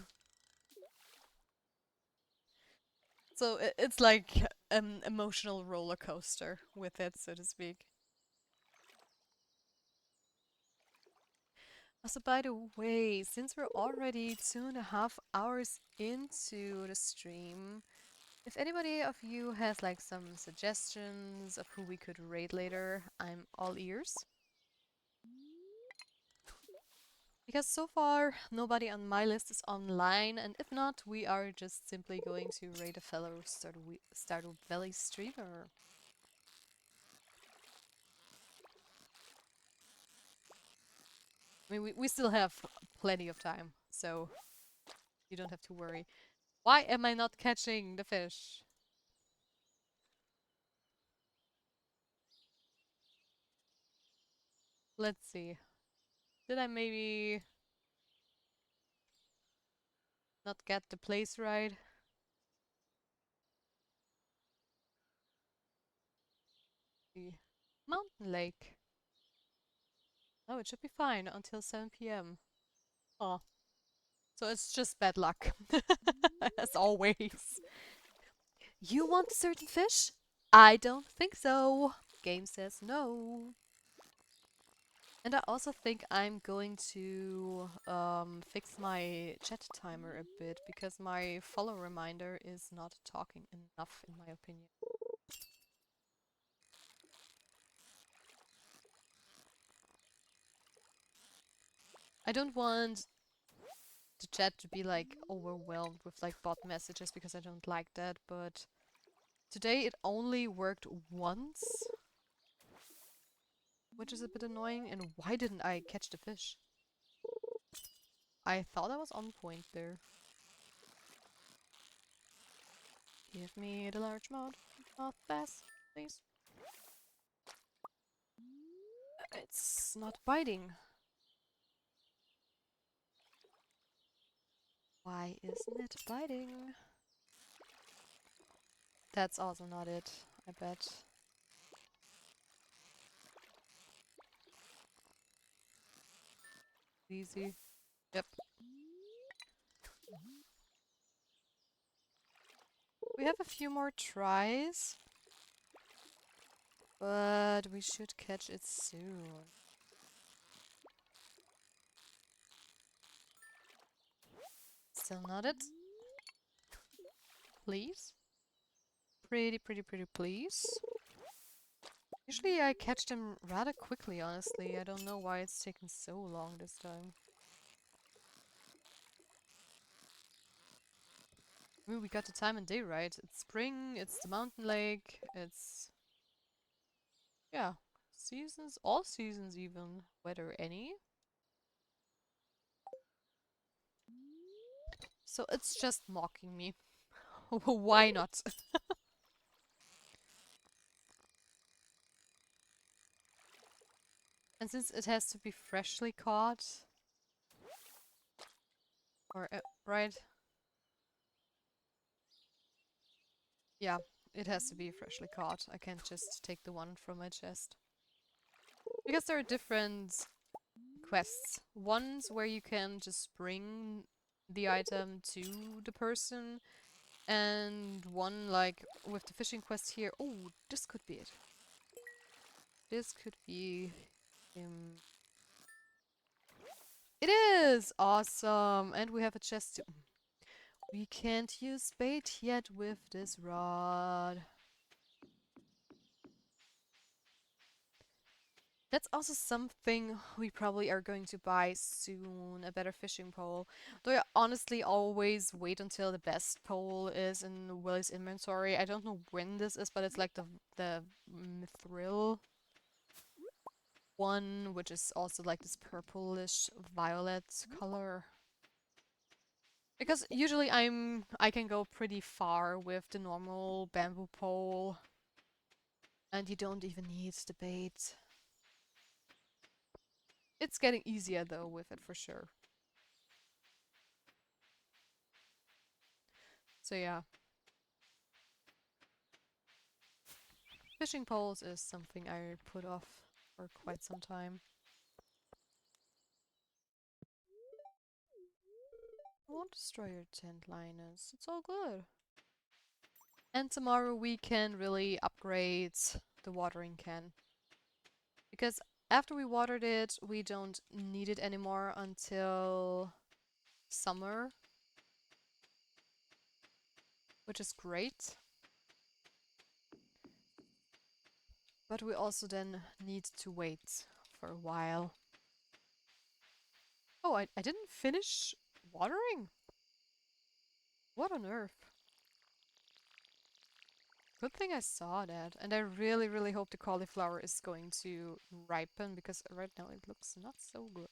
So it's like an emotional roller coaster with it, so to speak. Also, by the way, since we're already 2.5 hours into the stream, if anybody of you has like some suggestions of who we could raid later, I'm all ears. Because so far, nobody on my list is online, and if not, we are just simply going to raid a fellow Stardew Valley streamer. I mean, we still have plenty of time, so you don't have to worry. Why am I not catching the fish? Let's see. Did I maybe not get the place right? The mountain lake. Oh, it should be fine until 7 p.m. Oh, so it's just bad luck. As always. You want a certain fish? I don't think so. Game says no. And I also think I'm going to fix my chat timer a bit because my follow reminder is not talking enough in my opinion. I don't want the chat to be like overwhelmed with like bot messages because I don't like that, but today it only worked once, which is a bit annoying. And why didn't I catch the fish? I thought I was on point there. Give me the largemouth bass, please. It's not biting. Why isn't it biting? That's also not it, I bet. Easy. Yep. We have a few more tries, but we should catch it soon. Still not it. Please. Pretty please. Usually I catch them rather quickly, honestly. I don't know why it's taken so long this time. I mean, we got the time and day right. It's spring, it's the mountain lake, it's... yeah, seasons, all seasons even. Weather any. So it's just mocking me. Why not? And since it has to be freshly caught, or right? Yeah, it has to be freshly caught. I can't just take the one from my chest. Because there are different quests. Ones where you can just bring the item to the person, and one like with the fishing quest here. Oh, this could be it. This could be him. It is! Awesome! And we have a chest too. We can't use bait yet with this rod. That's also something we probably are going to buy soon, a better fishing pole. Though I honestly always wait until the best pole is in Willie's inventory. I don't know when this is, but it's like the Mithril one, which is also like this purplish violet color. Because usually I can go pretty far with the normal bamboo pole, and you don't even need the bait. It's getting easier though with it for sure. So yeah. Fishing poles is something I put off for quite some time. I won't destroy your tent, Linus. It's all good. And tomorrow we can really upgrade the watering can. Because after we watered it, we don't need it anymore until summer. Which is great. But we also then need to wait for a while. Oh, I didn't finish watering? What on earth? Good thing I saw that. And I really, really hope the cauliflower is going to ripen, because right now it looks not so good.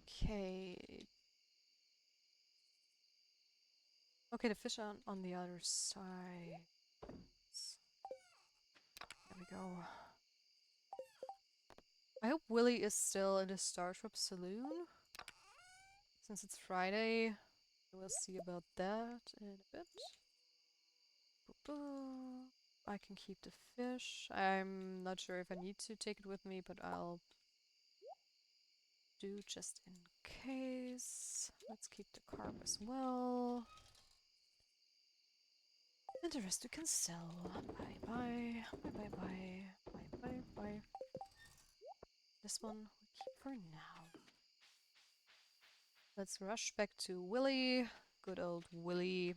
Okay. Okay, the fish are on the other side. There we go. I hope Willy is still in the Starship Saloon. Since it's Friday, we'll see about that in a bit. I can keep the fish. I'm not sure if I need to take it with me, but I'll do just in case. Let's keep the carp as well. And the rest we can sell. Bye bye. Bye bye bye. Bye bye bye. This one we keep for now. Let's rush back to Willy. Good old Willy.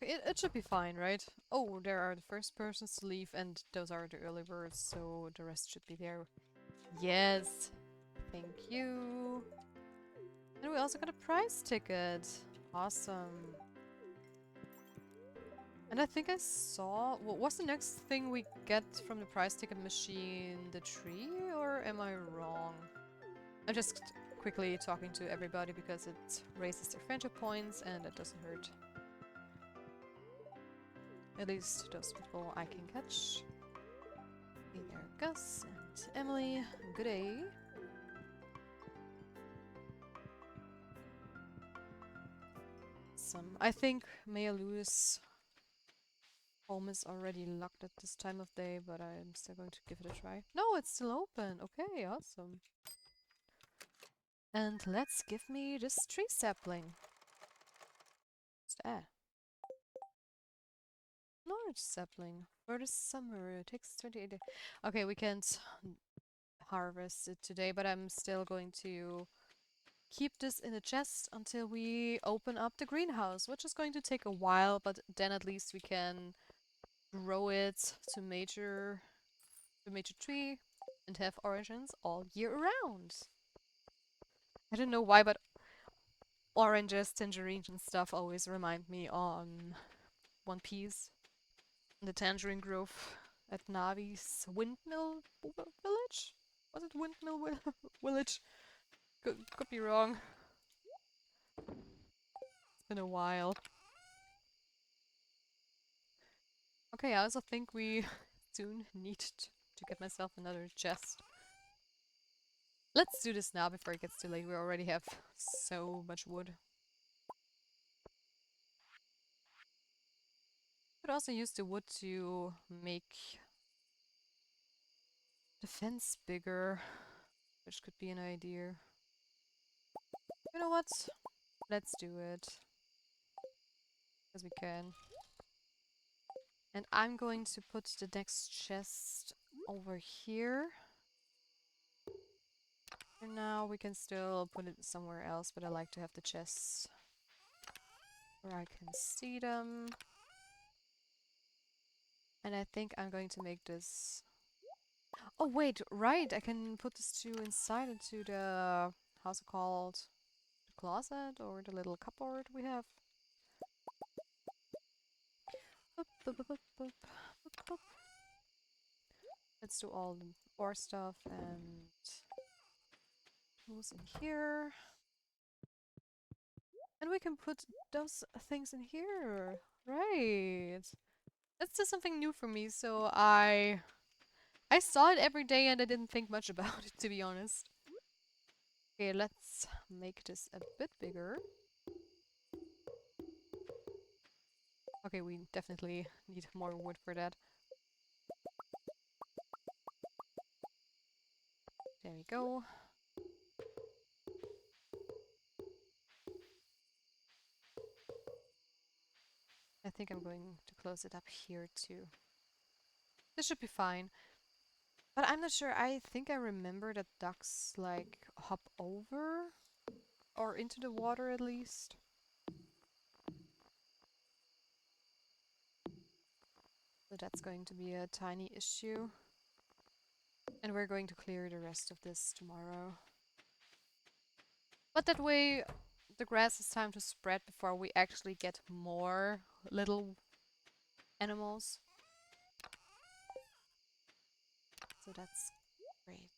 It should be fine, right? Oh, there are the first persons to leave, and those are the early birds, so the rest should be there. Yes! Thank you! And we also got a prize ticket! Awesome! And I think I saw... What was the next thing we get from the prize ticket machine? The tree? Or am I wrong? I'm just quickly talking to everybody because it raises their friendship points and it doesn't hurt. At least those people I can catch. Hey there, Gus and Emily. Good day. I think Maya Lewis home is already locked at this time of day, but I'm still going to give it a try. No, it's still open. Okay, awesome. And let's give me this tree sapling. What's that? Norwich sapling. For the summer. It takes 28 days. Okay, we can't harvest it today, but I'm still going to keep this in a chest until we open up the greenhouse, which is going to take a while, but then at least we can grow it to major tree and have oranges all year round. I don't know why, but oranges, tangerines and stuff always remind me on One Piece. The Tangerine Grove at Navi's Windmill Village? Was it Windmill Village? Could be wrong. It's been a while. Okay, I also think we soon need to get myself another chest. Let's do this now before it gets too late. We already have so much wood. Could also use the wood to make the fence bigger, which could be an idea. You know what? Let's do it. Because we can. And I'm going to put the next chest over here. For now, we can still put it somewhere else, but I like to have the chests where I can see them. And I think I'm going to make this... Oh wait, right, I can put this two inside into the, how's it called? The closet or the little cupboard we have. Boop, boop, boop, boop, boop, boop, boop. Let's do all the ore stuff and tools in here. And we can put those things in here. Right. That's just something new for me, so I saw it every day and I didn't think much about it, to be honest. Okay, let's make this a bit bigger. Okay, we definitely need more wood for that. There we go. I think I'm going to close it up here too. This should be fine. But I'm not sure. I think I remember that ducks like hop over or into the water at least. So that's going to be a tiny issue. And we're going to clear the rest of this tomorrow. But that way the grass has time to spread before we actually get more little animals. So that's great.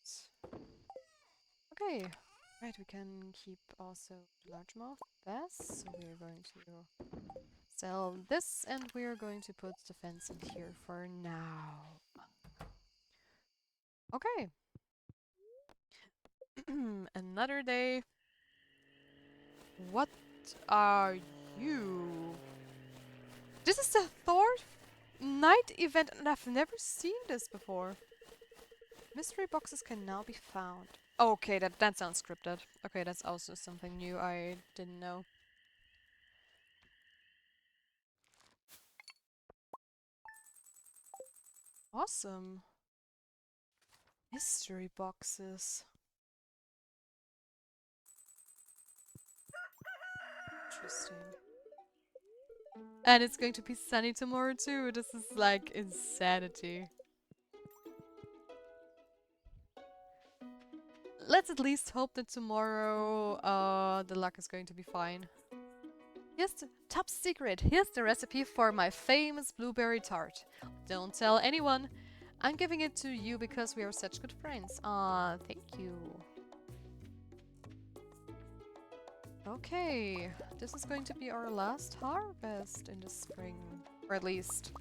Okay, right, we can keep also the largemouth bass. So we're going to sell this and we're going to put the fence in here for now. Okay. Another day. What are you? This is the fourth night event and I've never seen this before. Mystery boxes can now be found. Okay, that sounds scripted. Okay, that's also something new I didn't know. Awesome. Mystery boxes. Interesting. And it's going to be sunny tomorrow too. This is like insanity. Let's at least hope that tomorrow the luck is going to be fine. Here's the top secret. Here's the recipe for my famous blueberry tart. Don't tell anyone. I'm giving it to you because we are such good friends. Aw, thank you. Okay, this is going to be our last harvest in the spring. Or at least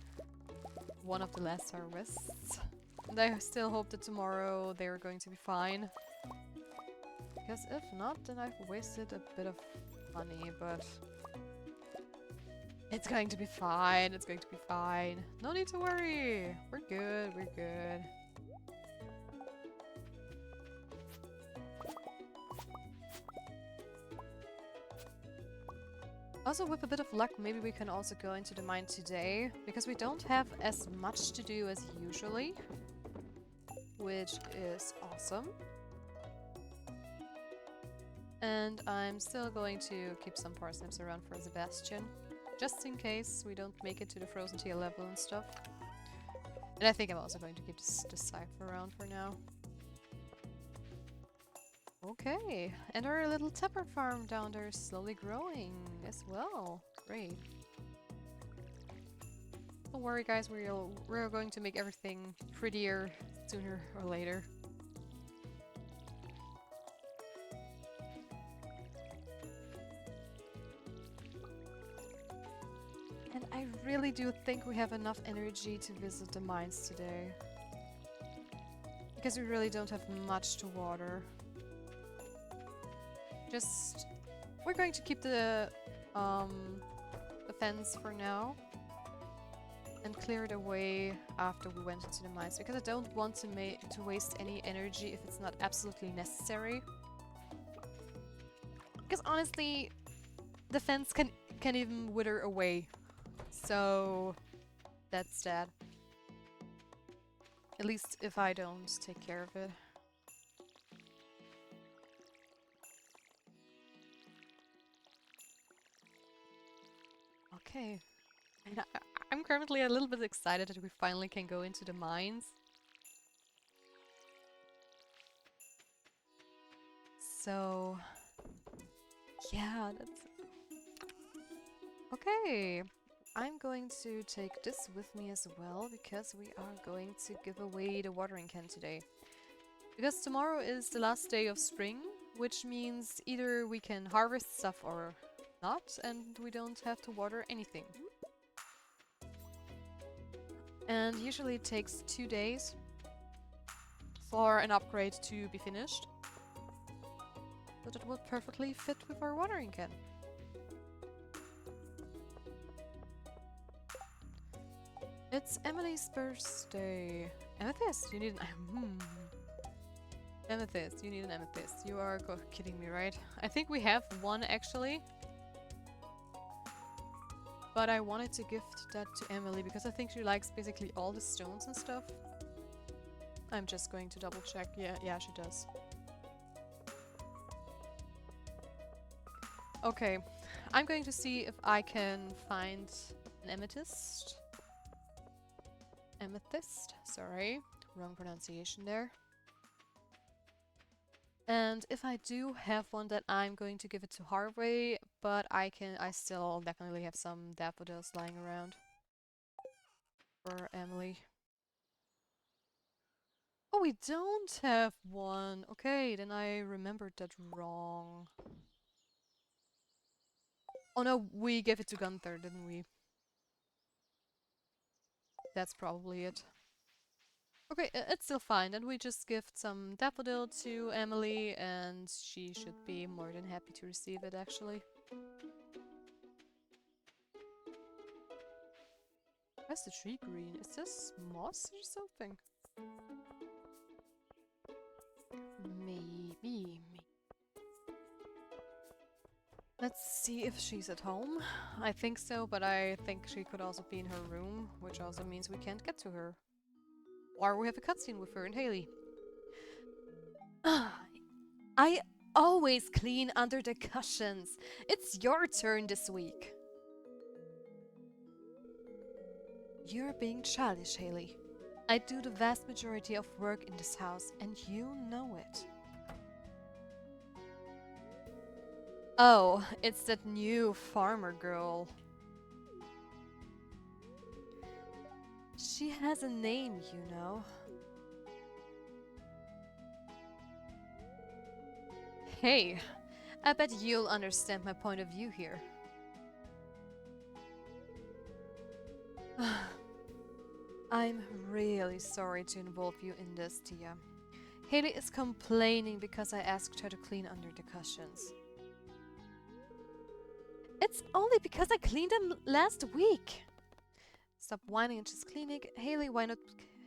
one of the last harvests. And I still hope that tomorrow they're going to be fine. Because if not, then I've wasted a bit of money, but it's going to be fine. It's going to be fine. No need to worry. We're good. We're good. Also, with a bit of luck, maybe we can also go into the mine today, because we don't have as much to do as usually, which is awesome. And I'm still going to keep some parsnips around for Sebastian, just in case we don't make it to the frozen tier level and stuff. And I think I'm also going to keep this cipher around for now. Okay, and our little Tepper farm down there is slowly growing as well. Great. Don't worry guys, we're going to make everything prettier sooner or later. And I really do think we have enough energy to visit the mines today. Because we really don't have much to water. We're going to keep the fence for now. And clear it away after we went into the mines. Because I don't want to waste any energy if it's not absolutely necessary. Because honestly, the fence can even wither away. So that's that. At least if I don't take care of it. Okay. And I'm currently a little bit excited that we finally can go into the mines. So yeah, that's okay. I'm going to take this with me as well because we are going to give away the watering can today. Because tomorrow is the last day of spring, which means either we can harvest stuff or not, and we don't have to water anything. And usually it takes 2 days for an upgrade to be finished. So that will perfectly fit with our watering can. It's Emily's birthday. Amethyst, you need an amethyst, you need an amethyst. You are kidding me, right? I think we have one actually. But I wanted to gift that to Emily because I think she likes basically all the stones and stuff. I'm just going to double check. Yeah, she does. Okay, I'm going to see if I can find an amethyst. Amethyst, sorry, wrong pronunciation there. And if I do have one, then I'm going to give it to Harvey, but I still definitely have some daffodils lying around for Emily. Oh, we don't have one. Okay, then I remembered that wrong. Oh no, we gave it to Gunther, didn't we? That's probably it. Okay, it's still fine. Then we just gift some daffodil to Emily, and she should be more than happy to receive it, actually. Why's the tree green? Is this moss or something? Maybe. Let's see if she's at home. I think so, but I think she could also be in her room, which also means we can't get to her. Or we have a cutscene with her and Haley. I always clean under the cushions. It's your turn this week. You're being childish, Haley. I do the vast majority of work in this house, and you know it. Oh, it's that new farmer girl. She has a name, you know. Hey, I bet you'll understand my point of view here. I'm really sorry to involve you in this, Tia. Haley is complaining because I asked her to clean under the cushions. It's only because I cleaned them last week. Stop whining and just cleaning. Haley, why not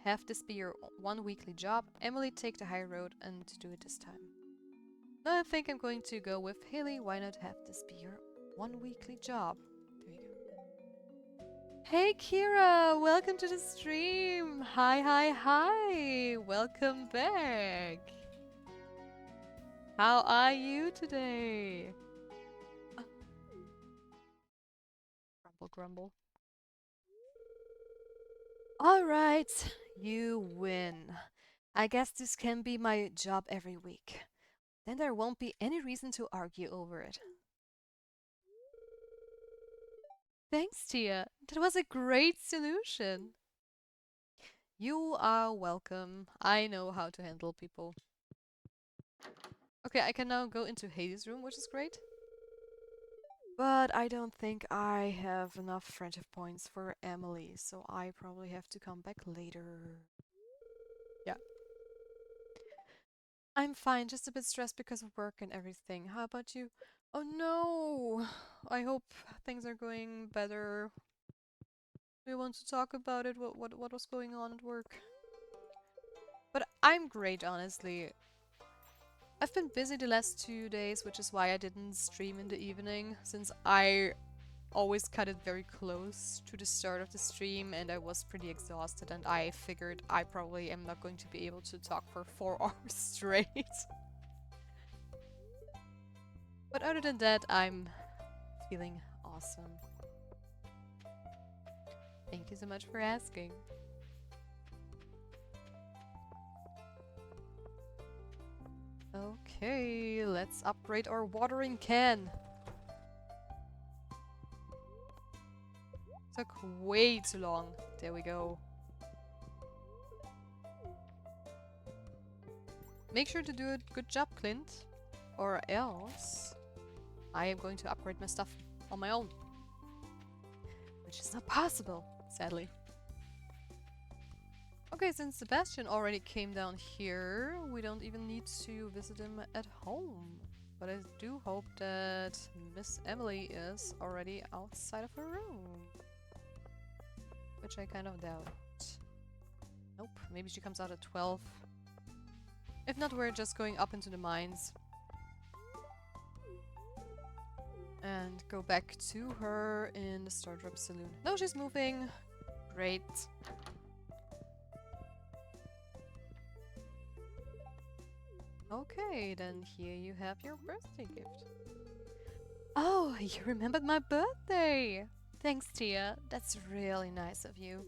have this be your one weekly job? Emily, take the high road and do it this time. I think I'm going to go with Haley, why not have this be your one weekly job? There you go. Hey Kira, welcome to the stream. Hi. Welcome back. How are you today? Grumble. Alright, you win. I guess this can be my job every week. Then there won't be any reason to argue over it. Thanks, Tia. That was a great solution. You are welcome. I know how to handle people. Okay, I can now go into Haley's room, which is great. But I don't think I have enough friendship points for Emily, so I probably have to come back later. Yeah. I'm fine, just a bit stressed because of work and everything. How about you? Oh no! I hope things are going better. We want to talk about it, what was going on at work. But I'm great, honestly. I've been busy the last 2 days, which is why I didn't stream in the evening, since I always cut it very close to the start of the stream and I was pretty exhausted and I figured I probably am not going to be able to talk for 4 hours straight. But other than that, I'm feeling awesome. Thank you so much for asking. Okay, let's upgrade our watering can. Took way too long. There we go. Make sure to do a good job, Clint. Or else I am going to upgrade my stuff on my own. Which is not possible, sadly. Okay, since Sebastian already came down here, we don't even need to visit him at home. But I do hope that Miss Emily is already outside of her room. Which I kind of doubt. Nope, maybe she comes out at 12. If not, we're just going up into the mines. And go back to her in the Stardrop Saloon. No, she's moving. Great. Okay, then here you have your birthday gift. Oh, you remembered my birthday! Thanks, Tia. That's really nice of you.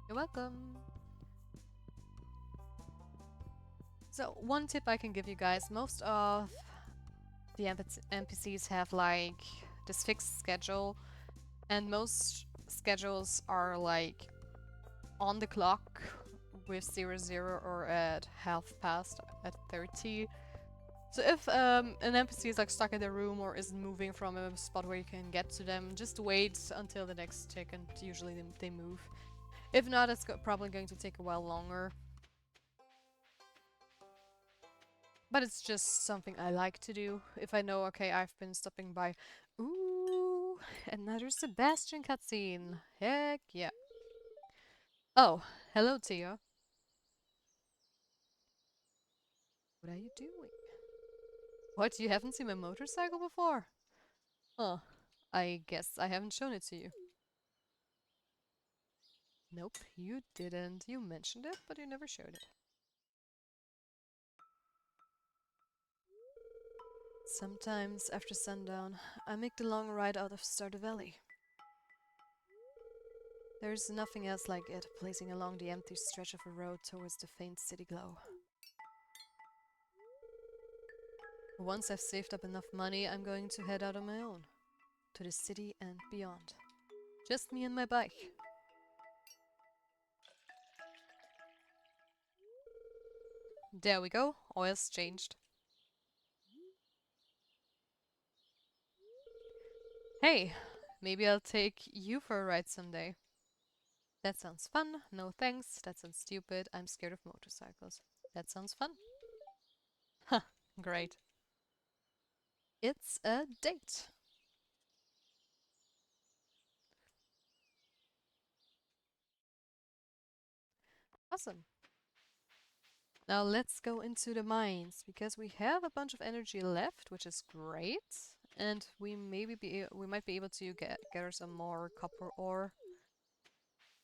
You're welcome. So, one tip I can give you guys. Most of the NPCs have like this fixed schedule, and most schedules are like on the clock with 00 or at half past at 30. So if an NPC is like stuck in their room or isn't moving from a spot where you can get to them, just wait until the next tick and usually they move. If not, it's probably going to take a while longer. But it's just something I like to do. If I know, okay, I've been stopping by. Ooh, another Sebastian cutscene. Heck yeah. Oh, hello Tia. What are you doing? What, you haven't seen my motorcycle before? Huh, I guess I haven't shown it to you. Nope, you didn't. You mentioned it, but you never showed it. Sometimes, after sundown, I make the long ride out of Stardew Valley. There's nothing else like it, blazing along the empty stretch of a road towards the faint city glow. Once I've saved up enough money, I'm going to head out on my own. To the city and beyond. Just me and my bike. There we go, oil's changed. Hey, maybe I'll take you for a ride someday. That sounds fun. No thanks. That sounds stupid. I'm scared of motorcycles. That sounds fun. Huh, great. It's a date. Awesome. Now let's go into the mines, because we have a bunch of energy left, which is great. And we might be able to gather some more copper ore.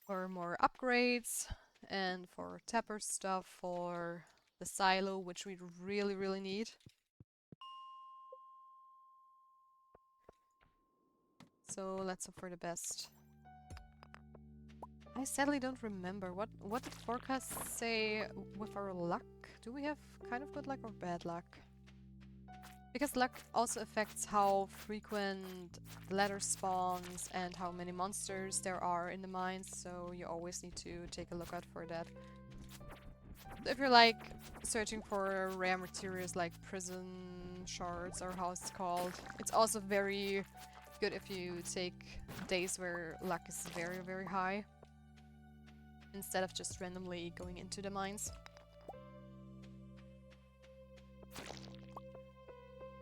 For more upgrades, and for tapper stuff, for the silo, which we really need. So let's hope for the best. I sadly don't remember. What did forecasts say with our luck? Do we have kind of good luck or bad luck? Because luck also affects how frequent the ladder spawns and how many monsters there are in the mines, so you always need to take a look out for that. If you're like searching for rare materials like prison shards or how it's called, it's also very good if you take days where luck is very high, instead of just randomly going into the mines.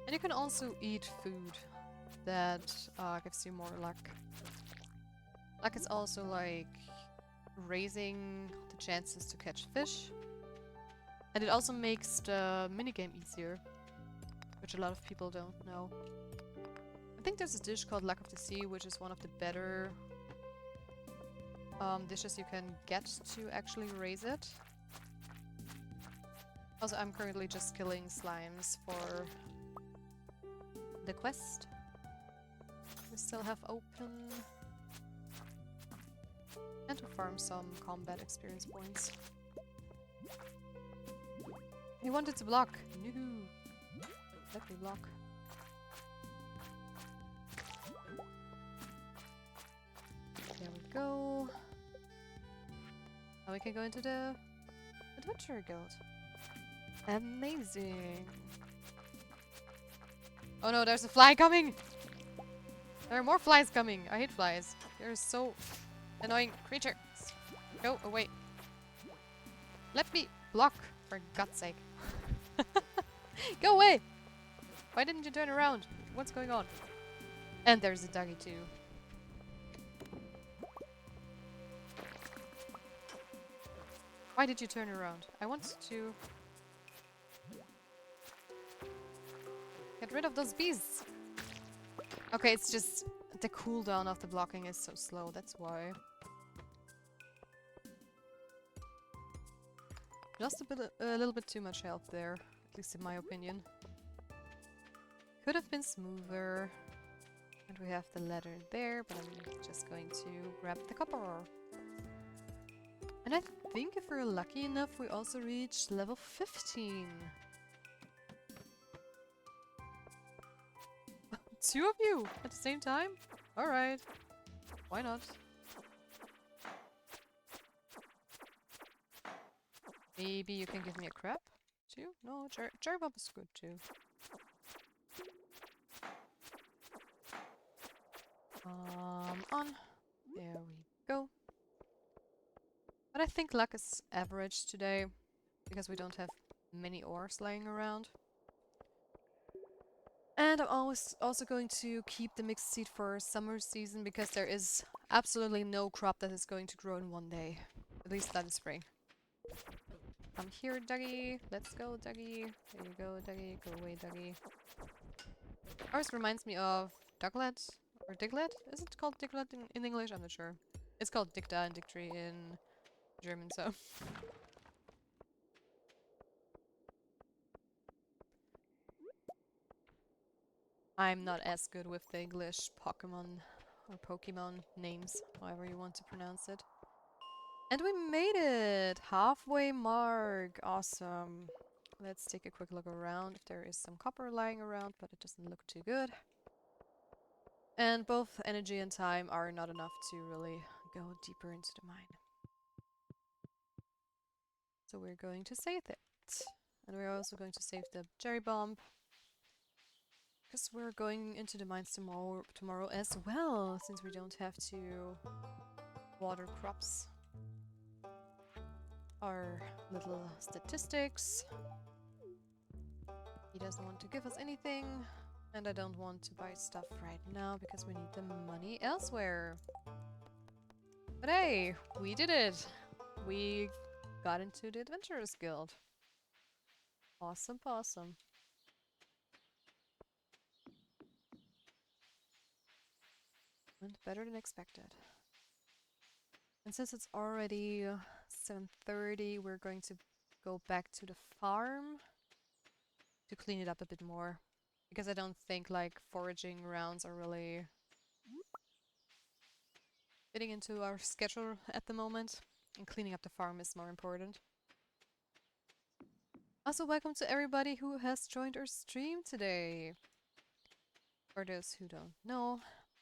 And you can also eat food that gives you more luck. Luck is also like raising the chances to catch fish. And it also makes the minigame easier, which a lot of people don't know. I think there's a dish called Luck of the Sea, which is one of the better dishes you can get to actually raise it. Also, I'm currently just killing slimes for the quest we still have open. And to farm some combat experience points. He wanted to block. No. Let me block. There we go. Now we can go into the Adventurer Guild. Amazing. Oh no, there's a fly coming! There are more flies coming. I hate flies. They're so annoying creatures. Go away. Let me block, for God's sake. Go away! Why didn't you turn around? What's going on? And there's a doggy too. Why did you turn around? I want to get rid of those bees. Okay, it's just the cooldown of the blocking is so slow, that's why. Just a little bit too much health there, at least in my opinion. Could have been smoother. And we have the ladder there, but I'm just going to grab the copper. And I think if we're lucky enough, we also reach level 15. Two of you at the same time? Alright. Why not? Maybe you can give me a crab too? No, cherry bomb is good too. On. There we go. But I think luck is average today, because we don't have many ores laying around. And I'm also going to keep the mixed seed for summer season, because there is absolutely no crop that is going to grow in one day. At least not in spring. Come here, Dougie. Let's go, Dougie. There you go, Dougie. Go away, Dougie. Ours reminds me of Douglet. Or Diglett? Is it called Diglett in English? I'm not sure. It's called Dicta and Dictory in German, so... I'm not as good with the English Pokemon or Pokemon names, however you want to pronounce it. And we made it! Halfway mark! Awesome. Let's take a quick look around if there is some copper lying around, but it doesn't look too good. And both energy and time are not enough to really go deeper into the mine. So we're going to save it. And we're also going to save the cherry bomb. Because we're going into the mines tomorrow as well, since we don't have to water crops. Our little statistics. He doesn't want to give us anything. And I don't want to buy stuff right now because we need the money elsewhere. But hey, we did it! We got into the Adventurers Guild. Awesome, awesome. Went better than expected. And since it's already 7:30, we're going to go back to the farm to clean it up a bit more. Because I don't think like foraging rounds are really fitting into our schedule at the moment. And cleaning up the farm is more important. Also, welcome to everybody who has joined our stream today. For those who don't know,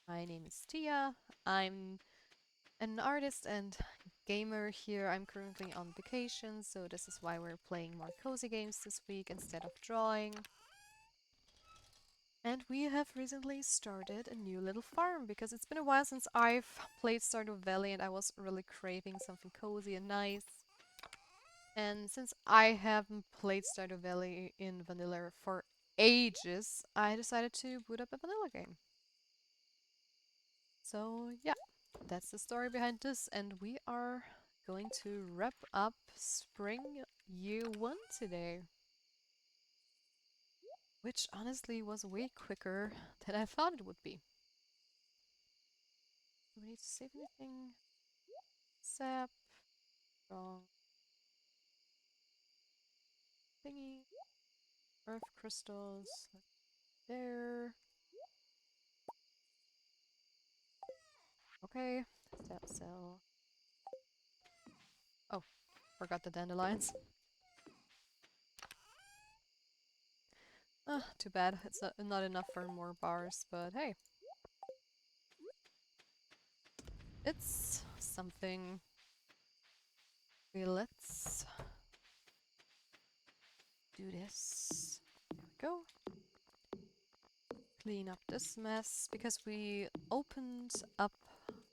my name is Tia. I'm an artist and gamer here. I'm currently on vacation, so this is why we're playing more cozy games this week instead of drawing. And we have recently started a new little farm, because it's been a while since I've played Stardew Valley and I was really craving something cozy and nice. And since I haven't played Stardew Valley in vanilla for ages, I decided to boot up a vanilla game. So yeah, that's the story behind this, and we are going to wrap up Spring Year 1 today. Which honestly was way quicker than I thought it would be. Do we need to save anything? Sap. Wrong. Thingy. Earth crystals. There. Okay. Cell. Oh, forgot the dandelions. Too bad. It's not enough for more bars, but hey. It's something. Okay, let's do this. There we go. Clean up this mess, because we opened up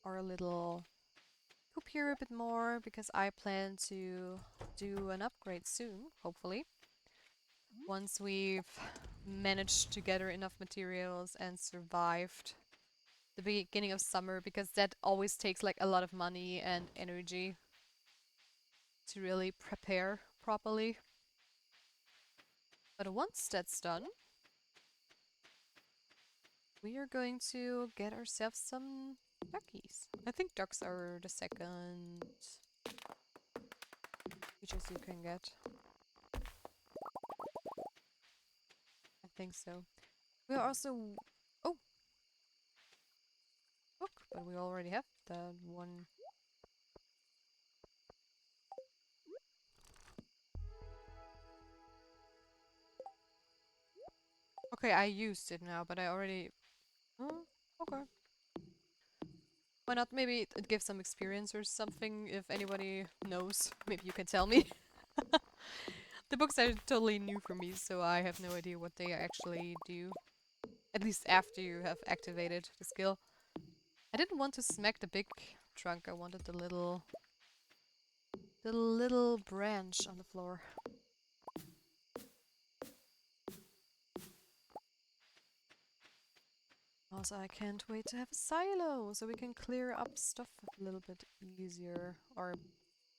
our little coop here a bit more, because I plan to do an upgrade soon, hopefully. Once we've managed to gather enough materials and survived the beginning of summer, because that always takes like a lot of money and energy to really prepare properly. But once that's done, we are going to get ourselves some duckies. I think ducks are the second creatures you can get. I think so. We are also... Oh! Look, but we already have that one. Okay, I used it now, but I already... Oh, okay. Why not? Maybe it gives some experience or something, if anybody knows. Maybe you can tell me. The books are totally new for me, so I have no idea what they actually do. At least after you have activated the skill. I didn't want to smack the big trunk, I wanted the little branch on the floor. Also, I can't wait to have a silo, so we can clear up stuff a little bit easier. Or,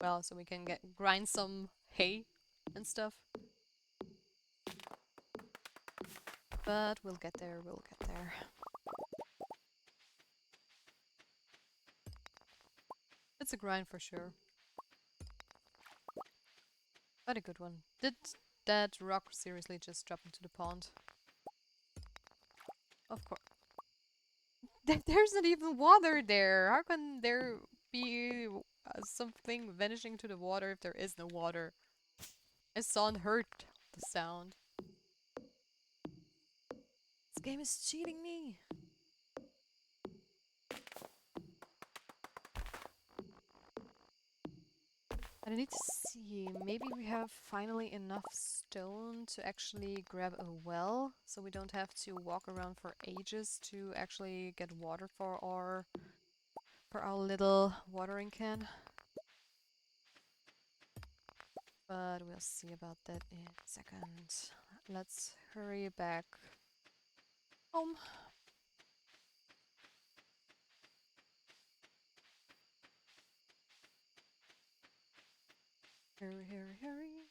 well, so we can grind some hay and stuff. But we'll get there, we'll get there. It's a grind for sure. But a good one. Did that rock seriously just drop into the pond? Of course. There's not even water there! How can there be something vanishing to the water if there is no water? I saw and heard the sound. This game is cheating me! And I need to see, maybe we have finally enough stone to actually grab a well, so we don't have to walk around for ages to actually get water for our little watering can. But we'll see about that in a second. Let's hurry back home. Hurry, hurry, hurry.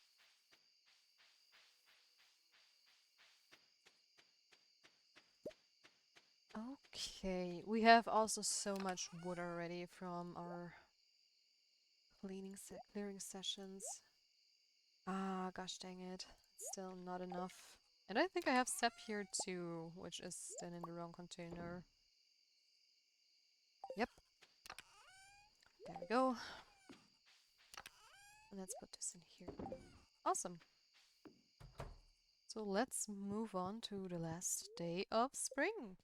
Okay, we have also so much wood already from our clearing sessions. Ah, gosh dang it. Still not enough. And I think I have sap here too, which is then in the wrong container. Yep. There we go. And let's put this in here. Awesome. So let's move on to the last day of spring.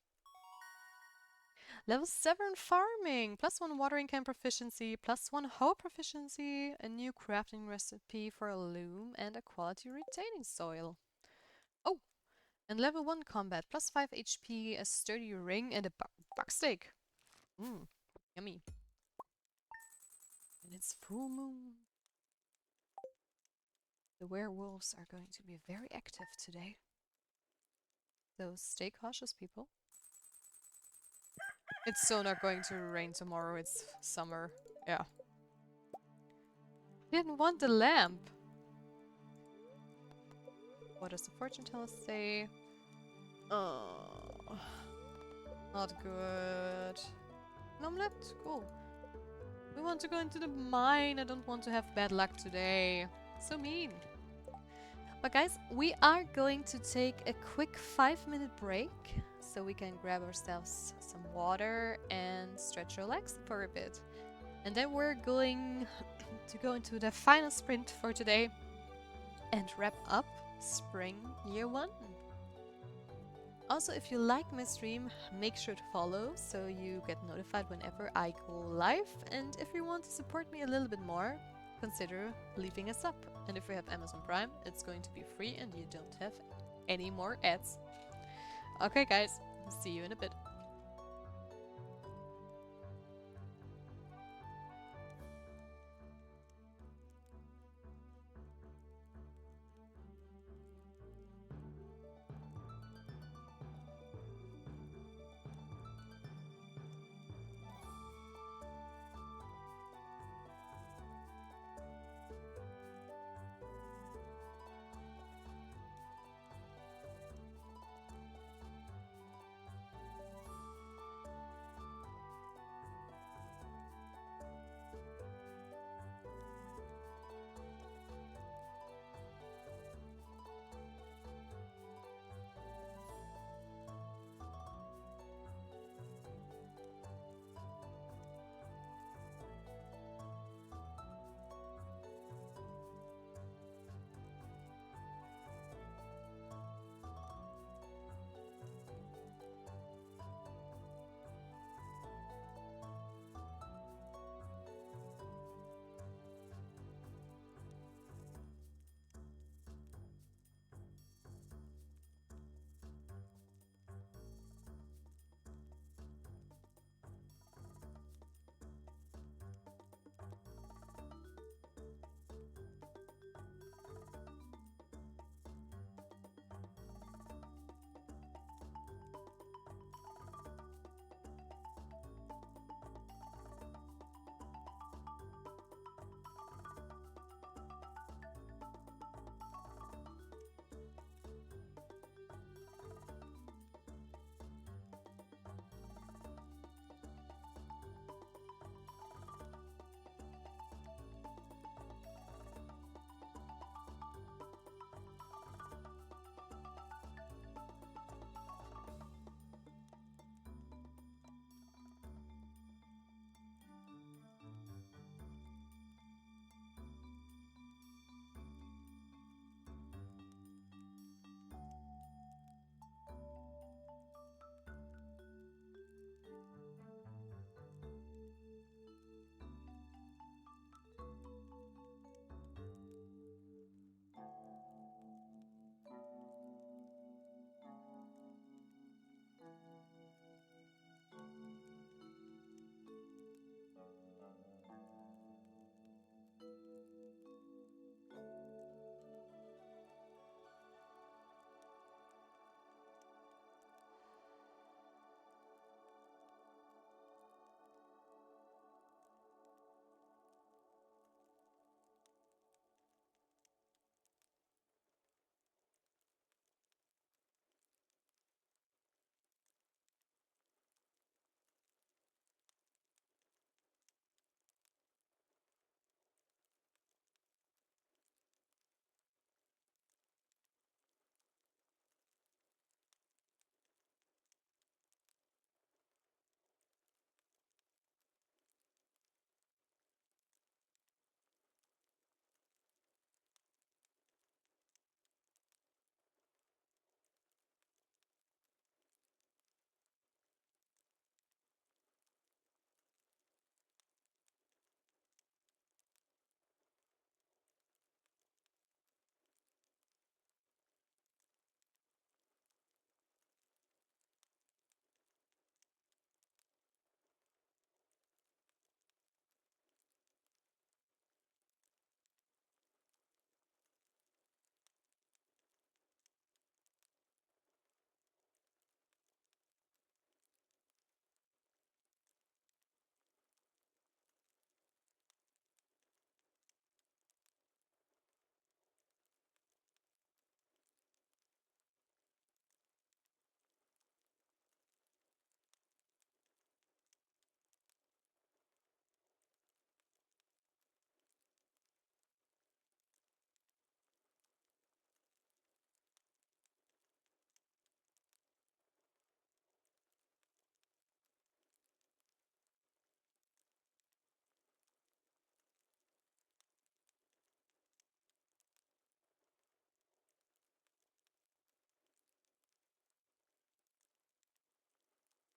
Level 7 farming, +1 watering can proficiency, +1 hoe proficiency, a new crafting recipe for a loom, and a quality retaining soil. Oh, and level 1 combat, +5 HP, a sturdy ring, and a buck steak. Mmm, yummy. And it's full moon. The werewolves are going to be very active today. So stay cautious, people. It's so not going to rain tomorrow, it's summer. Yeah. Didn't want the lamp. What does the fortune teller say? Oh, not good. An omelette? Cool. We want to go into the mine. I don't want to have bad luck today. So mean. But guys, we are going to take a quick 5-minute break so we can grab ourselves some water and stretch our legs for a bit. And then we're going to go into the final sprint for today and wrap up Spring Year 1. Also, if you like my stream, make sure to follow so you get notified whenever I go live. And if you want to support me a little bit more, consider leaving a sub. And if you have Amazon Prime, it's going to be free and you don't have any more ads. Okay, guys, see you in a bit.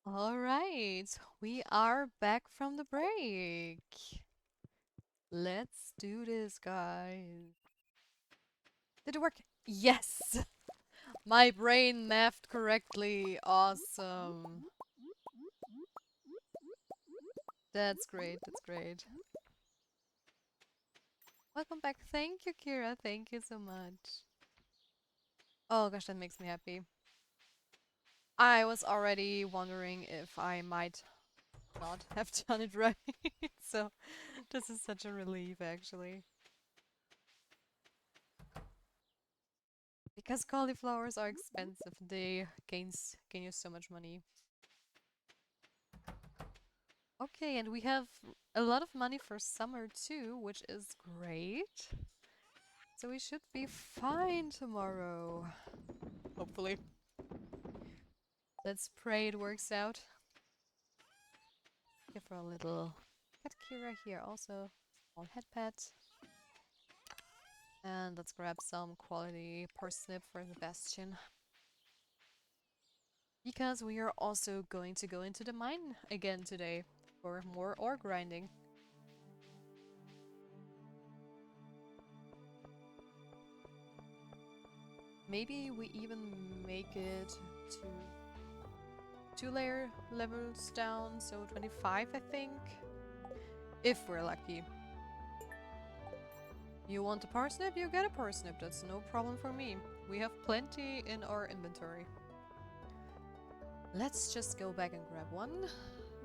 All right, we are back from the break. Let's do this, guys. Did it work? Yes! My brain mathed correctly. Awesome. That's great, that's great. Welcome back. Thank you, Kira. Thank you so much. Oh gosh, that makes me happy. I was already wondering if I might not have done it right. So this is such a relief, actually. Because cauliflowers are expensive, they gain you so much money. Okay, and we have a lot of money for summer too, which is great. So we should be fine tomorrow. Hopefully. Let's pray it works out. Give her a little cat Kira here also. Small head pet. And let's grab some quality parsnip for Sebastian. Because we are also going to go into the mine again today for more ore grinding. Maybe we even make it to 2 levels down, so 25 I think. If we're lucky. You want a parsnip? You get a parsnip, that's no problem for me. We have plenty in our inventory. Let's just go back and grab one.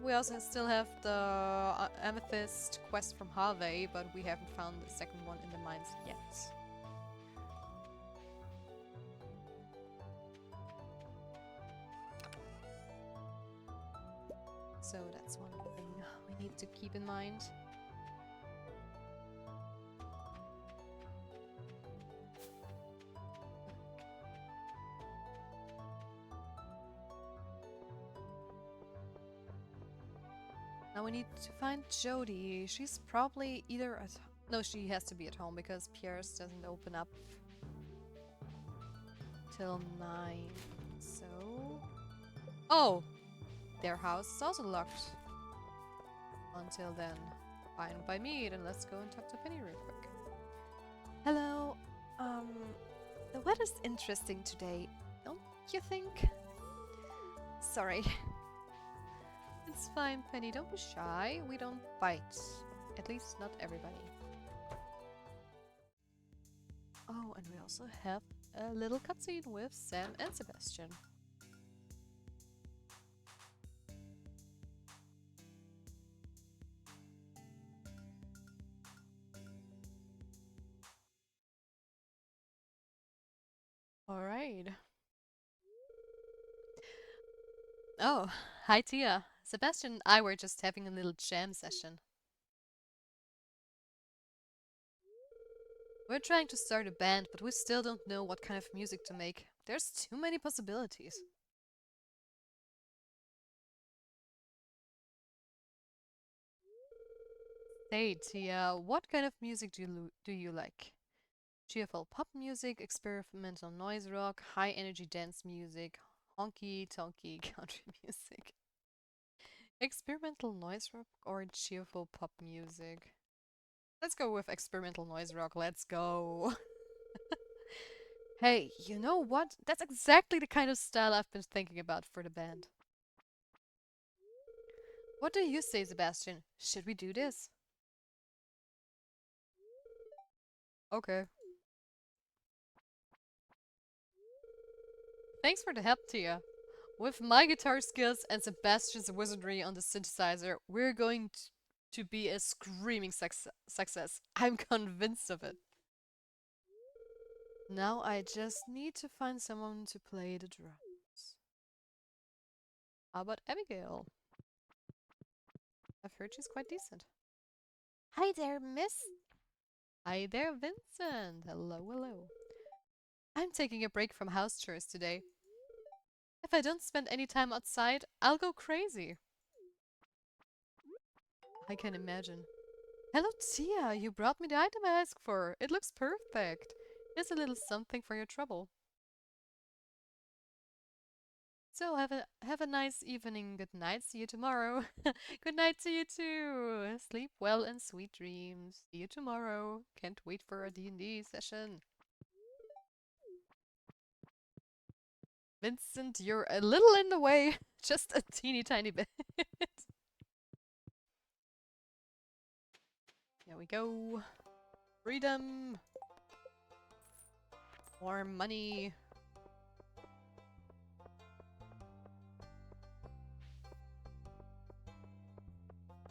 We also still have the amethyst quest from Harvey, but we haven't found the second one in the mines yet. So that's one thing we need to keep in mind. Now we need to find Jody. She's probably either at... No, she has to be at home because Pierre's doesn't open up till 9. So... Oh! Their house is also locked. Until then. Fine by me, then let's go and talk to Penny real quick. Hello. The weather's interesting today, don't you think? Sorry. It's fine, Penny, don't be shy. We don't bite. At least not everybody. Oh, and we also have a little cutscene with Sam and Sebastian. Alright. Oh, hi Tia. Sebastian and I were just having a little jam session. We're trying to start a band, but we still don't know what kind of music to make. There's too many possibilities. Say, Tia, what kind of music do you like? Cheerful pop music, experimental noise rock, high energy dance music, honky tonky country music. Experimental noise rock or cheerful pop music? Let's go with experimental noise rock. Let's go. Hey, you know what? That's exactly the kind of style I've been thinking about for the band. What do you say, Sebastian? Should we do this? Okay. Thanks for the help, Tia. With my guitar skills and Sebastian's wizardry on the synthesizer, we're going to be a screaming success. I'm convinced of it. Now I just need to find someone to play the drums. How about Abigail? I've heard she's quite decent. Hi there, miss. Hi there, Vincent. Hello, hello. I'm taking a break from house chores today. If I don't spend any time outside, I'll go crazy. I can imagine. Hello, Tia. You brought me the item I asked for. It looks perfect. Here's a little something for your trouble. So have a nice evening. Good night. See you tomorrow. Good night to you too. Sleep well and sweet dreams. See you tomorrow. Can't wait for a D&D session. Vincent, you're a little in the way. Just a teeny tiny bit. There we go. Freedom. More money.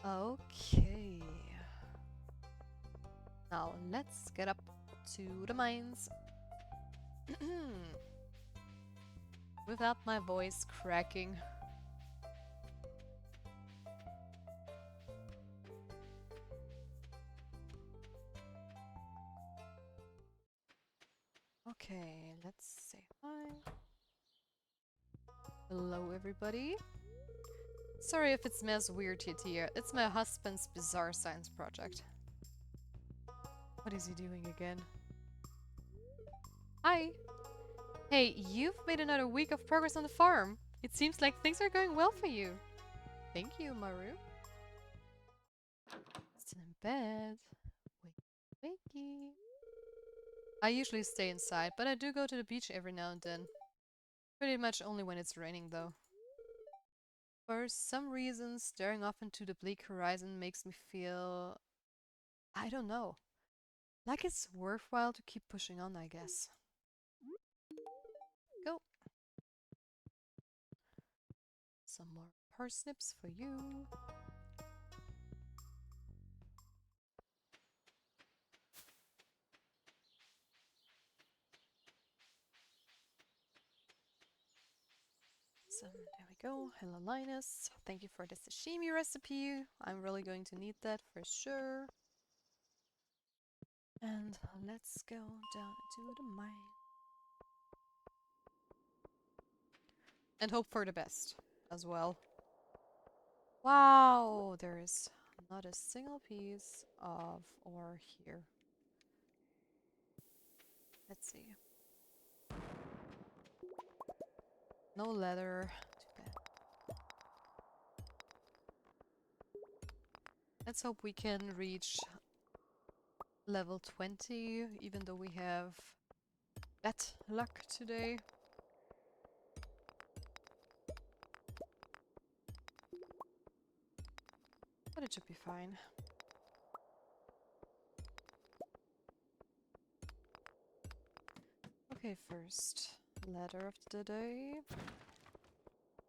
Okay. Now let's get up to the mines. Without my voice cracking. Okay, let's say hi. Hello, everybody. Sorry if it smells weird here. It's my husband's bizarre science project. What is he doing again? Hi! Hey, you've made another week of progress on the farm. It seems like things are going well for you. Thank you, Maru. Still in bed. Wakey. I usually stay inside, but I do go to the beach every now and then. Pretty much only when it's raining, though. For some reason, staring off into the bleak horizon makes me feel... I don't know. Like it's worthwhile to keep pushing on, I guess. Go! Some more parsnips for you. So, there we go. Hello, Linus. Thank you for the sashimi recipe. I'm really going to need that for sure. And let's go down to the mine. And hope for the best as well. Wow, there is not a single piece of ore here. Let's see. No leather. Too bad. Let's hope we can reach level 20, even though we have bad luck today. But it should be fine. Okay, first letter of the day.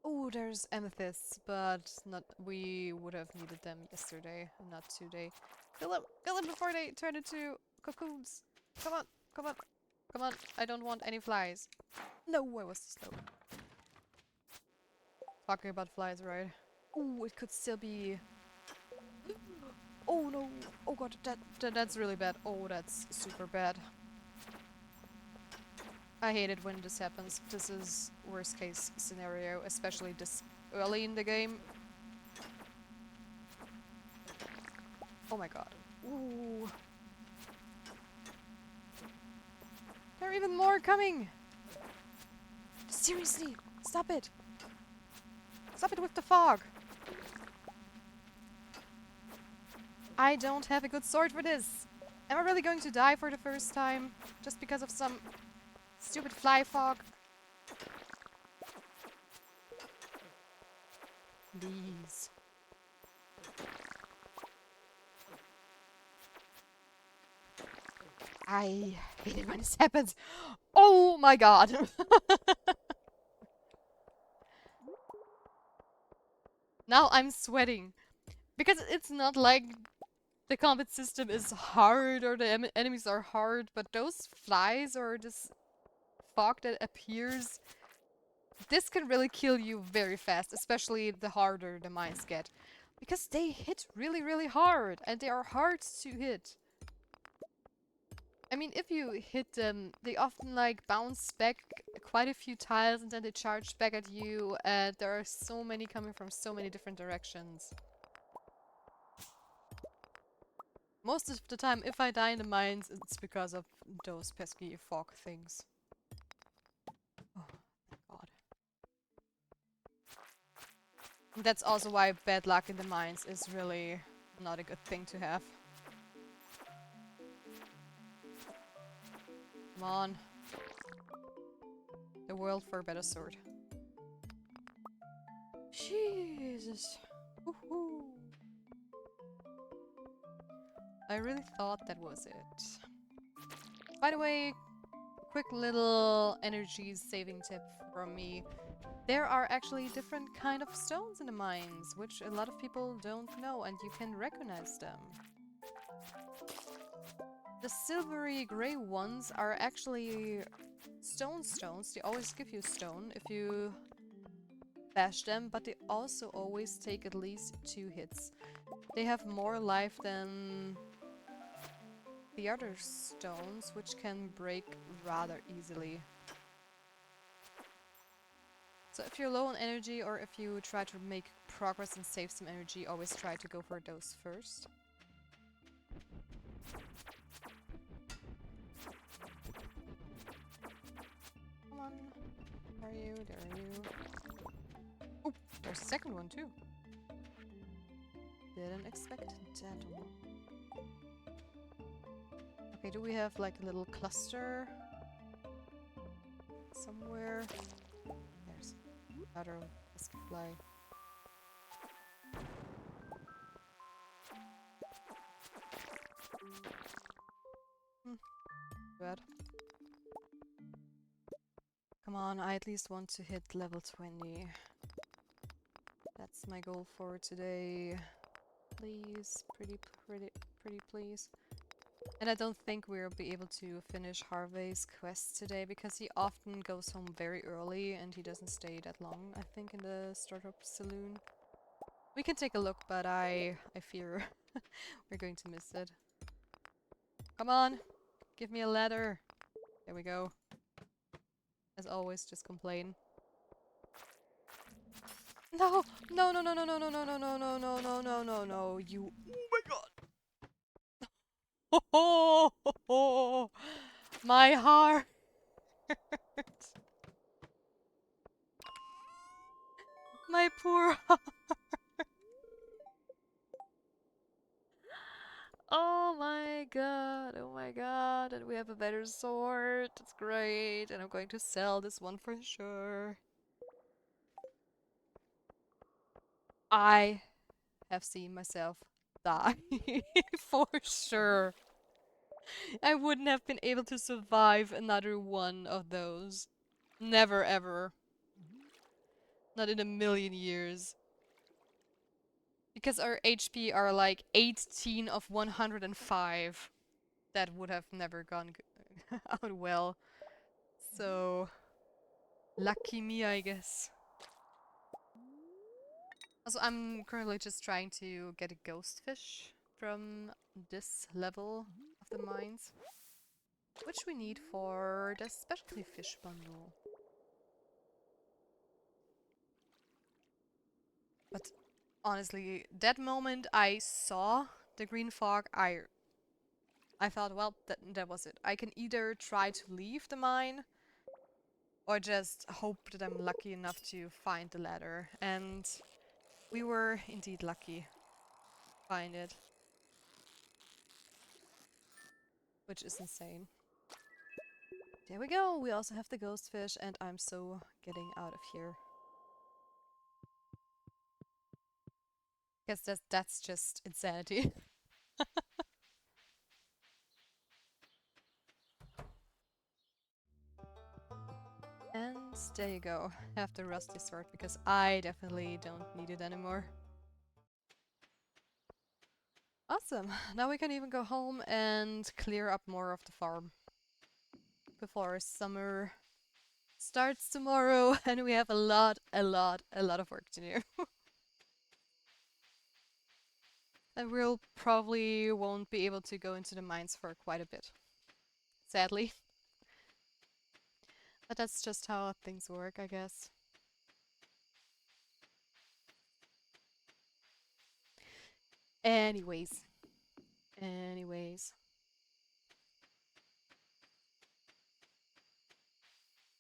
Oh, there's amethysts, but not. We would have needed them yesterday, not today. Kill them before they turn into cocoons. Come on, come on, come on! I don't want any flies. No, I was too slow. Talking about flies, right? Oh, it could still be. Oh no! Oh god, that's really bad. Oh, that's super bad. I hate it when this happens. This is worst case scenario, especially this early in the game. Oh my god. Ooh. There are even more coming! Seriously! Stop it! Stop it with the fog! I don't have a good sword for this! Am I really going to die for the first time? Just because of some stupid fly fog? Please. I hate it when this happens. Oh my god. Now I'm sweating. Because it's not like the combat system is hard or the enemies are hard, but those flies or this fog that appears, this can really kill you very fast, especially the harder the mines get. Because they hit really, really hard, and they are hard to hit. I mean, if you hit them, they often like bounce back quite a few tiles and then they charge back at you, and there are so many coming from so many different directions. Most of the time, if I die in the mines, it's because of those pesky fog things. Oh, thank god. That's also why bad luck in the mines is really not a good thing to have. Come on. The world for a better sword. Jesus. Woohoo. I really thought that was it. By the way, quick little energy saving tip from me. There are actually different kind of stones in the mines, which a lot of people don't know, and you can recognize them. The silvery gray ones are actually stones. They always give you stone if you bash them, but they also always take at least 2 hits. They have more life than the other stones, which can break rather easily. So if you're low on energy or if you try to make progress and save some energy, always try to go for those first. Come on. Where are you? There are you. Oh, there's a second one too. Didn't expect that one. Okay, do we have like a little cluster somewhere? There's another fly. Bad. Come on, I at least want to hit level 20. That's my goal for today. Please, pretty please. And I don't think we'll be able to finish Harvey's quest today because he often goes home very early and he doesn't stay that long, I think, in the startup saloon. We can take a look, but I fear we're going to miss it. Come on! Give me a ladder! There we go. As always, just complain. No! No, no, no, no, no, no, no, no, no, no, no, no, no, no, no, you... Oh my god! Oh, ho, ho. My heart! My poor heart! Oh my god, and we have a better sword. That's great, and I'm going to sell this one for sure. I have seen myself die for sure. I wouldn't have been able to survive another one of those. Never ever. Not in a million years. Because our HP are like 18 of 105. That would have never gone out well. So, lucky me, I guess. Also, I'm currently just trying to get a ghost fish from this level of the mines, which we need for the specialty fish bundle. But honestly, that moment I saw the green fog, I thought, well, that was it. I can either try to leave the mine or just hope that I'm lucky enough to find the ladder. And we were indeed lucky to find it. Which is insane. There we go! We also have the ghost fish and I'm so getting out of here. Guess that's just insanity. And there you go. Have the rusty sword because I definitely don't need it anymore. Awesome. Now we can even go home and clear up more of the farm before summer starts tomorrow and we have a lot of work to do. And we'll probably won't be able to go into the mines for quite a bit. Sadly. But that's just how things work, I guess. Anyways.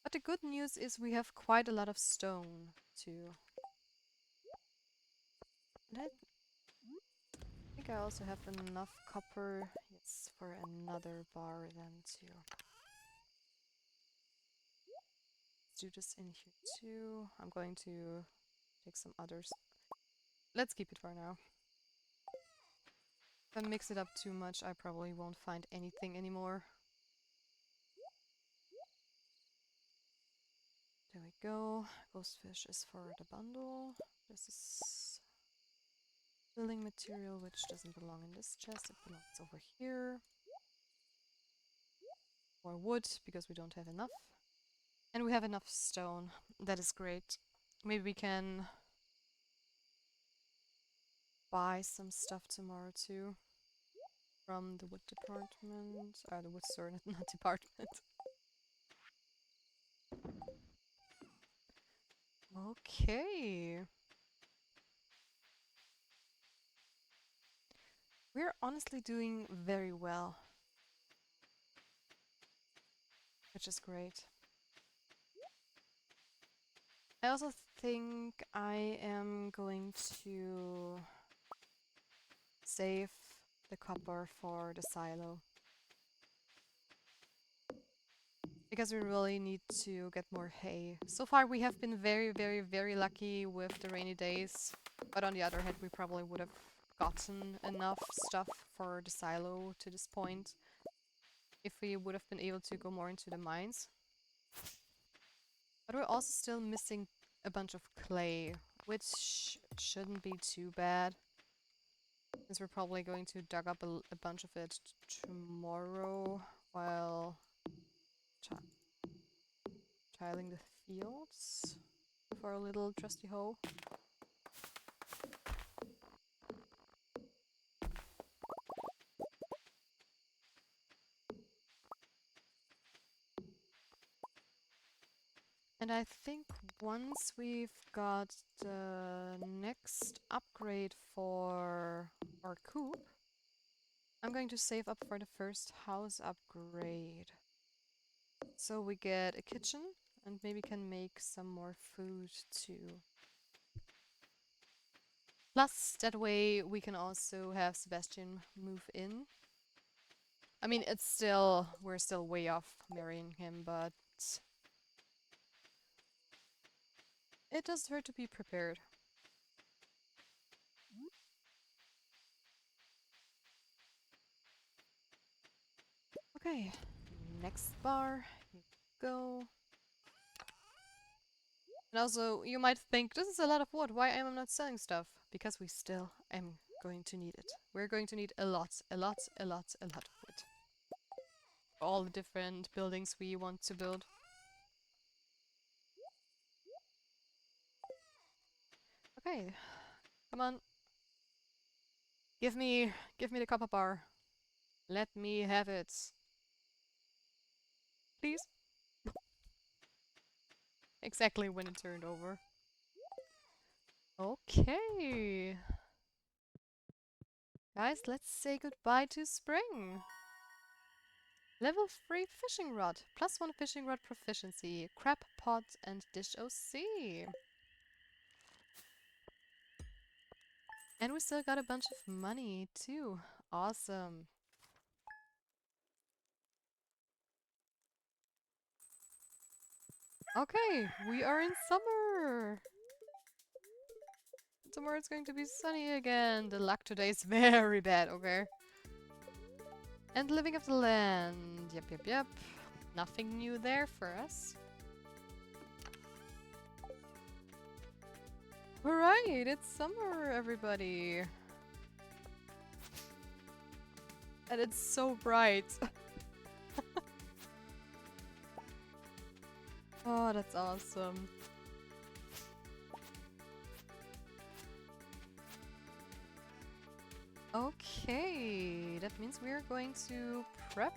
But the good news is we have quite a lot of stone, too. I think I also have enough copper, yes, for another bar then too. Let's do this in here too. I'm going to take some others. Let's keep it for now. If I mix it up too much, I probably won't find anything anymore. There we go. Ghostfish is for the bundle. This is building material, which doesn't belong in this chest. It belongs over here. More wood, because we don't have enough. And we have enough stone. That is great. Maybe we can buy some stuff tomorrow too. From the wood department. The wood store, not department. Okay. We're honestly doing very well. Which is great. I also think I am going to save the copper for the silo. Because we really need to get more hay. So far we have been very, very, very lucky with the rainy days. But on the other hand, we probably would have gotten enough stuff for the silo to this point if we would have been able to go more into the mines. But we're also still missing a bunch of clay, which shouldn't be too bad. Since we're probably going to dug up a bunch of it tomorrow while tiling the fields with our little trusty hoe. And I think once we've got the next upgrade for our coop, I'm going to save up for the first house upgrade. So we get a kitchen and maybe can make some more food too. Plus, that way we can also have Sebastian move in. I mean, we're still way off marrying him, but it does hurt to be prepared. Okay, next bar, here we go. And also, you might think, this is a lot of wood, why am I not selling stuff? Because we still am going to need it. We're going to need a lot of wood. For all the different buildings we want to build. Okay, come on. Give me the copper bar. Let me have it. Please. Exactly when it turned over. Okay. Guys, let's say goodbye to spring. Level 3 fishing rod. +1 fishing rod proficiency. Crab pot and dish OC. And we still got a bunch of money too. Awesome. Okay, we are in summer. Tomorrow it's going to be sunny again. The luck today is very bad, okay? And living off the land. Yep. Nothing new there for us. Alright, it's summer, everybody. And it's so bright. Oh, that's awesome. Okay, that means we're going to prep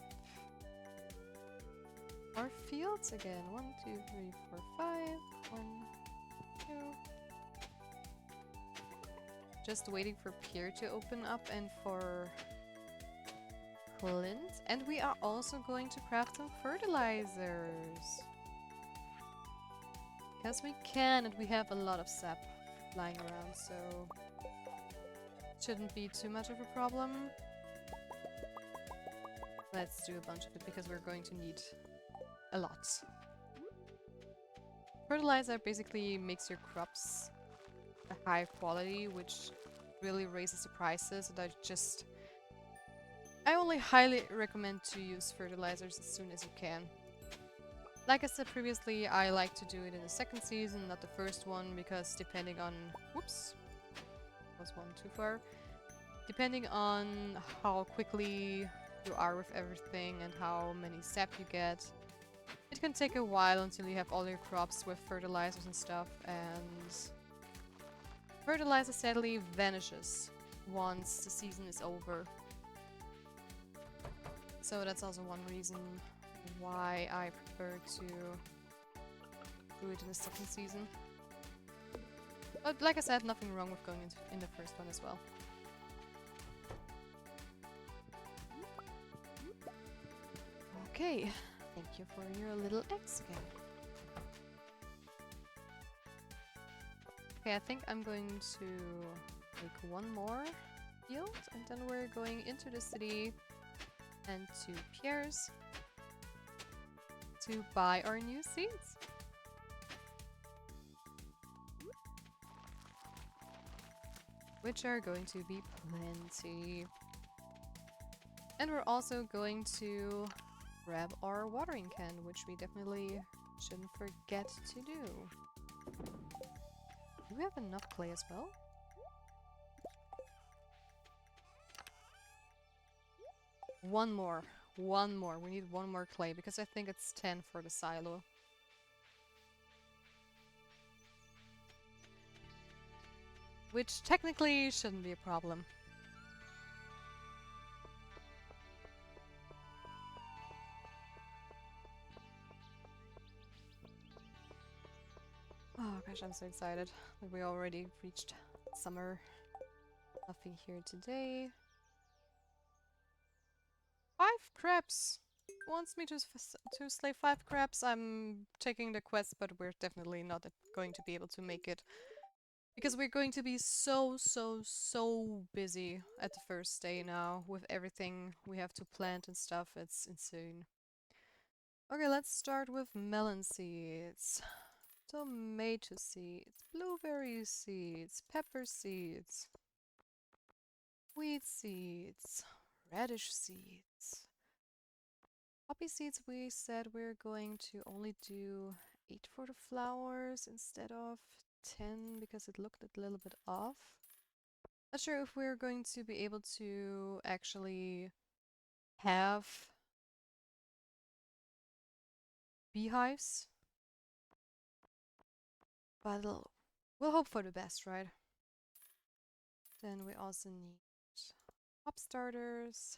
our fields again. 1, 2, 3, 4, 5. 1, 2. Just waiting for Pier to open up and for Clint. And we are also going to craft some fertilizers. Because we can, and we have a lot of sap lying around, so shouldn't be too much of a problem. Let's do a bunch of it because we're going to need a lot. Fertilizer basically makes your crops a high quality, which really raises the prices, and I only highly recommend to use fertilizers as soon as you can. Like I said previously, I like to do it in the second season, not the first one, because depending on... Whoops! Was one too far. Depending on how quickly you are with everything and how many sap you get, it can take a while until you have all your crops with fertilizers and stuff, and fertilizer sadly vanishes once the season is over. So that's also one reason why I prefer to do it in the second season. But like I said, nothing wrong with going in the first one as well. Okay, thank you for your little eggs again. Okay, I think I'm going to make one more field, and then we're going into the city and to Pierre's to buy our new seeds. Which are going to be plenty. And we're also going to grab our watering can, which we definitely shouldn't forget to do. Do we have enough clay as well? One more. One more. We need one more clay because I think it's 10 for the silo. Which technically shouldn't be a problem. Oh gosh, I'm so excited that we already reached summer. Nothing here today. 5 crabs! Wants me to slay 5 crabs. I'm taking the quest, but we're definitely not going to be able to make it. Because we're going to be so busy at the first day now with everything we have to plant and stuff. It's insane. Okay, let's start with melon seeds, tomato seeds, blueberry seeds, pepper seeds, wheat seeds, radish seeds. Poppy seeds, we said we're going to only do 8 for the flowers instead of 10 because it looked a little bit off. Not sure if we're going to be able to actually have beehives, but we'll hope for the best, right? Then we also need hop starters,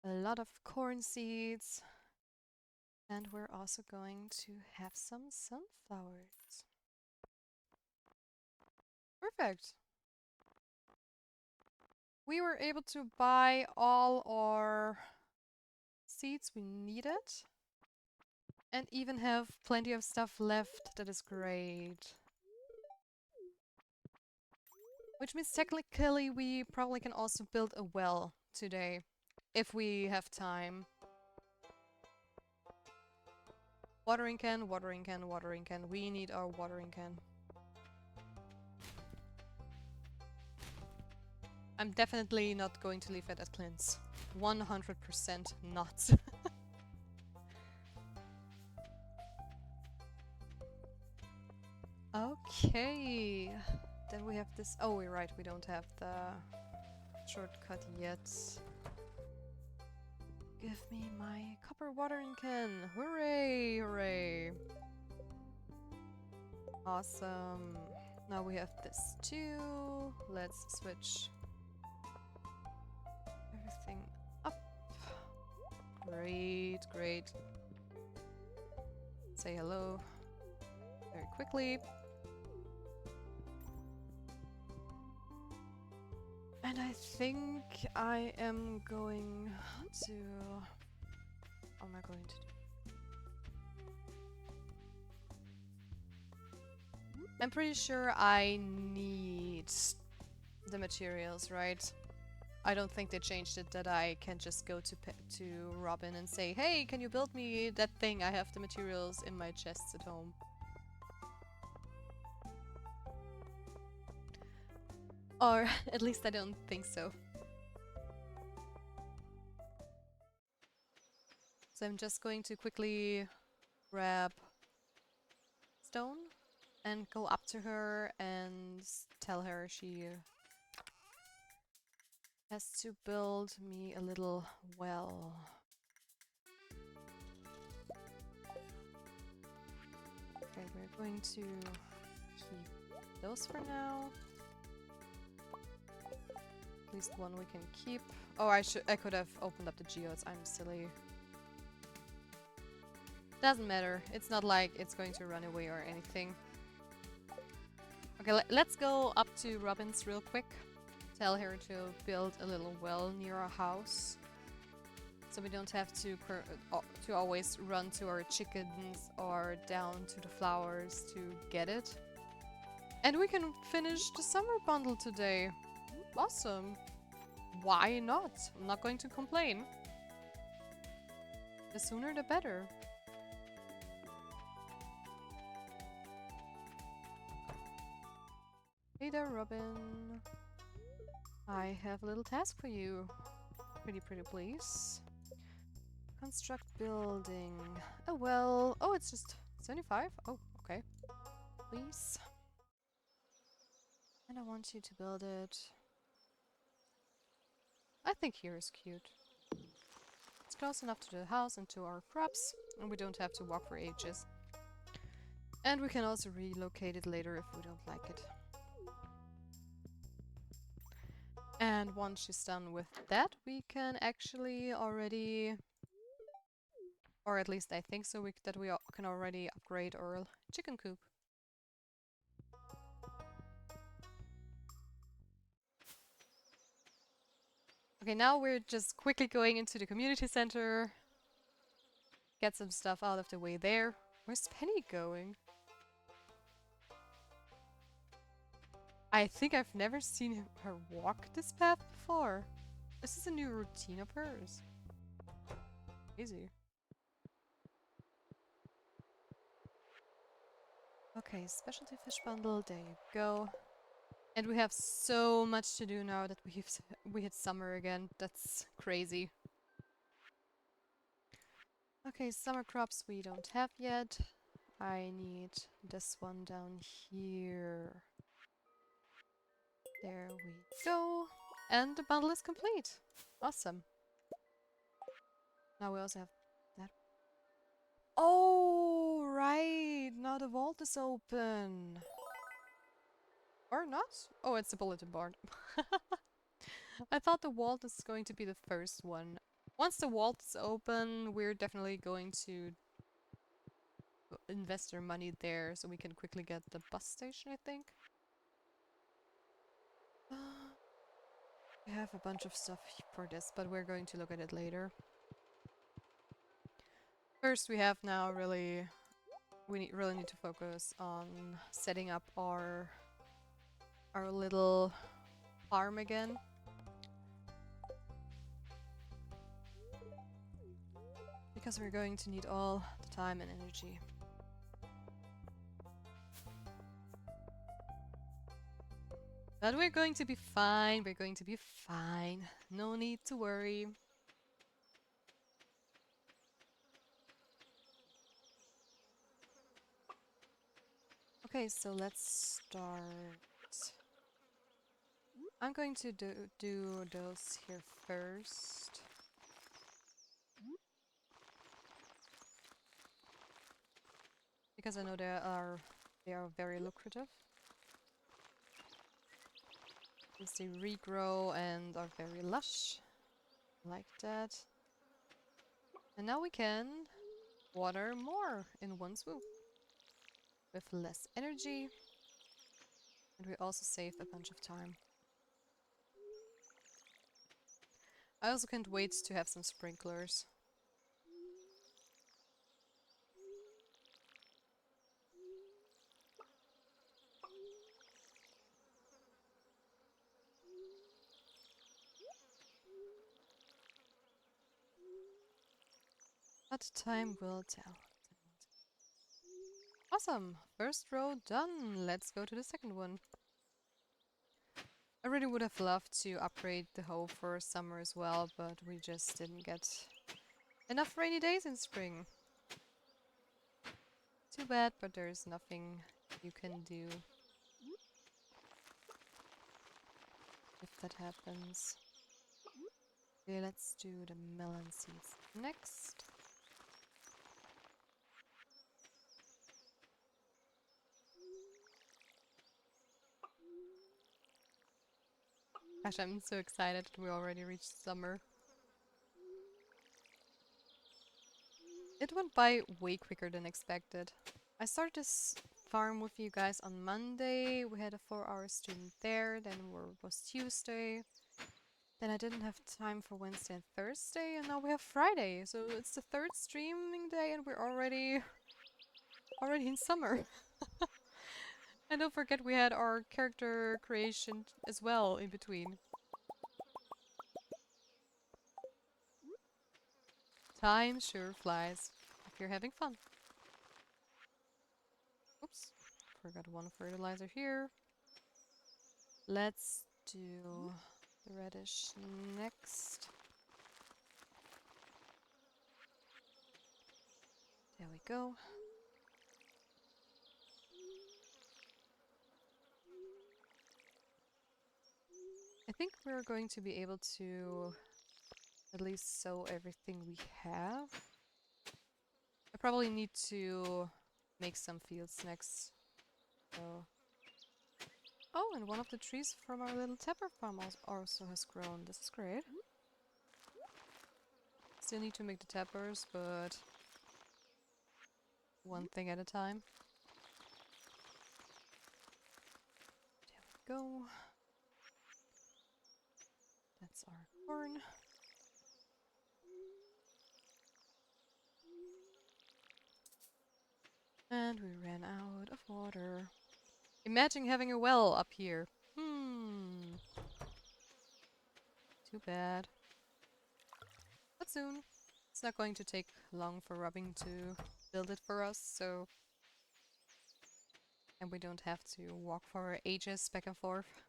a lot of corn seeds, and we're also going to have some sunflowers. Perfect! We were able to buy all our seeds we needed and even have plenty of stuff left. That is great. Which means technically we probably can also build a well today if we have time. Watering can, watering can, watering can. We need our watering can. I'm definitely not going to leave it at Clint's. 100% not. Okay. Then we have this. Oh, we're right. We don't have the shortcut yet. Give me my copper watering can. Hooray! Hooray! Awesome. Now we have this too. Let's switch everything up. Great, great. Say hello very quickly. And I think I am going to... What am I going to do? I'm pretty sure I need the materials, right? I don't think they changed it that I can just go to Robin and say, hey, can you build me that thing? I have the materials in my chests at home. Or at least I don't think so. So I'm just going to quickly grab stone and go up to her and tell her she has to build me a little well. Okay, we're going to keep those for now. At least one we can keep. Oh, I could have opened up the geodes. I'm silly. Doesn't matter. It's not like it's going to run away or anything. Okay, let's go up to Robin's real quick. Tell her to build a little well near our house. So we don't have to always run to our chickens or down to the flowers to get it. And we can finish the summer bundle today. Awesome. Why not? I'm not going to complain. The sooner the better. Hey there, Robin. I have a little task for you. Pretty please. Construct building. Oh well. Oh, it's just 75? Oh, okay. Please. And I want you to build it. I think here is cute. It's close enough to the house and to our crops, and we don't have to walk for ages. And we can also relocate it later if we don't like it. And once she's done with that, we can actually already, or at least I think so, that we can already upgrade our chicken coop. Okay, now we're just quickly going into the community center. Get some stuff out of the way there. Where's Penny going? I think I've never seen her walk this path before. This is a new routine of hers. Easy. Okay, specialty fish bundle, there you go. And we have so much to do now that we hit summer again. That's crazy. Okay, summer crops we don't have yet. I need this one down here. There we go. And the bundle is complete. Awesome. Now we also have that. Oh, right. Now the vault is open. Or not? Oh, it's a bulletin board. I thought the vault is going to be the first one. Once the vault is open, we're definitely going to invest our money there so we can quickly get the bus station, I think. We have a bunch of stuff for this, but we're going to look at it later. First, we have now really need to focus on setting up our little farm again. Because we're going to need all the time and energy. But we're going to be fine, we're going to be fine. No need to worry. Okay, so let's start. I'm going to do those here first. Because I know they are very lucrative. Since they regrow and are very lush. Like that. And now we can water more in one swoop. With less energy. And we also save a bunch of time. I also can't wait to have some sprinklers. But time will tell. Awesome! First row done. Let's go to the second one. I really would have loved to upgrade the hoe for summer as well, but we just didn't get enough rainy days in spring. Too bad, but there's nothing you can do if that happens. Okay, let's do the melon seeds next. Gosh, I'm so excited that we already reached summer. It went by way quicker than expected. I started this farm with you guys on Monday. We had a 4-hour student there, then was Tuesday. Then I didn't have time for Wednesday and Thursday, and now we have Friday. So it's the third streaming day and we're already in summer. And don't forget we had our character creation as well in between. Time sure flies if you're having fun. Oops, forgot one fertilizer here. Let's do the radish next. There we go. I think we're going to be able to at least sow everything we have. I probably need to make some fields next. So. Oh, and one of the trees from our little tapper farm also has grown. This is great. Still need to make the tappers, but one thing at a time. There we go. That's our corn. And we ran out of water. Imagine having a well up here. Too bad. But soon. It's not going to take long for Robin to build it for us, so... And we don't have to walk for ages back and forth.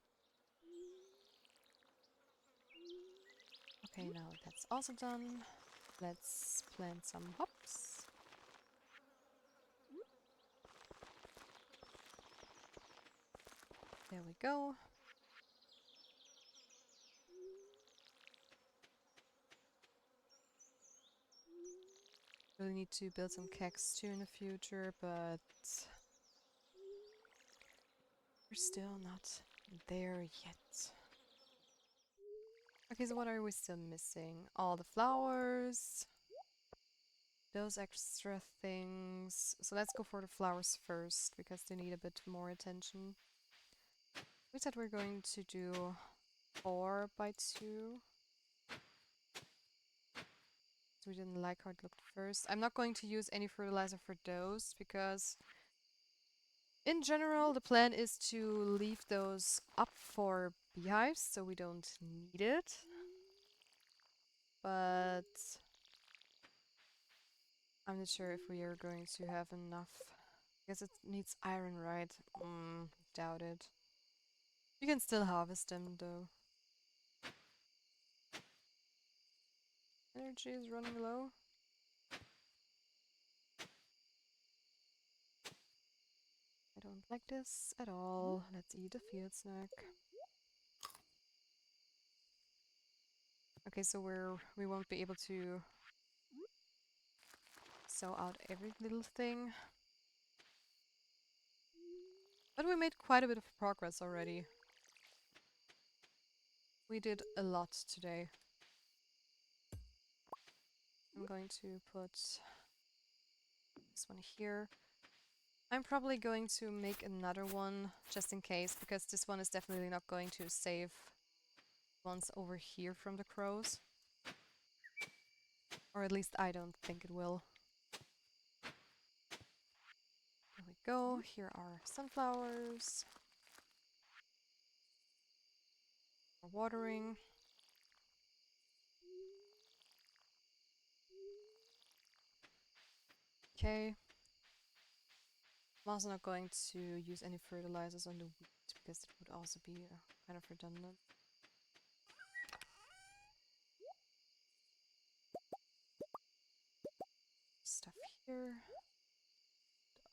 Okay, now that's also done. Let's plant some hops. There we go. Really need to build some kegs too in the future, but we're still not there yet. Okay, so what are we still missing? All the flowers. Those extra things. So let's go for the flowers first, because they need a bit more attention. We said we're going to do 4 by 2. So we didn't like how it looked first. I'm not going to use any fertilizer for those, because in general the plan is to leave those up for beehives, so we don't need it. But I'm not sure if we are going to have enough. I guess it needs iron, right? Doubt it. You can still harvest them though. Energy is running low. I don't like this at all. Let's eat a field snack. Okay, so we won't be able to sow out every little thing. But we made quite a bit of progress already. We did a lot today. I'm going to put this one here. I'm probably going to make another one just in case, because this one is definitely not going to save ones over here from the crows. Or at least I don't think it will. There we go. Here are sunflowers. For watering. Okay. I'm also not going to use any fertilizers on the wheat because it would also be kind of redundant. Stuff here.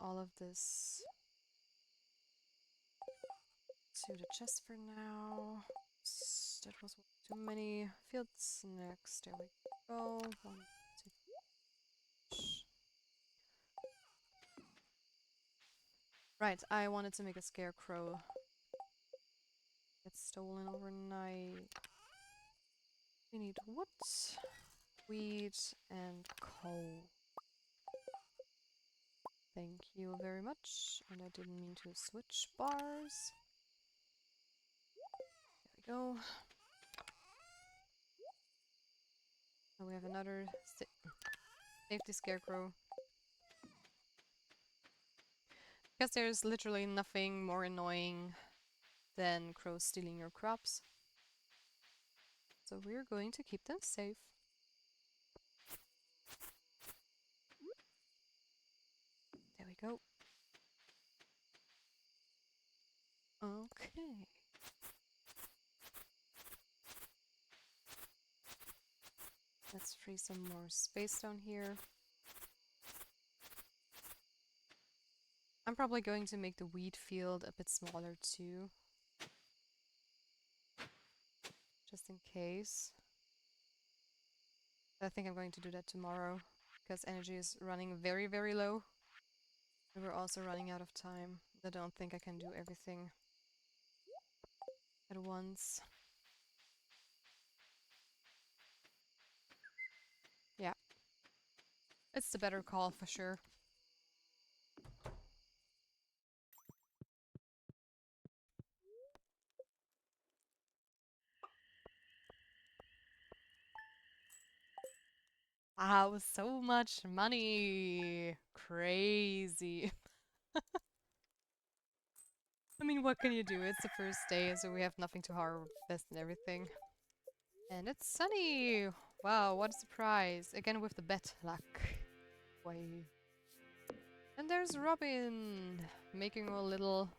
All of this to the chest for now. That was too many fields. Next, there we go. 1, 2. Right, I wanted to make a scarecrow. Get stolen overnight. We need wood, wheat, and coal. Thank you very much. And I didn't mean to switch bars. There we go. Now we have another safety scarecrow. Because there's literally nothing more annoying than crows stealing your crops. So we're going to keep them safe. There we go. Okay. Let's free some more space down here. I'm probably going to make the wheat field a bit smaller too. Just in case. I think I'm going to do that tomorrow because energy is running very, very low. And we're also running out of time. I don't think I can do everything at once. Yeah. It's the better call for sure. Wow, so much money! Crazy. I mean, what can you do? It's the first day, so we have nothing to harvest and everything. And it's sunny! Wow, what a surprise! Again with the bad luck. Way. And there's Robin! Making a little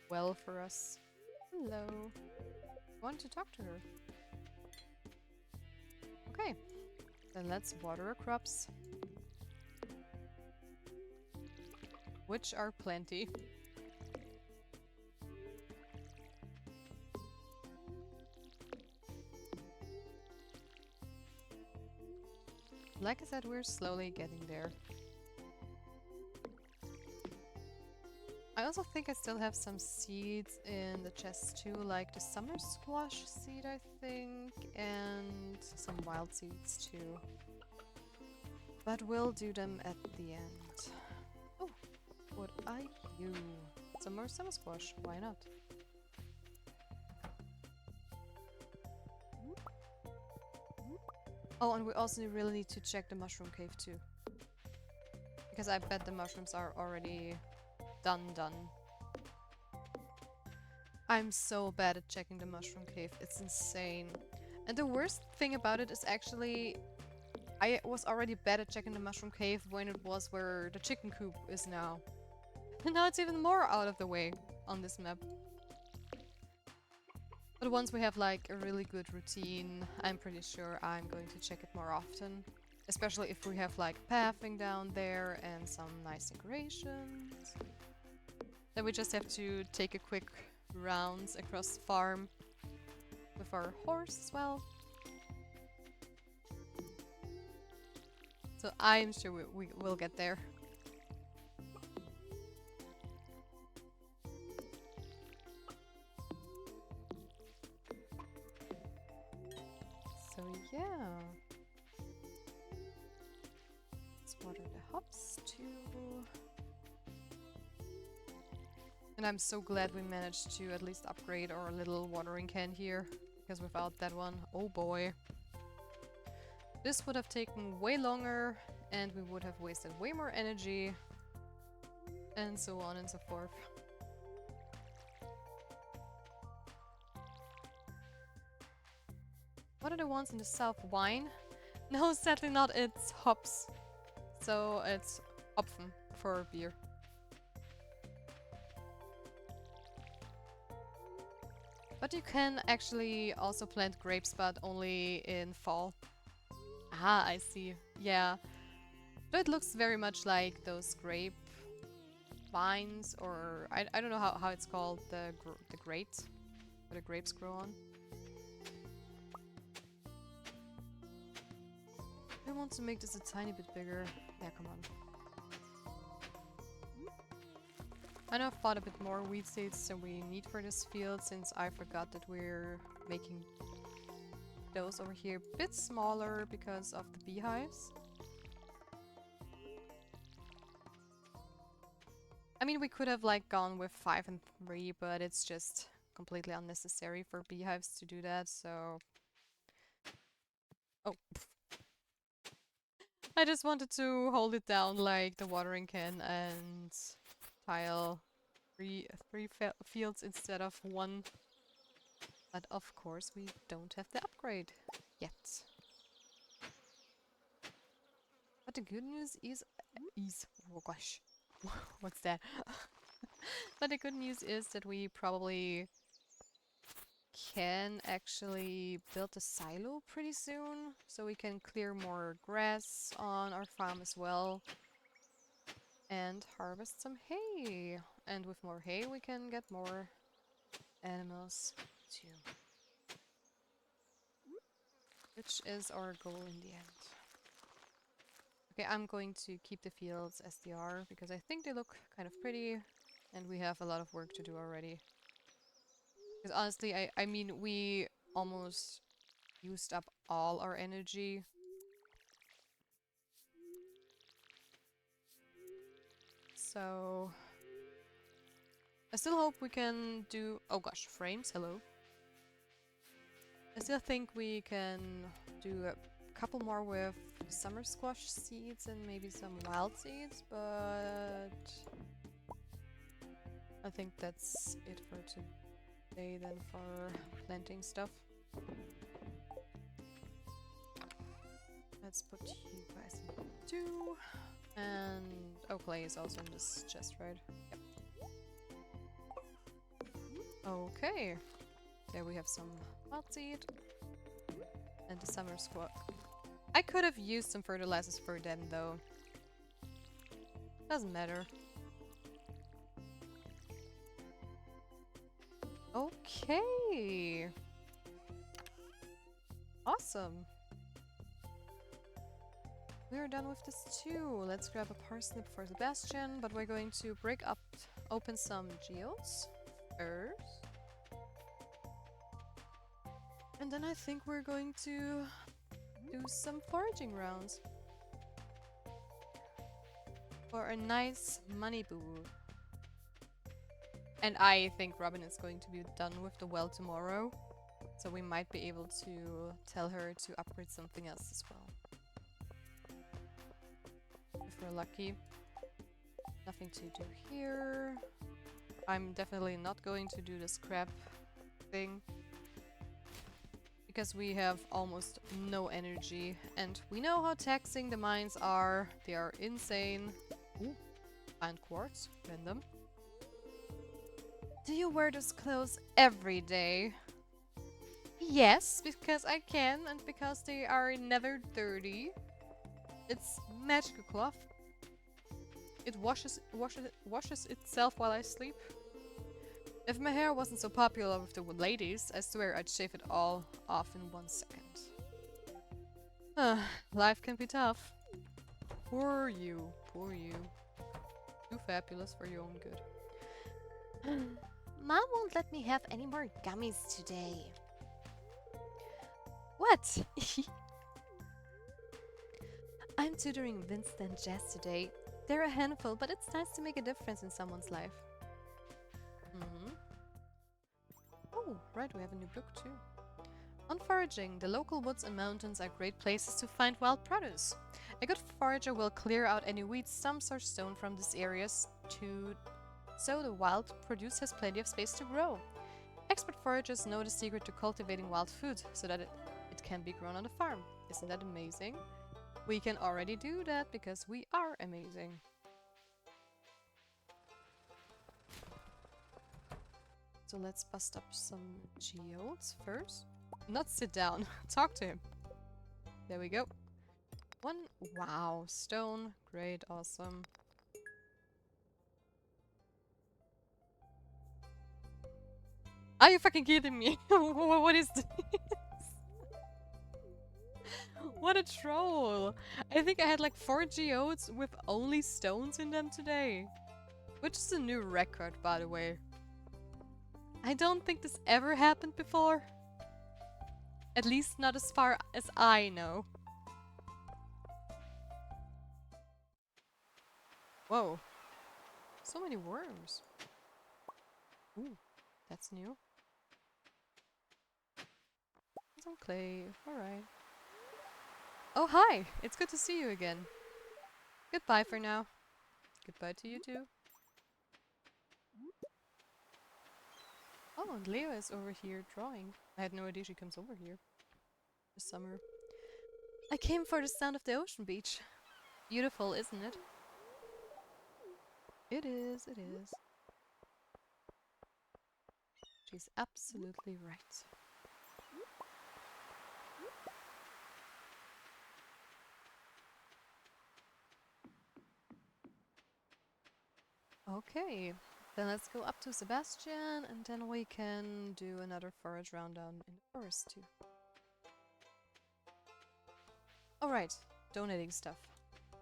well for us. Hello. Want to talk to her? Okay. Then let's water our crops. Which are plenty. Like I said, we're slowly getting there. I also think I still have some seeds in the chest too, like the summer squash seed I think, and some wild seeds too. But we'll do them at the end. Oh, what are you? Some more summer squash, why not? Oh, and we also really need to check the mushroom cave too. Because I bet the mushrooms are already done. I'm so bad at checking the mushroom cave, it's insane. And the worst thing about it is actually I was already bad at checking the mushroom cave when it was where the chicken coop is now. And now it's even more out of the way on this map. But once we have like a really good routine, I'm pretty sure I'm going to check it more often. Especially if we have like pathing down there and some nice decorations. Then we just have to take a quick rounds across the farm with our horse as well. So I'm sure we will get there. So yeah. Let's water the hops too. And I'm so glad we managed to at least upgrade our little watering can here. Because without that one, oh boy. This would have taken way longer and we would have wasted way more energy. And so on and so forth. What are the ones in the south? Wine? No, sadly not. It's hops. So it's Hopfen for beer. But you can actually also plant grapes, but only in fall. Ah, I see. Yeah. So it looks very much like those grape vines, or I don't know how it's called, the grate, where the grapes grow on. I want to make this a tiny bit bigger. Yeah, come on. I know I've bought a bit more wheat seeds than we need for this field, since I forgot that we're making those over here a bit smaller because of the beehives. I mean, we could have like gone with 5 and 3, but it's just completely unnecessary for beehives to do that, so... Oh. I just wanted to hold it down like the watering can and tile three fields instead of 1. But of course we don't have the upgrade yet. But the good news is... oh gosh. What's that? But the good news is that we probably can actually build a silo pretty soon, so we can clear more grass on our farm as well and harvest some hay. And with more hay we can get more animals too, which is our goal in the end. Okay, I'm going to keep the fields as they are because I think they look kind of pretty and we have a lot of work to do already. Because honestly, I mean, we almost used up all our energy. So I still hope we can do... Oh gosh, frames, hello. I still think we can do a couple more with summer squash seeds and maybe some wild seeds, but I think that's it for today then for planting stuff. Let's put you guys in 2. And... oh, clay is also in this chest, right? Yep. Okay. There we have some wild seed. And the summer squash. I could have used some fertilizers for them, though. Doesn't matter. Okay. Awesome. We are done with this too. Let's grab a parsnip for Sebastian, but we're going to open some geodes first. And then I think we're going to do some foraging rounds. For a nice money boo. And I think Robin is going to be done with the well tomorrow. So we might be able to tell her to upgrade something else as well. If we're lucky. Nothing to do here. I'm definitely not going to do the scrap thing. Because we have almost no energy. And we know how taxing the mines are. They are insane. Ooh. And quartz. Random. Do you wear those clothes every day? Yes, because I can and because they are never dirty. It's magical cloth. It washes itself while I sleep. If my hair wasn't so popular with the ladies, I swear I'd shave it all off in 1 second. Life can be tough. Poor you, poor you. Too fabulous for your own good. Mom won't let me have any more gummies today. What? I'm tutoring Winston and Jess today. They're a handful, but it's nice to make a difference in someone's life. Oh, right, we have a new book too. On foraging, the local woods and mountains are great places to find wild produce. A good forager will clear out any weeds, stumps or stone from these areas so the wild produce has plenty of space to grow. Expert foragers know the secret to cultivating wild food so that it can be grown on the farm. Isn't that amazing? We can already do that because we are amazing. So let's bust up some geodes first. Not sit down. Talk to him. There we go. One. Wow. Stone. Great. Awesome. Are you fucking kidding me? What is this? What a troll! I think I had like 4 geodes with only stones in them today. Which is a new record, by the way. I don't think this ever happened before. At least not as far as I know. Whoa. So many worms. Ooh, that's new. Some clay. Alright. Oh, hi! It's good to see you again. Goodbye for now. Goodbye to you too. Oh, and Leo is over here drawing. I had no idea she comes over here this summer. I came for the sound of the ocean beach. Beautiful, isn't it? It is, it is. She's absolutely right. Okay, then let's go up to Sebastian and then we can do another forage round down in the forest too. Alright, donating stuff.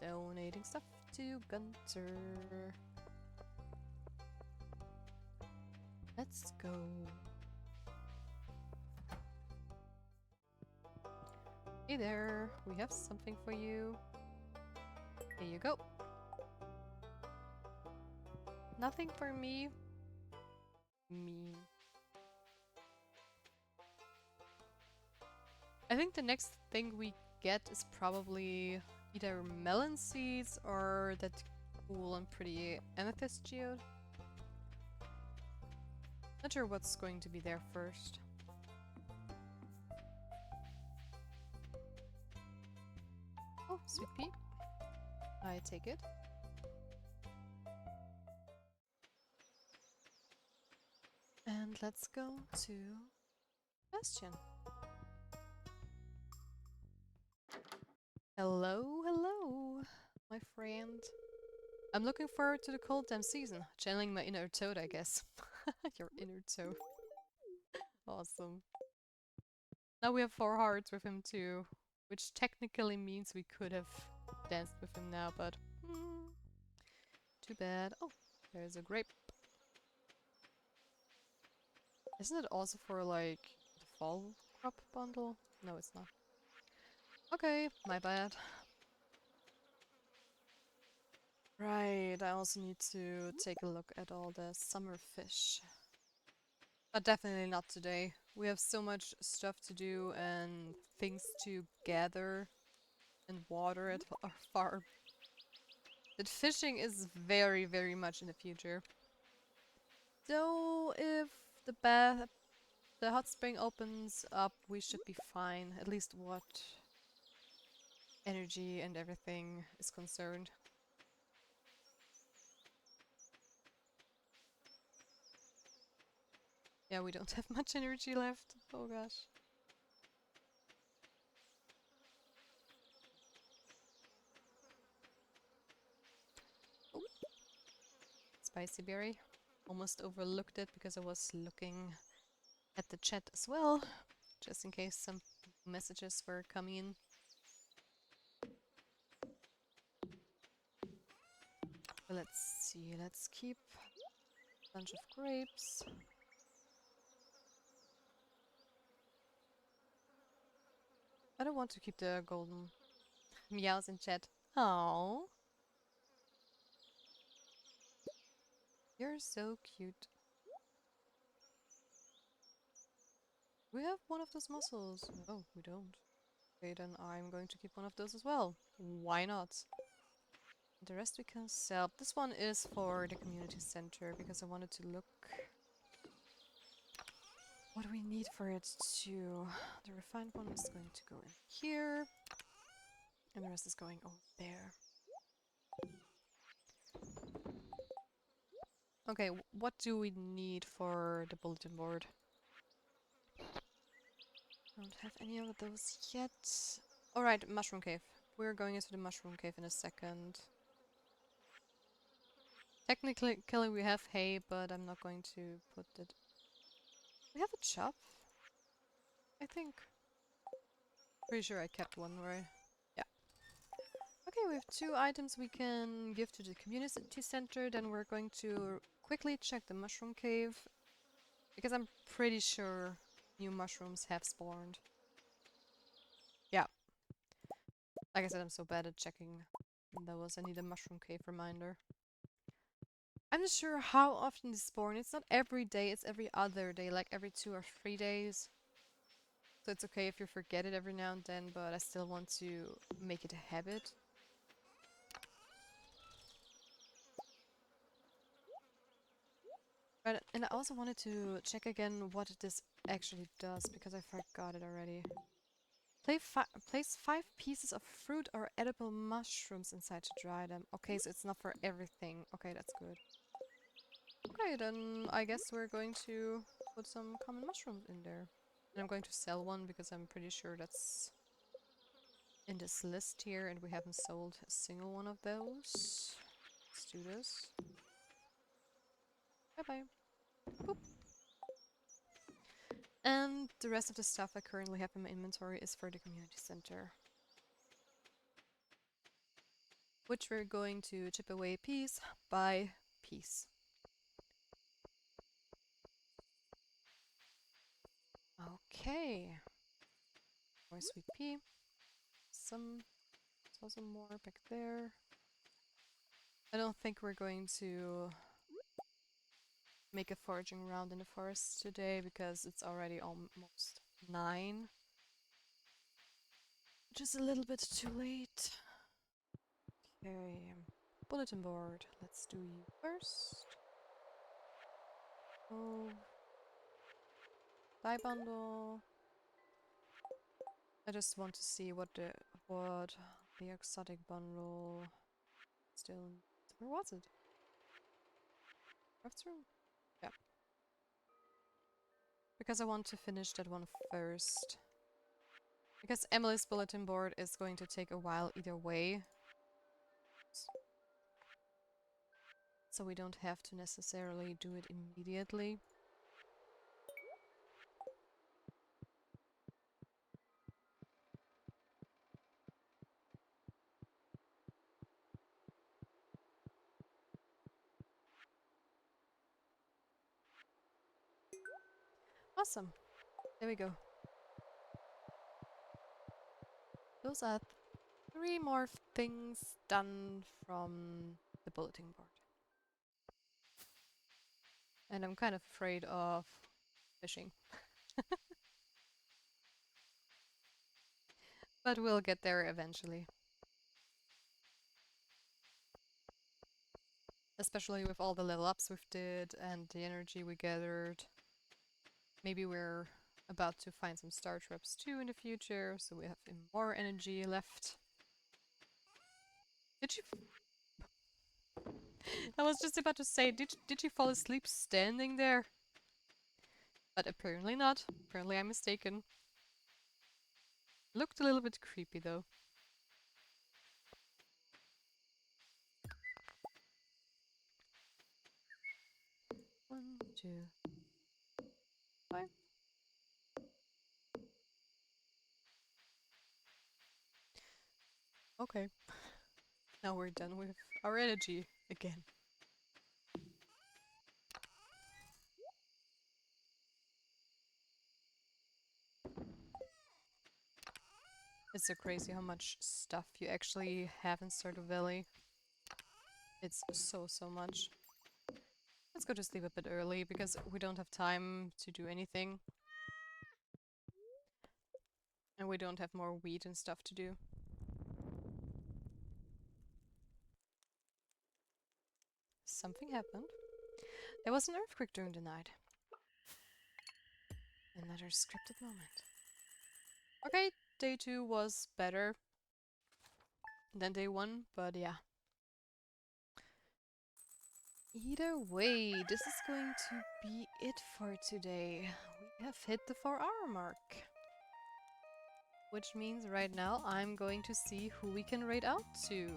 Donating stuff to Gunter. Let's go. Hey there, we have something for you. Here you go. Nothing for me. Me. I think the next thing we get is probably either melon seeds or that cool and pretty amethyst geode. Not sure what's going to be there first. Oh, sweet pea. I take it. And let's go to Bastion. Hello, hello, my friend. I'm looking forward to the cold damn season. Channeling my inner toad, I guess. Your inner toad. Awesome. Now we have 4 hearts with him too, which technically means we could have danced with him now, but too bad. Oh, there's a grape. Isn't it also for like the fall crop bundle? No, it's not. Okay, my bad. Right, I also need to take a look at all the summer fish. But definitely not today. We have so much stuff to do and things to gather and water at our farm. That fishing is very, very much in the future. So if the hot spring opens up, we should be fine. At least what energy and everything is concerned. Yeah, we don't have much energy left. Oh gosh. Oh. Spicy berry. Almost overlooked it because I was looking at the chat as well, just in case some messages were coming in. But let's see, let's keep a bunch of grapes. I don't want to keep the golden meows in chat. Oh, you're so cute. We have one of those mussels. Oh, we don't. Okay, then I'm going to keep one of those as well. Why not? The rest we can sell. This one is for the community center because I wanted to look what do we need for it to... The refined one is going to go in here. And the rest is going over there. Okay, what do we need for the bulletin board? Don't have any of those yet. Alright, mushroom cave. We're going into the mushroom cave in a second. Technically we have hay, but I'm not going to put it... We have a chop? I think. Pretty sure I kept one, right? Yeah. Okay, we have 2 items we can give to the community center. Then we're going to quickly check the mushroom cave. Because I'm pretty sure new mushrooms have spawned. Yeah. Like I said, I'm so bad at checking those. I need a mushroom cave reminder. I'm not sure how often they spawn. It's not every day, it's every other day, like every 2 or 3 days. So it's okay if you forget it every now and then, but I still want to make it a habit. Right, and I also wanted to check again what this actually does, because I forgot it already. Place 5 pieces of fruit or edible mushrooms inside to dry them. Okay, so it's not for everything. Okay, that's good. Okay, then I guess we're going to put some common mushrooms in there. And I'm going to sell one because I'm pretty sure that's in this list here and we haven't sold a single one of those. Let's do this. Bye-bye. Boop. And the rest of the stuff I currently have in my inventory is for the community center, which we're going to chip away piece by piece. Okay. More sweet pea. Also more back there. I don't think we're going to make a foraging round in the forest today because it's already almost 9. Which is a little bit too late. Okay. Bulletin board. Let's do you first. Oh. Dye bundle. I just want to see what the exotic bundle still... Where was it? Craft room? Yeah. Because I want to finish that one first. Because Emily's bulletin board is going to take a while either way. So we don't have to necessarily do it immediately. Awesome. There we go. Those are 3 more things done from the bulletin board. And I'm kind of afraid of fishing. But we'll get there eventually. Especially with all the level ups we've did and the energy we gathered. Maybe we're about to find some star traps too in the future, so we have more energy left. Did you... I was just about to say, did you fall asleep standing there? But apparently not. Apparently I'm mistaken. Looked a little bit creepy though. One, two, 5. Okay. Now we're done with our energy again. It's so crazy how much stuff you actually have in Stardew Valley. It's so much. Let's go to sleep a bit early because we don't have time to do anything. And we don't have more wheat and stuff to do. Something happened. There was an earthquake during the night. Another scripted moment. Okay, day 2 was better than day 1, but yeah. Either way, this is going to be it for today. We have hit the 4-hour mark. Which means right now I'm going to see who we can raid out to.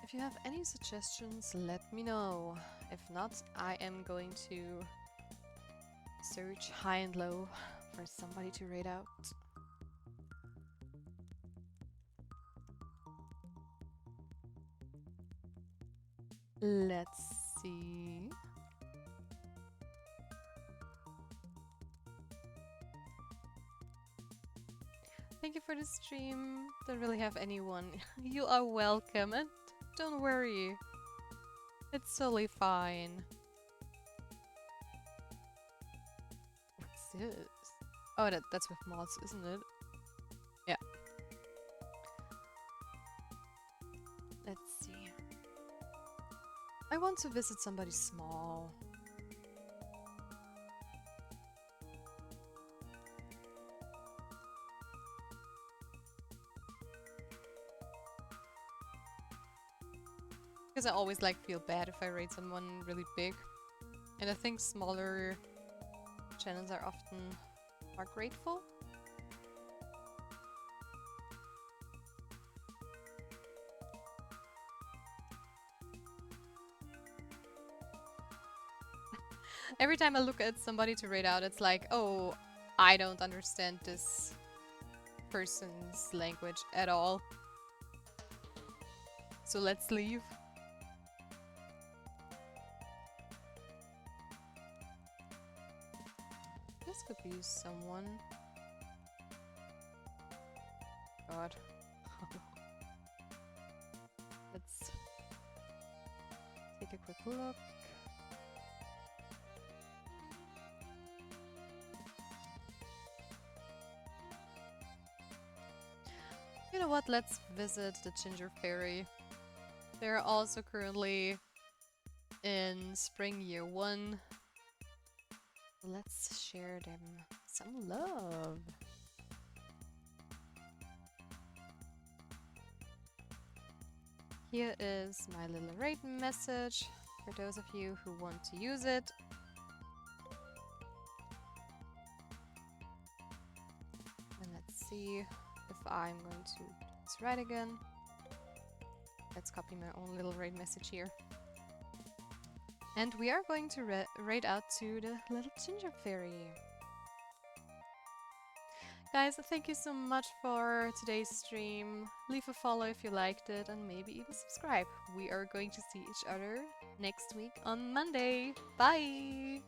If you have any suggestions, let me know. If not, I am going to search high and low for somebody to raid out. Let's see. Thank you for the stream. Don't really have anyone. You are welcome, and don't worry. It's totally fine. What's this? Oh, that's with mods, isn't it? Yeah. Let's see. I want to visit somebody small. Because I always feel bad if I raid someone really big. And I think smaller channels are often more grateful. Every time I look at somebody to raid out, it's like, oh, I don't understand this person's language at all. So let's leave. This could be someone. God. Let's take a quick look. You know what? Let's visit the Ginger Fairy. They're also currently in spring year 1. Let's share them some love. Here is my little raid message for those of you who want to use it. And let's see if I'm going to do this right again. Let's copy my own little raid message here. And we are going to raid out to the little Ginger Fairy. Guys, thank you so much for today's stream. Leave a follow if you liked it, and maybe even subscribe. We are going to see each other next week on Monday. Bye!